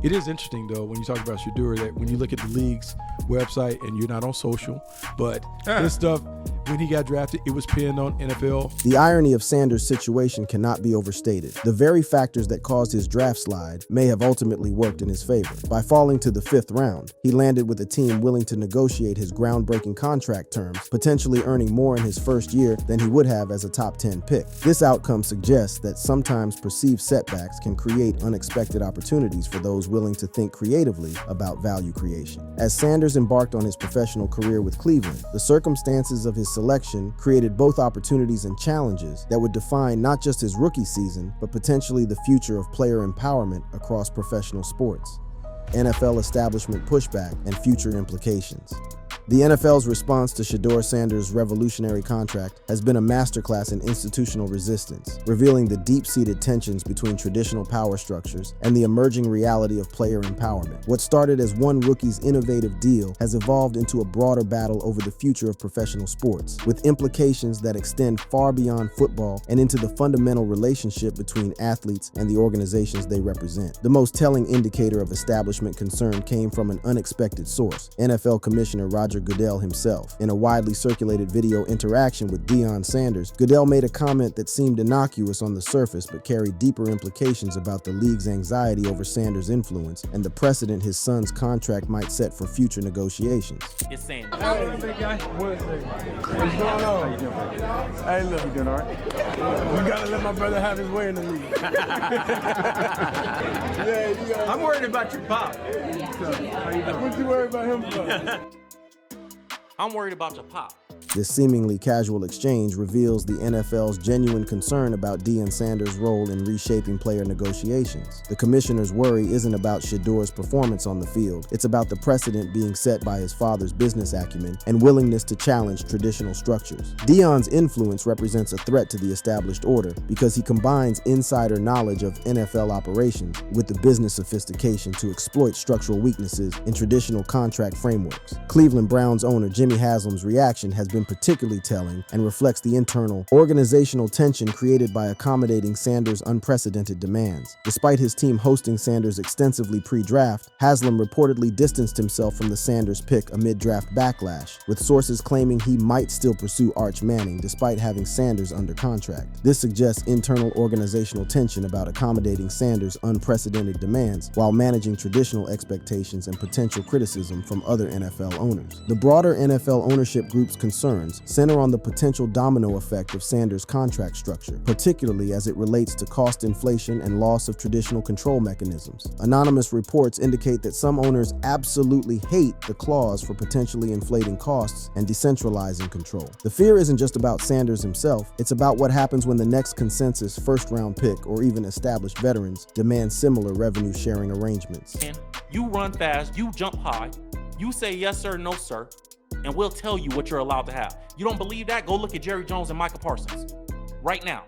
It is interesting though when you talk about Shedeur that when you look at the league's website and you're not on social, but this stuff when he got drafted, it was pinned on NFL. The irony of Sanders' situation cannot be overstated. The very factors that caused his draft slide may have ultimately worked in his favor. By falling to the 5th round, he landed with a team willing to negotiate his groundbreaking contract terms, potentially earning more in his first year than he would have as a top 10 pick. This outcome suggests that sometimes perceived setbacks can create unexpected opportunities for those willing to think creatively about value creation. As Sanders embarked on his professional career with Cleveland, the circumstances of his selection created both opportunities and challenges that would define not just his rookie season, but potentially the future of player empowerment across professional sports. NFL establishment pushback and future implications. The NFL's response to Shedeur Sanders' revolutionary contract has been a masterclass in institutional resistance, revealing the deep-seated tensions between traditional power structures and the emerging reality of player empowerment. What started as one rookie's innovative deal has evolved into a broader battle over the future of professional sports, with implications that extend far beyond football and into the fundamental relationship between athletes and the organizations they represent. The most telling indicator of establishment concern came from an unexpected source, NFL Commissioner Roger Goodell himself. In a widely circulated video interaction with Deion Sanders, Goodell made a comment that seemed innocuous on the surface but carried deeper implications about the league's anxiety over Sanders' influence and the precedent his son's contract might set for future negotiations. It's Sanders. Hey, big guy. What's going on? How you doing? Hey, look. You doing all right? You gotta let my brother have his way in the league. I'm worried about your pop. How you doing? What you worried about him for? I'm worried about your pop. This seemingly casual exchange reveals the NFL's genuine concern about Deion Sanders' role in reshaping player negotiations. The commissioner's worry isn't about Shedeur's performance on the field. It's about the precedent being set by his father's business acumen and willingness to challenge traditional structures. Deion's influence represents a threat to the established order because he combines insider knowledge of NFL operations with the business sophistication to exploit structural weaknesses in traditional contract frameworks. Cleveland Browns owner Jimmy Haslam's reaction has been particularly telling and reflects the internal organizational tension created by accommodating Sanders' unprecedented demands. Despite his team hosting Sanders extensively pre-draft, Haslam reportedly distanced himself from the Sanders pick amid draft backlash, with sources claiming he might still pursue Arch Manning despite having Sanders under contract. This suggests internal organizational tension about accommodating Sanders' unprecedented demands while managing traditional expectations and potential criticism from other NFL owners. The broader NFL ownership group's concerns center on the potential domino effect of Sanders' contract structure, particularly as it relates to cost inflation and loss of traditional control mechanisms. Anonymous reports indicate that some owners absolutely hate the clause for potentially inflating costs and decentralizing control. The fear isn't just about Sanders himself, it's about what happens when the next consensus first-round pick or even established veterans demand similar revenue-sharing arrangements. You run fast, you jump high, you say yes sir, no sir, and we'll tell you what you're allowed to have. You don't believe that? Go look at Jerry Jones and Micah Parsons. Right now,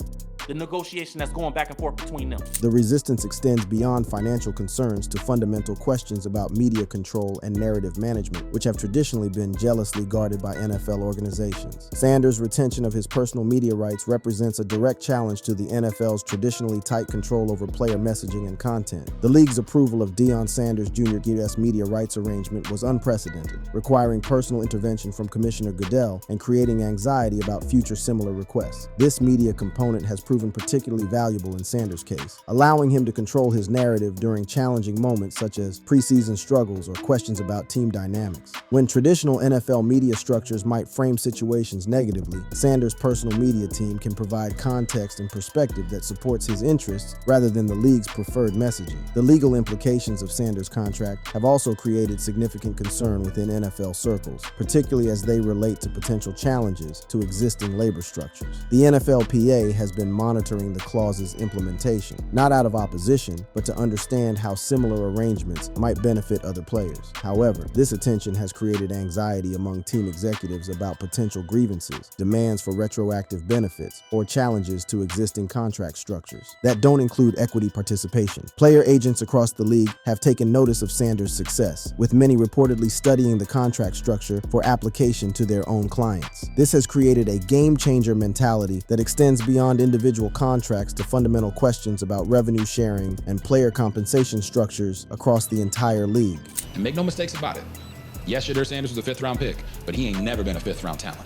the negotiation that's going back and forth between them. The resistance extends beyond financial concerns to fundamental questions about media control and narrative management, which have traditionally been jealously guarded by NFL organizations. Sanders' retention of his personal media rights represents a direct challenge to the NFL's traditionally tight control over player messaging and content. The league's approval of Deion Sanders Jr.'s U.S. media rights arrangement was unprecedented, requiring personal intervention from Commissioner Goodell and creating anxiety about future similar requests. This media component has proven particularly valuable in Sanders' case, allowing him to control his narrative during challenging moments such as preseason struggles or questions about team dynamics. When traditional NFL media structures might frame situations negatively, Sanders' personal media team can provide context and perspective that supports his interests rather than the league's preferred messaging. The legal implications of Sanders' contract have also created significant concern within NFL circles, particularly as they relate to potential challenges to existing labor structures. The NFLPA has been monitoring the clause's implementation, not out of opposition, but to understand how similar arrangements might benefit other players. However, this attention has created anxiety among team executives about potential grievances, demands for retroactive benefits, or challenges to existing contract structures that don't include equity participation. Player agents across the league have taken notice of Sanders' success, with many reportedly studying the contract structure for application to their own clients. This has created a game-changer mentality that extends beyond individual contracts to fundamental questions about revenue sharing and player compensation structures across the entire league. And make no mistakes about it. Yes, Shedeur Sanders was a 5th round pick, but he ain't never been a 5th round talent.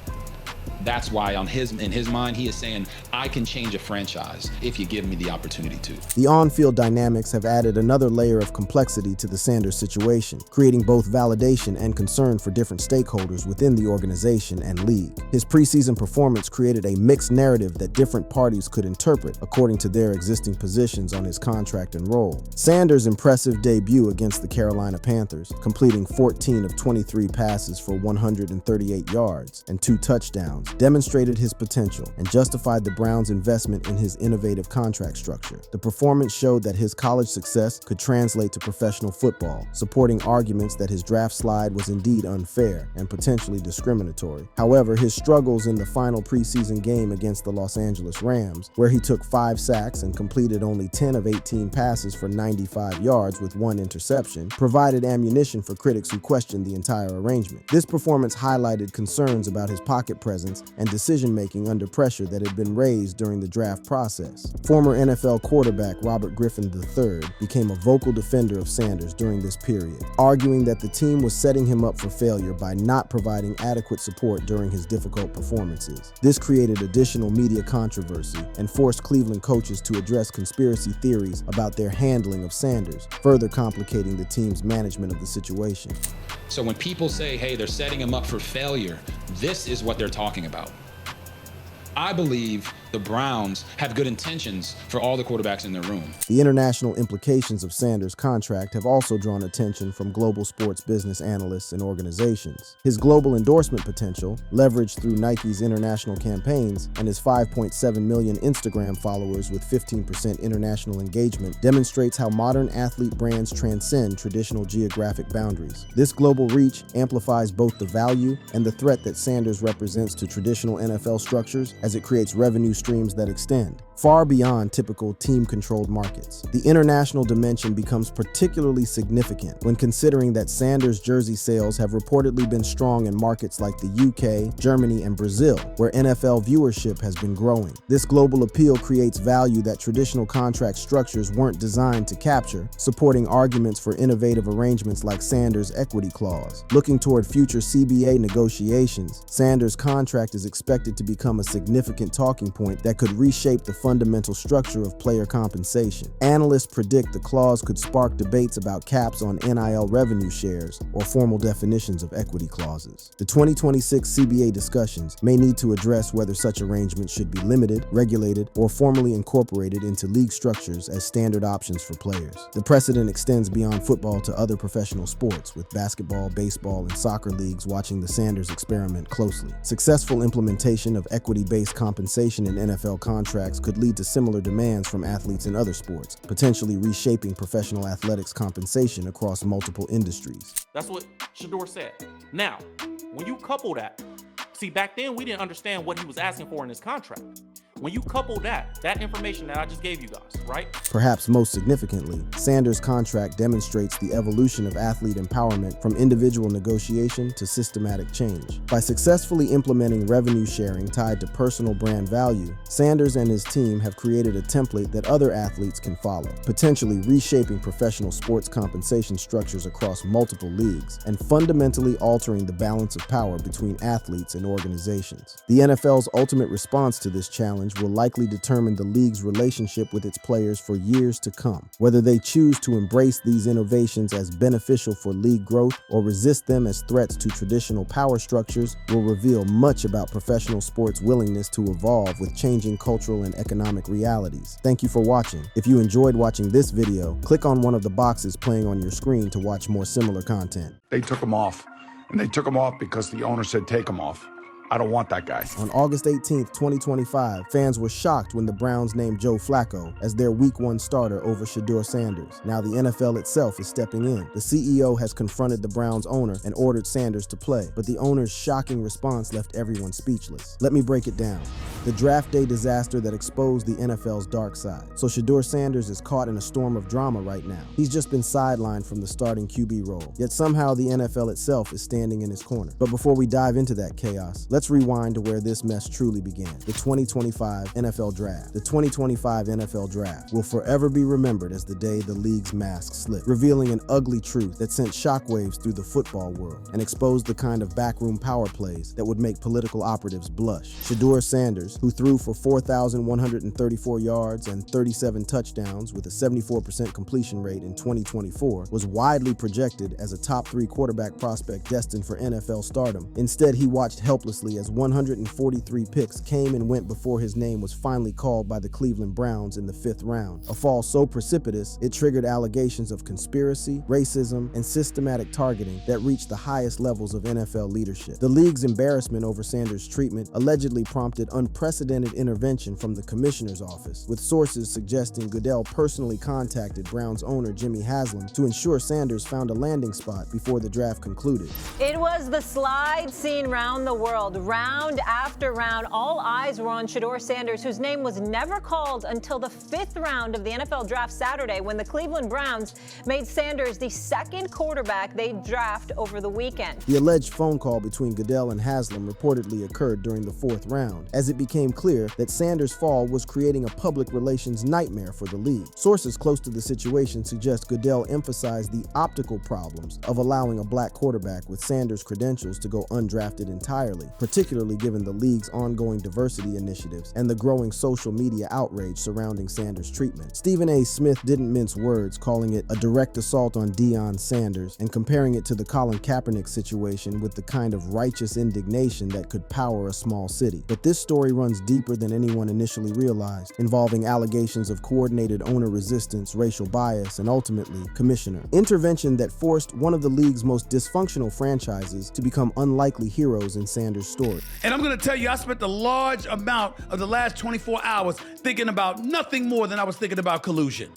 That's why in his mind, he is saying, I can change a franchise if you give me the opportunity to. The on-field dynamics have added another layer of complexity to the Sanders situation, creating both validation and concern for different stakeholders within the organization and league. His preseason performance created a mixed narrative that different parties could interpret according to their existing positions on his contract and role. Sanders' impressive debut against the Carolina Panthers, completing 14 of 23 passes for 138 yards and 2 touchdowns, demonstrated his potential and justified the Browns' investment in his innovative contract structure. The performance showed that his college success could translate to professional football, supporting arguments that his draft slide was indeed unfair and potentially discriminatory. However, his struggles in the final preseason game against the Los Angeles Rams, where he took 5 sacks and completed only 10 of 18 passes for 95 yards with 1 interception, provided ammunition for critics who questioned the entire arrangement. This performance highlighted concerns about his pocket presence and decision-making under pressure that had been raised during the draft process. Former NFL quarterback Robert Griffin III became a vocal defender of Sanders during this period, arguing that the team was setting him up for failure by not providing adequate support during his difficult performances. This created additional media controversy and forced Cleveland coaches to address conspiracy theories about their handling of Sanders, further complicating the team's management of the situation. So when people say, hey, they're setting him up for failure, this is what they're talking about. I believe the Browns have good intentions for all the quarterbacks in their room. The international implications of Sanders' contract have also drawn attention from global sports business analysts and organizations. His global endorsement potential, leveraged through Nike's international campaigns, and his 5.7 million Instagram followers with 15% international engagement, demonstrates how modern athlete brands transcend traditional geographic boundaries. This global reach amplifies both the value and the threat that Sanders represents to traditional NFL structures, as it creates revenue streams that extend far beyond typical team-controlled markets. The international dimension becomes particularly significant when considering that Sanders' jersey sales have reportedly been strong in markets like the UK, Germany, and Brazil, where NFL viewership has been growing. This global appeal creates value that traditional contract structures weren't designed to capture, supporting arguments for innovative arrangements like Sanders' equity clause. Looking toward future CBA negotiations, Sanders' contract is expected to become a significant talking point that could reshape the fundamental structure of player compensation. Analysts predict the clause could spark debates about caps on NIL revenue shares or formal definitions of equity clauses. The 2026 CBA discussions may need to address whether such arrangements should be limited, regulated, or formally incorporated into league structures as standard options for players. The precedent extends beyond football to other professional sports, with basketball, baseball, and soccer leagues watching the Sanders experiment closely. Successful implementation of equity-based compensation in NFL contracts could lead to similar demands from athletes in other sports, potentially reshaping professional athletics compensation across multiple industries. That's what Shedeur said. Now, when you couple that, see, back then we didn't understand what he was asking for in his contract. When you couple that information that I just gave you guys, right? Perhaps most significantly, Sanders' contract demonstrates the evolution of athlete empowerment from individual negotiation to systematic change. By successfully implementing revenue sharing tied to personal brand value, Sanders and his team have created a template that other athletes can follow, potentially reshaping professional sports compensation structures across multiple leagues and fundamentally altering the balance of power between athletes and organizations. The NFL's ultimate response to this challenge will likely determine the league's relationship with its players for years to come. Whether they choose to embrace these innovations as beneficial for league growth or resist them as threats to traditional power structures will reveal much about professional sports' willingness to evolve with changing cultural and economic realities. Thank you for watching. If you enjoyed watching this video, click on one of the boxes playing on your screen to watch more similar content. They took him off, and they took him off because the owner said take him off. I don't want that guy. On August 18th, 2025, fans were shocked when the Browns named Joe Flacco as their Week 1 starter over Shedeur Sanders. Now the NFL itself is stepping in. The CEO has confronted the Browns owner and ordered Sanders to play, but the owner's shocking response left everyone speechless. Let me break it down. The draft day disaster that exposed the NFL's dark side. So Shedeur Sanders is caught in a storm of drama right now. He's just been sidelined from the starting QB role, yet somehow the NFL itself is standing in his corner. But before we dive into that chaos, Let's rewind to where this mess truly began, the 2025 NFL Draft. The 2025 NFL Draft will forever be remembered as the day the league's mask slipped, revealing an ugly truth that sent shockwaves through the football world and exposed the kind of backroom power plays that would make political operatives blush. Shedeur Sanders, who threw for 4,134 yards and 37 touchdowns with a 74% completion rate in 2024, was widely projected as a top 3 quarterback prospect destined for NFL stardom. Instead, he watched helplessly as 143 picks came and went before his name was finally called by the Cleveland Browns in the 5th round, a fall so precipitous it triggered allegations of conspiracy, racism, and systematic targeting that reached the highest levels of NFL leadership. The league's embarrassment over Sanders' treatment allegedly prompted unprecedented intervention from the commissioner's office, with sources suggesting Goodell personally contacted Browns owner Jimmy Haslam to ensure Sanders found a landing spot before the draft concluded. It was the slide seen round the world. Round after round, all eyes were on Shedeur Sanders, whose name was never called until the 5th round of the NFL draft Saturday, when the Cleveland Browns made Sanders the 2nd quarterback they draft over the weekend. The alleged phone call between Goodell and Haslam reportedly occurred during the 4th round, as it became clear that Sanders' fall was creating a public relations nightmare for the league. Sources close to the situation suggest Goodell emphasized the optical problems of allowing a black quarterback with Sanders' credentials to go undrafted entirely, particularly given the league's ongoing diversity initiatives and the growing social media outrage surrounding Sanders' treatment. Stephen A. Smith didn't mince words, calling it a direct assault on Deion Sanders and comparing it to the Colin Kaepernick situation with the kind of righteous indignation that could power a small city. But this story runs deeper than anyone initially realized, involving allegations of coordinated owner resistance, racial bias, and ultimately, commissioner intervention that forced one of the league's most dysfunctional franchises to become unlikely heroes in Sanders' story. And I'm gonna tell you, I spent a large amount of the last 24 hours thinking about nothing more than I was thinking about collusion.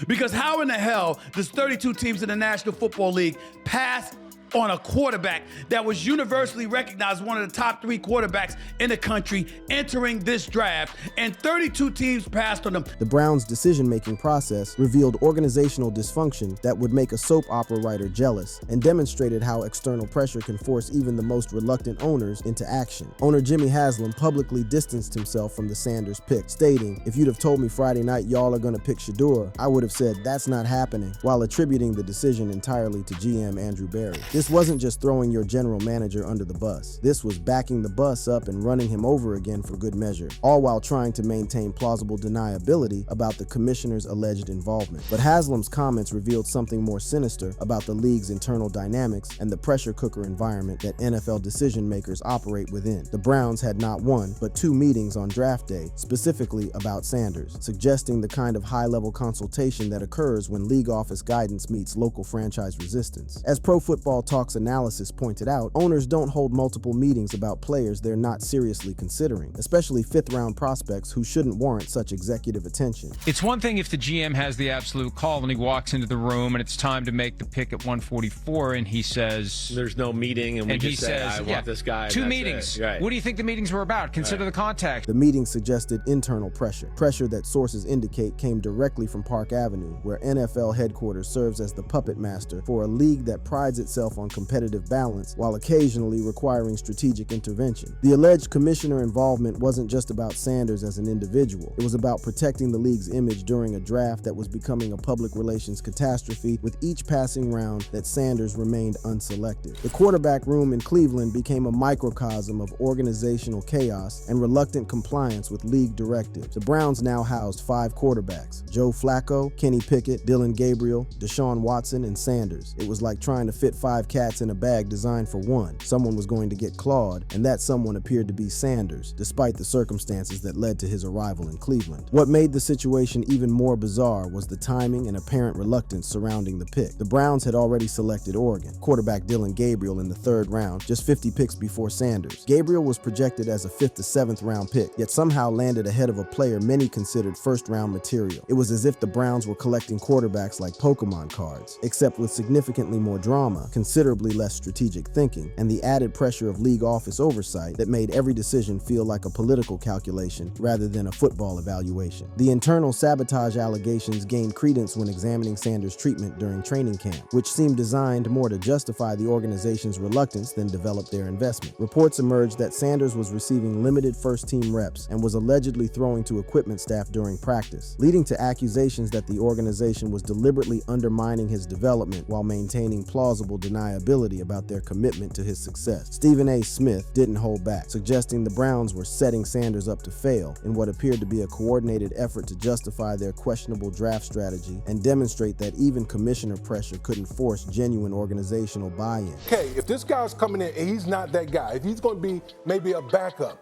Because how in the hell does 32 teams in the National Football League pass on a quarterback that was universally recognized as one of the top 3 quarterbacks in the country entering this draft, and 32 teams passed on him? The Browns' decision-making process revealed organizational dysfunction that would make a soap opera writer jealous and demonstrated how external pressure can force even the most reluctant owners into action. Owner Jimmy Haslam publicly distanced himself from the Sanders pick, stating, "If you'd have told me Friday night y'all are gonna pick Shedeur, I would have said that's not happening," while attributing the decision entirely to GM Andrew Berry. This wasn't just throwing your general manager under the bus. This was backing the bus up and running him over again for good measure, all while trying to maintain plausible deniability about the commissioner's alleged involvement. But Haslam's comments revealed something more sinister about the league's internal dynamics and the pressure cooker environment that NFL decision makers operate within. The Browns had not one, but 2 meetings on draft day, specifically about Sanders, suggesting the kind of high-level consultation that occurs when league office guidance meets local franchise resistance. As Pro Football Talks analysis pointed out, owners don't hold multiple meetings about players they're not seriously considering, especially 5th-round prospects who shouldn't warrant such executive attention. It's one thing if the GM has the absolute call and he walks into the room and it's time to make the pick at 144 and he says... There's no meeting and we just say, I want this guy. 2 meetings. Right. What do you think the meetings were about? Consider the context. The meeting suggested internal pressure that sources indicate came directly from Park Avenue, where NFL headquarters serves as the puppet master for a league that prides itself on competitive balance while occasionally requiring strategic intervention. The alleged commissioner involvement wasn't just about Sanders as an individual. It was about protecting the league's image during a draft that was becoming a public relations catastrophe with each passing round that Sanders remained unselected. The quarterback room in Cleveland became a microcosm of organizational chaos and reluctant compliance with league directives. The Browns now housed 5 quarterbacks: Joe Flacco, Kenny Pickett, Dylan Gabriel, Deshaun Watson, and Sanders. It was like trying to fit 5 cats in a bag designed for one. Someone was going to get clawed, and that someone appeared to be Sanders, despite the circumstances that led to his arrival in Cleveland. What made the situation even more bizarre was the timing and apparent reluctance surrounding the pick. The Browns had already selected Oregon quarterback Dylan Gabriel in the 3rd round, just 50 picks before Sanders. Gabriel was projected as a 5th to 7th round pick, yet somehow landed ahead of a player many considered 1st round material. It was as if the Browns were collecting quarterbacks like Pokemon cards, except with significantly more drama, considering considerably less strategic thinking, and the added pressure of league office oversight that made every decision feel like a political calculation rather than a football evaluation. The internal sabotage allegations gained credence when examining Sanders' treatment during training camp, which seemed designed more to justify the organization's reluctance than develop their investment. Reports emerged that Sanders was receiving limited first-team reps and was allegedly throwing to equipment staff during practice, leading to accusations that the organization was deliberately undermining his development while maintaining plausible deniability about their commitment to his success. Stephen A. Smith didn't hold back, suggesting the Browns were setting Sanders up to fail in what appeared to be a coordinated effort to justify their questionable draft strategy and demonstrate that even commissioner pressure couldn't force genuine organizational buy-in. Okay, if this guy's coming in and he's not that guy, if he's going to be maybe a backup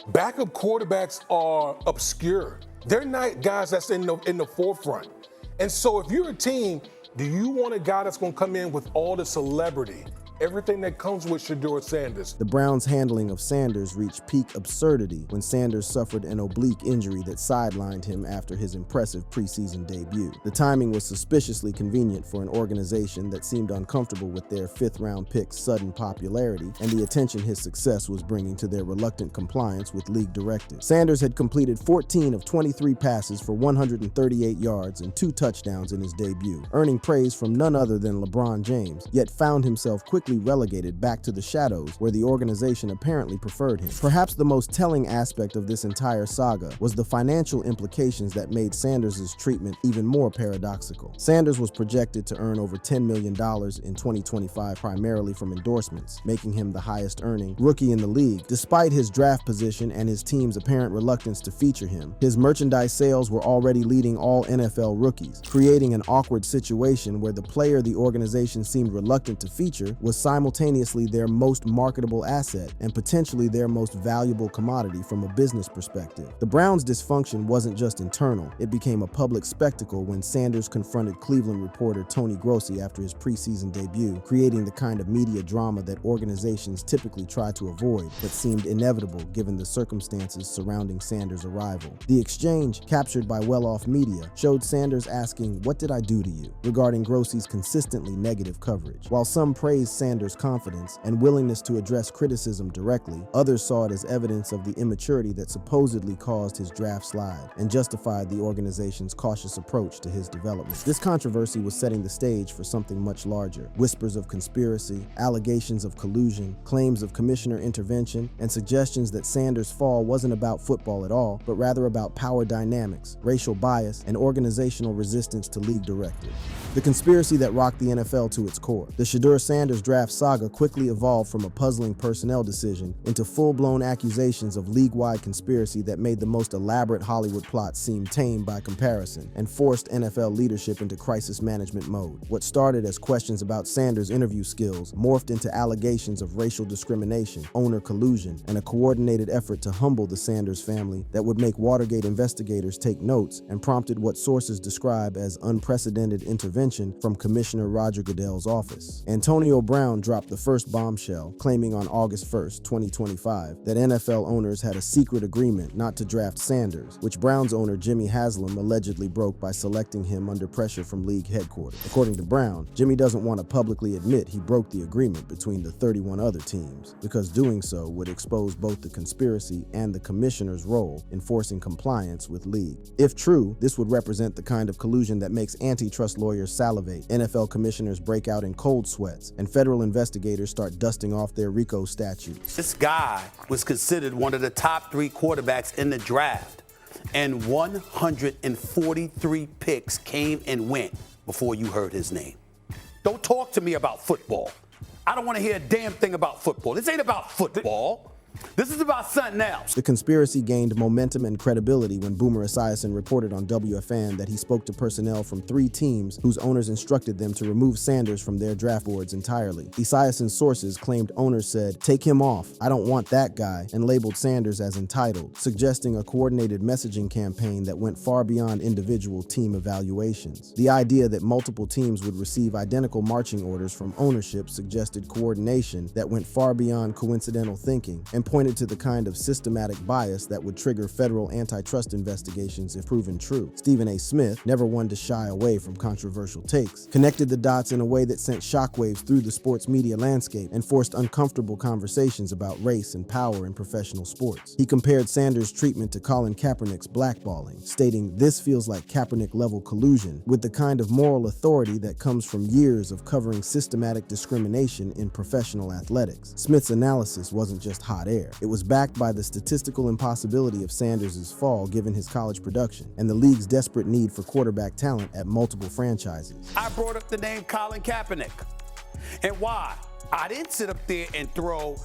quarterbacks are obscure. They're not guys that's in the forefront. And so if you're a team, do you want a guy that's going to come in with all the celebrity, everything that comes with Shedeur Sanders? The Browns' handling of Sanders reached peak absurdity when Sanders suffered an oblique injury that sidelined him after his impressive preseason debut. The timing was suspiciously convenient for an organization that seemed uncomfortable with their fifth-round pick's sudden popularity and the attention his success was bringing to their reluctant compliance with league directives. Sanders had completed 14 of 23 passes for 138 yards and 2 touchdowns in his debut, earning praise from none other than LeBron James, yet found himself quickly relegated back to the shadows where the organization apparently preferred him. Perhaps the most telling aspect of this entire saga was the financial implications that made Sanders' treatment even more paradoxical. Sanders was projected to earn over $10 million in 2025 primarily from endorsements, making him the highest earning rookie in the league. Despite his draft position and his team's apparent reluctance to feature him, his merchandise sales were already leading all NFL rookies, creating an awkward situation where the player the organization seemed reluctant to feature was simultaneously their most marketable asset and potentially their most valuable commodity from a business perspective. The Browns' dysfunction wasn't just internal, it became a public spectacle when Sanders confronted Cleveland reporter Tony Grossi after his preseason debut, creating the kind of media drama that organizations typically try to avoid, but seemed inevitable given the circumstances surrounding Sanders' arrival. The exchange, captured by well-off media, showed Sanders asking, "What did I do to you?" regarding Grossi's consistently negative coverage. While some praised Sanders' confidence and willingness to address criticism directly, others saw it as evidence of the immaturity that supposedly caused his draft slide and justified the organization's cautious approach to his development. This controversy was setting the stage for something much larger. Whispers of conspiracy, allegations of collusion, claims of commissioner intervention, and suggestions that Sanders' fall wasn't about football at all, but rather about power dynamics, racial bias, and organizational resistance to league directives. The conspiracy that rocked the NFL to its core. The Shedeur Sanders draft saga quickly evolved from a puzzling personnel decision into full-blown accusations of league-wide conspiracy that made the most elaborate Hollywood plots seem tame by comparison and forced NFL leadership into crisis management mode. What started as questions about Sanders' interview skills morphed into allegations of racial discrimination, owner collusion, and a coordinated effort to humble the Sanders family that would make Watergate investigators take notes and prompted what sources describe as unprecedented intervention from Commissioner Roger Goodell's office. Antonio Brown dropped the first bombshell, claiming on August 1st, 2025, that NFL owners had a secret agreement not to draft Sanders, which Browns owner Jimmy Haslam allegedly broke by selecting him under pressure from league headquarters. According to Brown, Jimmy doesn't want to publicly admit he broke the agreement between the 31 other teams, because doing so would expose both the conspiracy and the commissioner's role in forcing compliance with league. If true, this would represent the kind of collusion that makes antitrust lawyers salivate, NFL commissioners break out in cold sweats, and federal investigators start dusting off their RICO statutes. This guy was considered one of the top 3 quarterbacks in the draft, and 143 picks came and went before you heard his name. Don't talk to me about football. I don't want to hear a damn thing about football. This ain't about football. This is about something else. The conspiracy gained momentum and credibility when Boomer Esiason reported on WFAN that he spoke to personnel from 3 teams whose owners instructed them to remove Sanders from their draft boards entirely. Esiason's sources claimed owners said, "Take him off, I don't want that guy," and labeled Sanders as entitled, suggesting a coordinated messaging campaign that went far beyond individual team evaluations. The idea that multiple teams would receive identical marching orders from ownership suggested coordination that went far beyond coincidental thinking and and pointed to the kind of systematic bias that would trigger federal antitrust investigations if proven true. Stephen A. Smith, never one to shy away from controversial takes, connected the dots in a way that sent shockwaves through the sports media landscape and forced uncomfortable conversations about race and power in professional sports. He compared Sanders' treatment to Colin Kaepernick's blackballing, stating, "This feels like Kaepernick-level collusion, with the kind of moral authority that comes from years of covering systematic discrimination in professional athletics." Smith's analysis wasn't just hot air. It was backed by the statistical impossibility of Sanders' fall given his college production and the league's desperate need for quarterback talent at multiple franchises. I brought up the name Colin Kaepernick. And why? I didn't sit up there and throw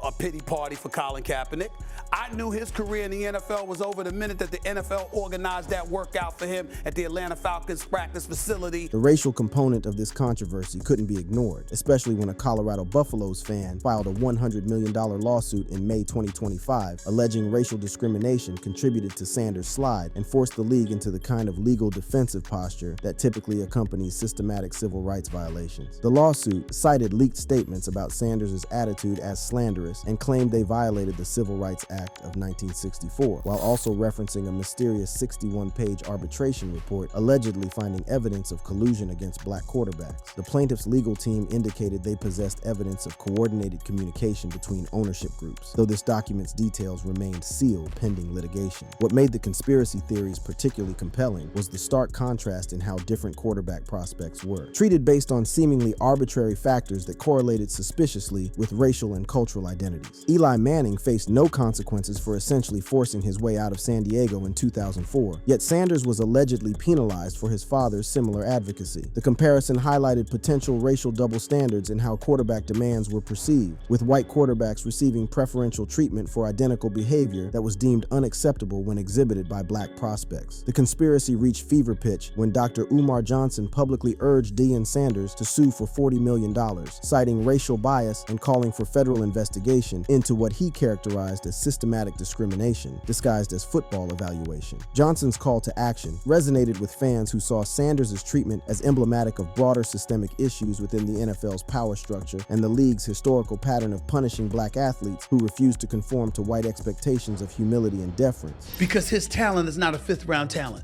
a pity party for Colin Kaepernick. I knew his career in the NFL was over the minute that the NFL organized that workout for him at the Atlanta Falcons practice facility. The racial component of this controversy couldn't be ignored, especially when a Colorado Buffaloes fan filed a $100 million lawsuit in May 2025, alleging racial discrimination contributed to Sanders' slide and forced the league into the kind of legal defensive posture that typically accompanies systematic civil rights violations. The lawsuit cited leaked statements about Sanders' attitude as slanderous and claimed they violated the Civil Rights Act of 1964, while also referencing a mysterious 61-page arbitration report allegedly finding evidence of collusion against black quarterbacks. The plaintiff's legal team indicated they possessed evidence of coordinated communication between ownership groups, though this document's details remained sealed pending litigation. What made the conspiracy theories particularly compelling was the stark contrast in how different quarterback prospects were, treated based on seemingly arbitrary factors that correlated suspiciously with racial and cultural identities. Eli Manning faced no consequences for essentially forcing his way out of San Diego in 2004, yet Sanders was allegedly penalized for his father's similar advocacy. The comparison highlighted potential racial double standards in how quarterback demands were perceived, with white quarterbacks receiving preferential treatment for identical behavior that was deemed unacceptable when exhibited by black prospects. The conspiracy reached fever pitch when Dr. Umar Johnson publicly urged Deion Sanders to sue for $40 million, citing racial bias and calling for federal investigation into what he characterized as systematic discrimination disguised as football evaluation. Johnson's call to action resonated with fans who saw Sanders' treatment as emblematic of broader systemic issues within the NFL's power structure and the league's historical pattern of punishing black athletes who refused to conform to white expectations of humility and deference. Because his talent is not a fifth-round talent.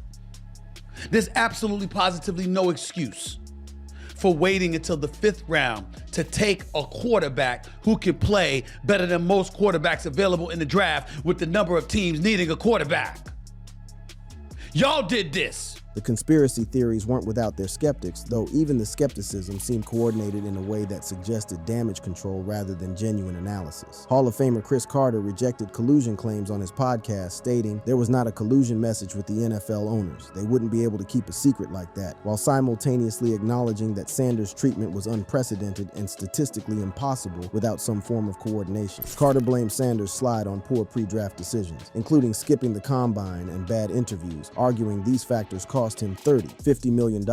There's absolutely positively no excuse for waiting until the fifth round to take a quarterback who can play better than most quarterbacks available in the draft with the number of teams needing a quarterback. Y'all did this. The conspiracy theories weren't without their skeptics, though even the skepticism seemed coordinated in a way that suggested damage control rather than genuine analysis. Hall of Famer Chris Carter rejected collusion claims on his podcast, stating there was not a collusion message with the NFL owners. They wouldn't be able to keep a secret like that, while simultaneously acknowledging that Sanders' treatment was unprecedented and statistically impossible without some form of coordination. Carter blamed Sanders' slide on poor pre-draft decisions, including skipping the combine and bad interviews, arguing these factors cost him $50 million,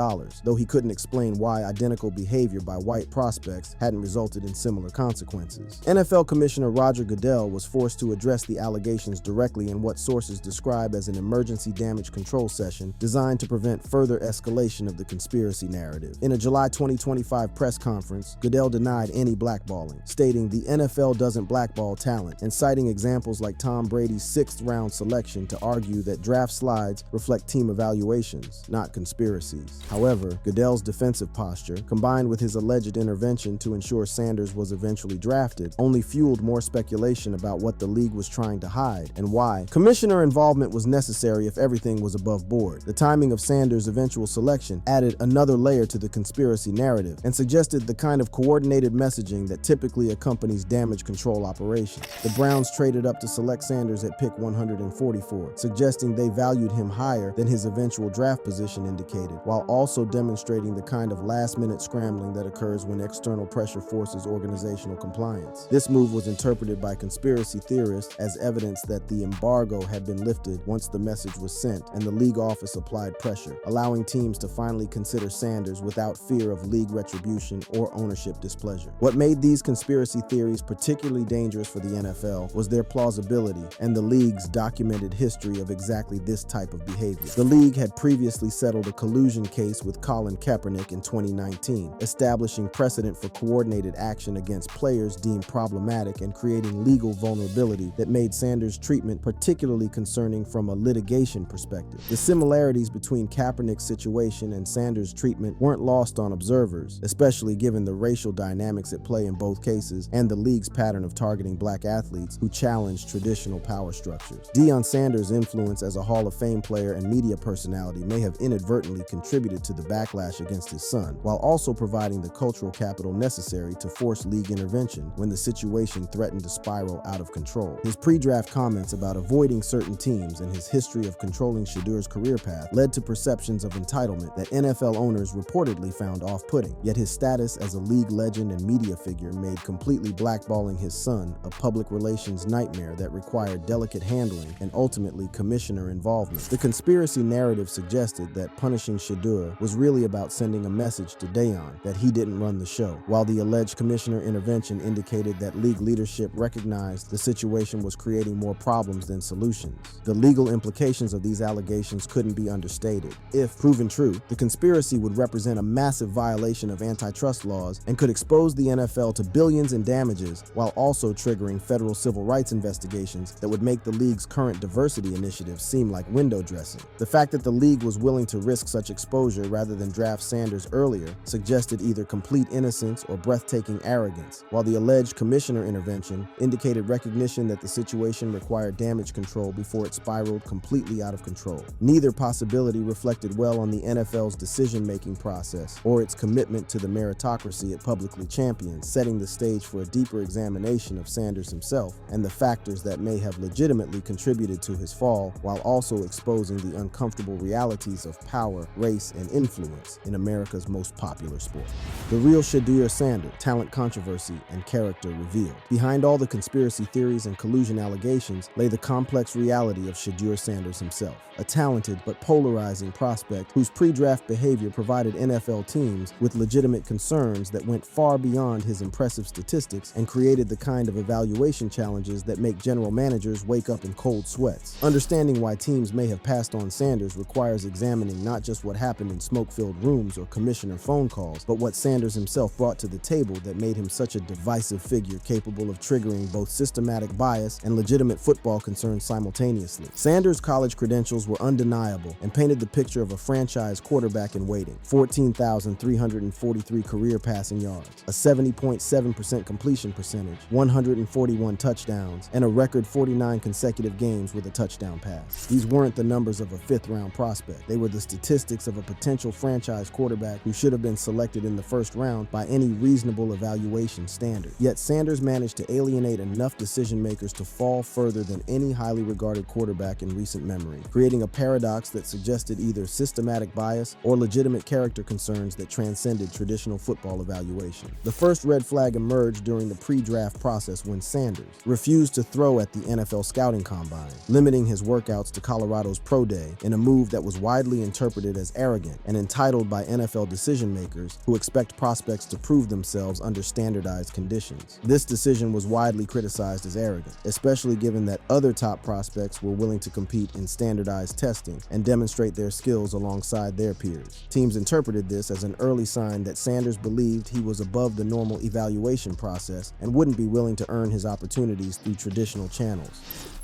though he couldn't explain why identical behavior by white prospects hadn't resulted in similar consequences. NFL Commissioner Roger Goodell was forced to address the allegations directly in what sources describe as an emergency damage control session designed to prevent further escalation of the conspiracy narrative. In a July 2025 press conference, Goodell denied any blackballing, stating the NFL doesn't blackball talent, and citing examples like Tom Brady's 6th round selection to argue that draft slides reflect team evaluations, not conspiracies. However, Goodell's defensive posture, combined with his alleged intervention to ensure Sanders was eventually drafted, only fueled more speculation about what the league was trying to hide and why commissioner involvement was necessary if everything was above board. The timing of Sanders' eventual selection added another layer to the conspiracy narrative and suggested the kind of coordinated messaging that typically accompanies damage control operations. The Browns traded up to select Sanders at pick 144, suggesting they valued him higher than his eventual draft position indicated, while also demonstrating the kind of last-minute scrambling that occurs when external pressure forces organizational compliance. This move was interpreted by conspiracy theorists as evidence that the embargo had been lifted once the message was sent and the league office applied pressure, allowing teams to finally consider Sanders without fear of league retribution or ownership displeasure. What made these conspiracy theories particularly dangerous for the NFL was their plausibility and the league's documented history of exactly this type of behavior. The league had previously previously settled a collusion case with Colin Kaepernick in 2019, establishing precedent for coordinated action against players deemed problematic and creating legal vulnerability that made Sanders' treatment particularly concerning from a litigation perspective. The similarities between Kaepernick's situation and Sanders' treatment weren't lost on observers, especially given the racial dynamics at play in both cases and the league's pattern of targeting black athletes who challenge traditional power structures. Deion Sanders' influence as a Hall of Fame player and media personality may have inadvertently contributed to the backlash against his son, while also providing the cultural capital necessary to force league intervention when the situation threatened to spiral out of control. His pre-draft comments about avoiding certain teams and his history of controlling Shedeur's career path led to perceptions of entitlement that NFL owners reportedly found off-putting, yet his status as a league legend and media figure made completely blackballing his son a public relations nightmare that required delicate handling and ultimately commissioner involvement. The conspiracy narrative suggested that punishing Shedeur was really about sending a message to Deion that he didn't run the show, while the alleged commissioner intervention indicated that league leadership recognized the situation was creating more problems than solutions. The legal implications of these allegations couldn't be understated. If proven true, the conspiracy would represent a massive violation of antitrust laws and could expose the NFL to billions in damages while also triggering federal civil rights investigations that would make the league's current diversity initiative seem like window dressing. The fact that the league was willing to risk such exposure rather than draft Sanders earlier suggested either complete innocence or breathtaking arrogance, while the alleged commissioner intervention indicated recognition that the situation required damage control before it spiraled completely out of control. Neither possibility reflected well on the NFL's decision-making process or its commitment to the meritocracy it publicly champions, setting the stage for a deeper examination of Sanders himself and the factors that may have legitimately contributed to his fall, while also exposing the uncomfortable realities of power, race, and influence in America's most popular sport. The real Shedeur Sanders, talent controversy, and character revealed. Behind all the conspiracy theories and collusion allegations lay the complex reality of Shedeur Sanders himself, a talented but polarizing prospect whose pre-draft behavior provided NFL teams with legitimate concerns that went far beyond his impressive statistics and created the kind of evaluation challenges that make general managers wake up in cold sweats. Understanding why teams may have passed on Sanders requires examining not just what happened in smoke-filled rooms or commissioner phone calls, but what Sanders himself brought to the table that made him such a divisive figure capable of triggering both systematic bias and legitimate football concerns simultaneously. Sanders' college credentials were undeniable and painted the picture of a franchise quarterback in waiting. 14,343 career passing yards, a 70.7% completion percentage, 141 touchdowns, and a record 49 consecutive games with a touchdown pass. These weren't the numbers of a fifth-round prospect. They were the statistics of a potential franchise quarterback who should have been selected in the first round by any reasonable evaluation standard. Yet Sanders managed to alienate enough decision-makers to fall further than any highly regarded quarterback in recent memory, creating a paradox that suggested either systematic bias or legitimate character concerns that transcended traditional football evaluation. The first red flag emerged during the pre-draft process when Sanders refused to throw at the NFL scouting combine, limiting his workouts to Colorado's Pro Day in a move that was widely interpreted as arrogant and entitled by NFL decision-makers who expect prospects to prove themselves under standardized conditions. This decision was widely criticized as arrogant, especially given that other top prospects were willing to compete in standardized testing and demonstrate their skills alongside their peers. Teams interpreted this as an early sign that Sanders believed he was above the normal evaluation process and wouldn't be willing to earn his opportunities through traditional channels.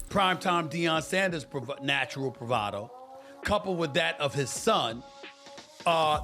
Primetime Deion Sanders' natural bravado, coupled with that of his son.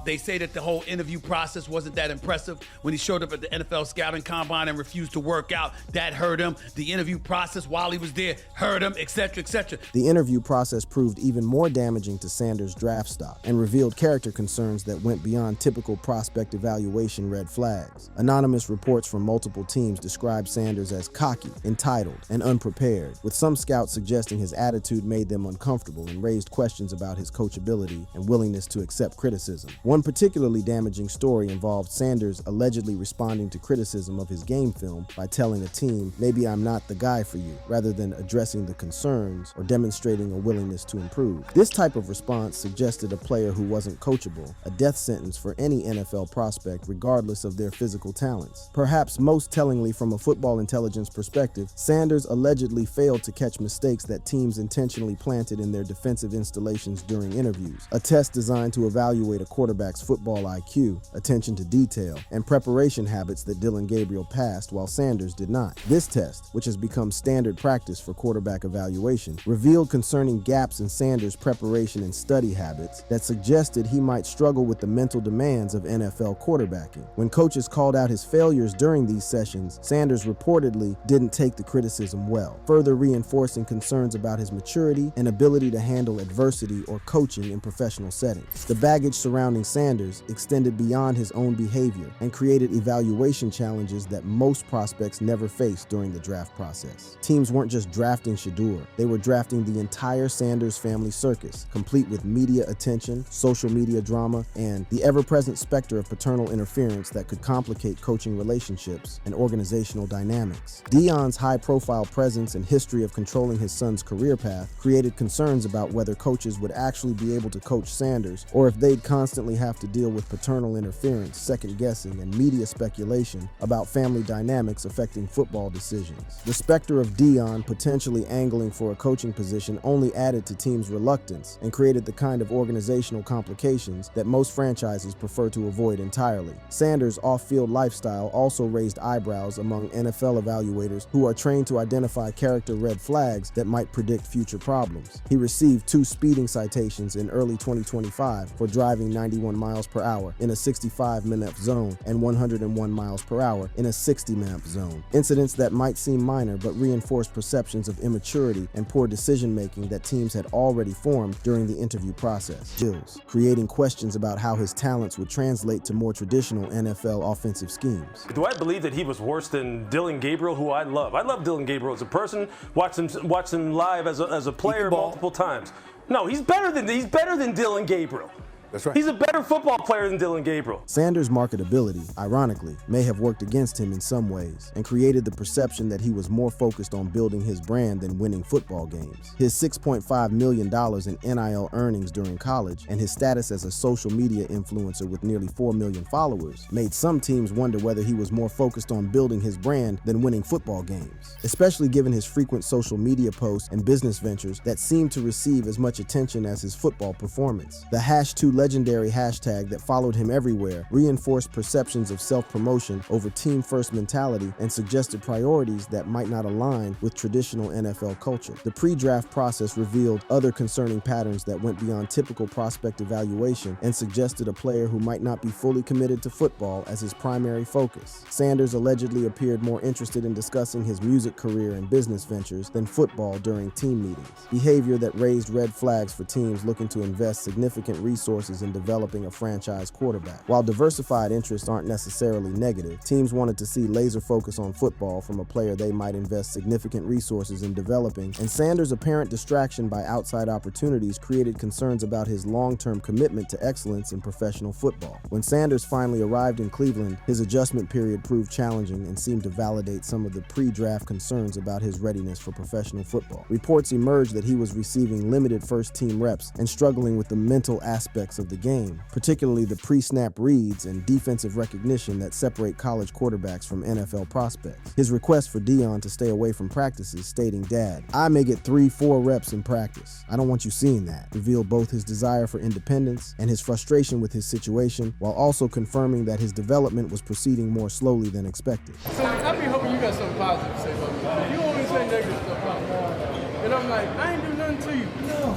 They say that the whole interview process wasn't that impressive when he showed up at the NFL scouting combine and refused to work out. That hurt him. The interview process while he was there hurt him, etc., etc. The interview process proved even more damaging to Sanders' draft stock and revealed character concerns that went beyond typical prospect evaluation red flags. Anonymous reports from multiple teams described Sanders as cocky, entitled, and unprepared, with some scouts suggesting his attitude made them uncomfortable and raised questions about his coachability and willingness to accept criticism. criticism. One particularly damaging story involved Sanders allegedly responding to criticism of his game film by telling a team, "Maybe I'm not the guy for you," rather than addressing the concerns or demonstrating a willingness to improve. This type of response suggested a player who wasn't coachable, a death sentence for any NFL prospect regardless of their physical talents. Perhaps most tellingly from a football intelligence perspective, Sanders allegedly failed to catch mistakes that teams intentionally planted in their defensive installations during interviews, a test designed to evaluate a quarterback's football IQ, attention to detail, and preparation habits that Dillon Gabriel passed while Sanders did not. This test, which has become standard practice for quarterback evaluation, revealed concerning gaps in Sanders' preparation and study habits that suggested he might struggle with the mental demands of NFL quarterbacking. When coaches called out his failures during these sessions, Sanders reportedly didn't take the criticism well, further reinforcing concerns about his maturity and ability to handle adversity or coaching in professional settings. The baggage surrounding Sanders extended beyond his own behavior and created evaluation challenges that most prospects never faced during the draft process. Teams weren't just drafting Shedeur, they were drafting the entire Sanders family circus, complete with media attention, social media drama, and the ever-present specter of paternal interference that could complicate coaching relationships and organizational dynamics. Deion's high-profile presence and history of controlling his son's career path created concerns about whether coaches would actually be able to coach Sanders or if they'd constantly have to deal with paternal interference, second-guessing, and media speculation about family dynamics affecting football decisions. The specter of Deion potentially angling for a coaching position only added to teams' reluctance and created the kind of organizational complications that most franchises prefer to avoid entirely. Sanders' off-field lifestyle also raised eyebrows among NFL evaluators who are trained to identify character red flags that might predict future problems. He received 2 speeding citations in early 2025 for driving 91 miles per hour in a 65 mph zone and 101 miles per hour in a 60 mph zone. Incidents that might seem minor but reinforce perceptions of immaturity and poor decision-making that teams had already formed during the interview process. Jills, creating questions about how his talents would translate to more traditional NFL offensive schemes. Do I believe that he was worse than Dillon Gabriel, who I love? I love Dillon Gabriel as a person, watched him live as a player multiple times. No, he's better than Dillon Gabriel. That's right. He's a better football player than Dillon Gabriel. Sanders' marketability, ironically, may have worked against him in some ways and created the perception that he was more focused on building his brand than winning football games. His $6.5 million in NIL earnings during college and his status as a social media influencer with nearly 4 million followers made some teams wonder whether he was more focused on building his brand than winning football games, especially given his frequent social media posts and business ventures that seemed to receive as much attention as his football performance. The #2 legendary hashtag that followed him everywhere reinforced perceptions of self-promotion over team-first mentality and suggested priorities that might not align with traditional NFL culture. The pre-draft process revealed other concerning patterns that went beyond typical prospect evaluation and suggested a player who might not be fully committed to football as his primary focus. Sanders allegedly appeared more interested in discussing his music career and business ventures than football during team meetings, behavior that raised red flags for teams looking to invest significant resources in developing a franchise quarterback. While diversified interests aren't necessarily negative, teams wanted to see laser focus on football from a player they might invest significant resources in developing, and Sanders' apparent distraction by outside opportunities created concerns about his long-term commitment to excellence in professional football. When Sanders finally arrived in Cleveland, his adjustment period proved challenging and seemed to validate some of the pre-draft concerns about his readiness for professional football. Reports emerged that he was receiving limited first-team reps and struggling with the mental aspects of the game, particularly the pre-snap reads and defensive recognition that separate college quarterbacks from NFL prospects. His request for Deion to stay away from practices, stating, "Dad, I may get 3-4 reps in practice. I don't want you seeing that," revealed both his desire for independence and his frustration with his situation, while also confirming that his development was proceeding more slowly than expected. So I be hoping you got something positive to say about me. You always say negative stuff about me. And I'm like, I ain't do nothing to you. No.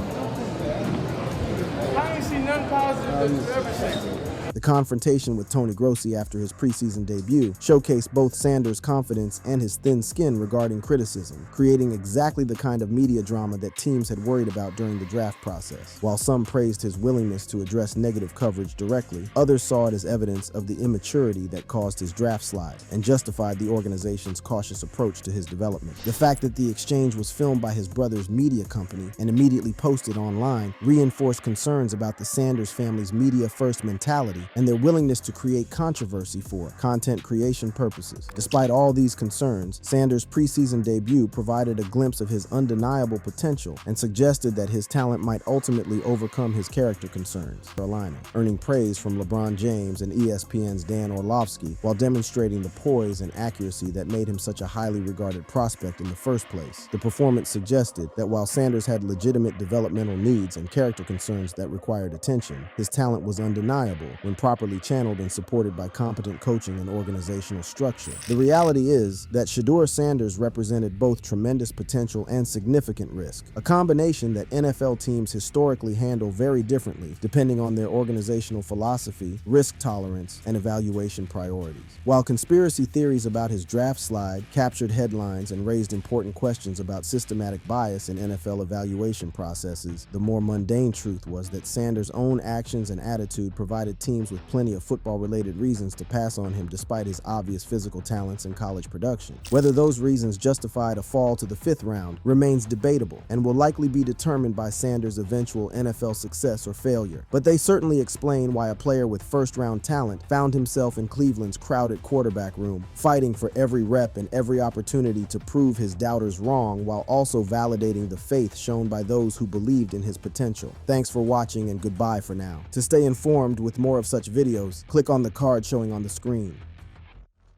I ain't see nothing positive that you ever said to me. The confrontation with Tony Grossi after his preseason debut showcased both Sanders' confidence and his thin skin regarding criticism, creating exactly the kind of media drama that teams had worried about during the draft process. While some praised his willingness to address negative coverage directly, others saw it as evidence of the immaturity that caused his draft slide and justified the organization's cautious approach to his development. The fact that the exchange was filmed by his brother's media company and immediately posted online reinforced concerns about the Sanders family's media-first mentality and their willingness to create controversy for content creation purposes. Despite all these concerns, Sanders' preseason debut provided a glimpse of his undeniable potential and suggested that his talent might ultimately overcome his character concerns, earning praise from LeBron James and ESPN's Dan Orlovsky while demonstrating the poise and accuracy that made him such a highly regarded prospect in the first place. The performance suggested that while Sanders had legitimate developmental needs and character concerns that required attention, his talent was undeniable when properly channeled and supported by competent coaching and organizational structure. The reality is that Shedeur Sanders represented both tremendous potential and significant risk, a combination that NFL teams historically handle very differently depending on their organizational philosophy, risk tolerance, and evaluation priorities. While conspiracy theories about his draft slide captured headlines and raised important questions about systematic bias in NFL evaluation processes, the more mundane truth was that Sanders' own actions and attitude provided teams with plenty of football-related reasons to pass on him despite his obvious physical talents and college production. Whether those reasons justified a fall to the 5th round remains debatable and will likely be determined by Sanders' eventual NFL success or failure, but they certainly explain why a player with first-round talent found himself in Cleveland's crowded quarterback room, fighting for every rep and every opportunity to prove his doubters wrong while also validating the faith shown by those who believed in his potential. Thanks for watching and goodbye for now. To stay informed with more of such videos, click on the card showing on the screen.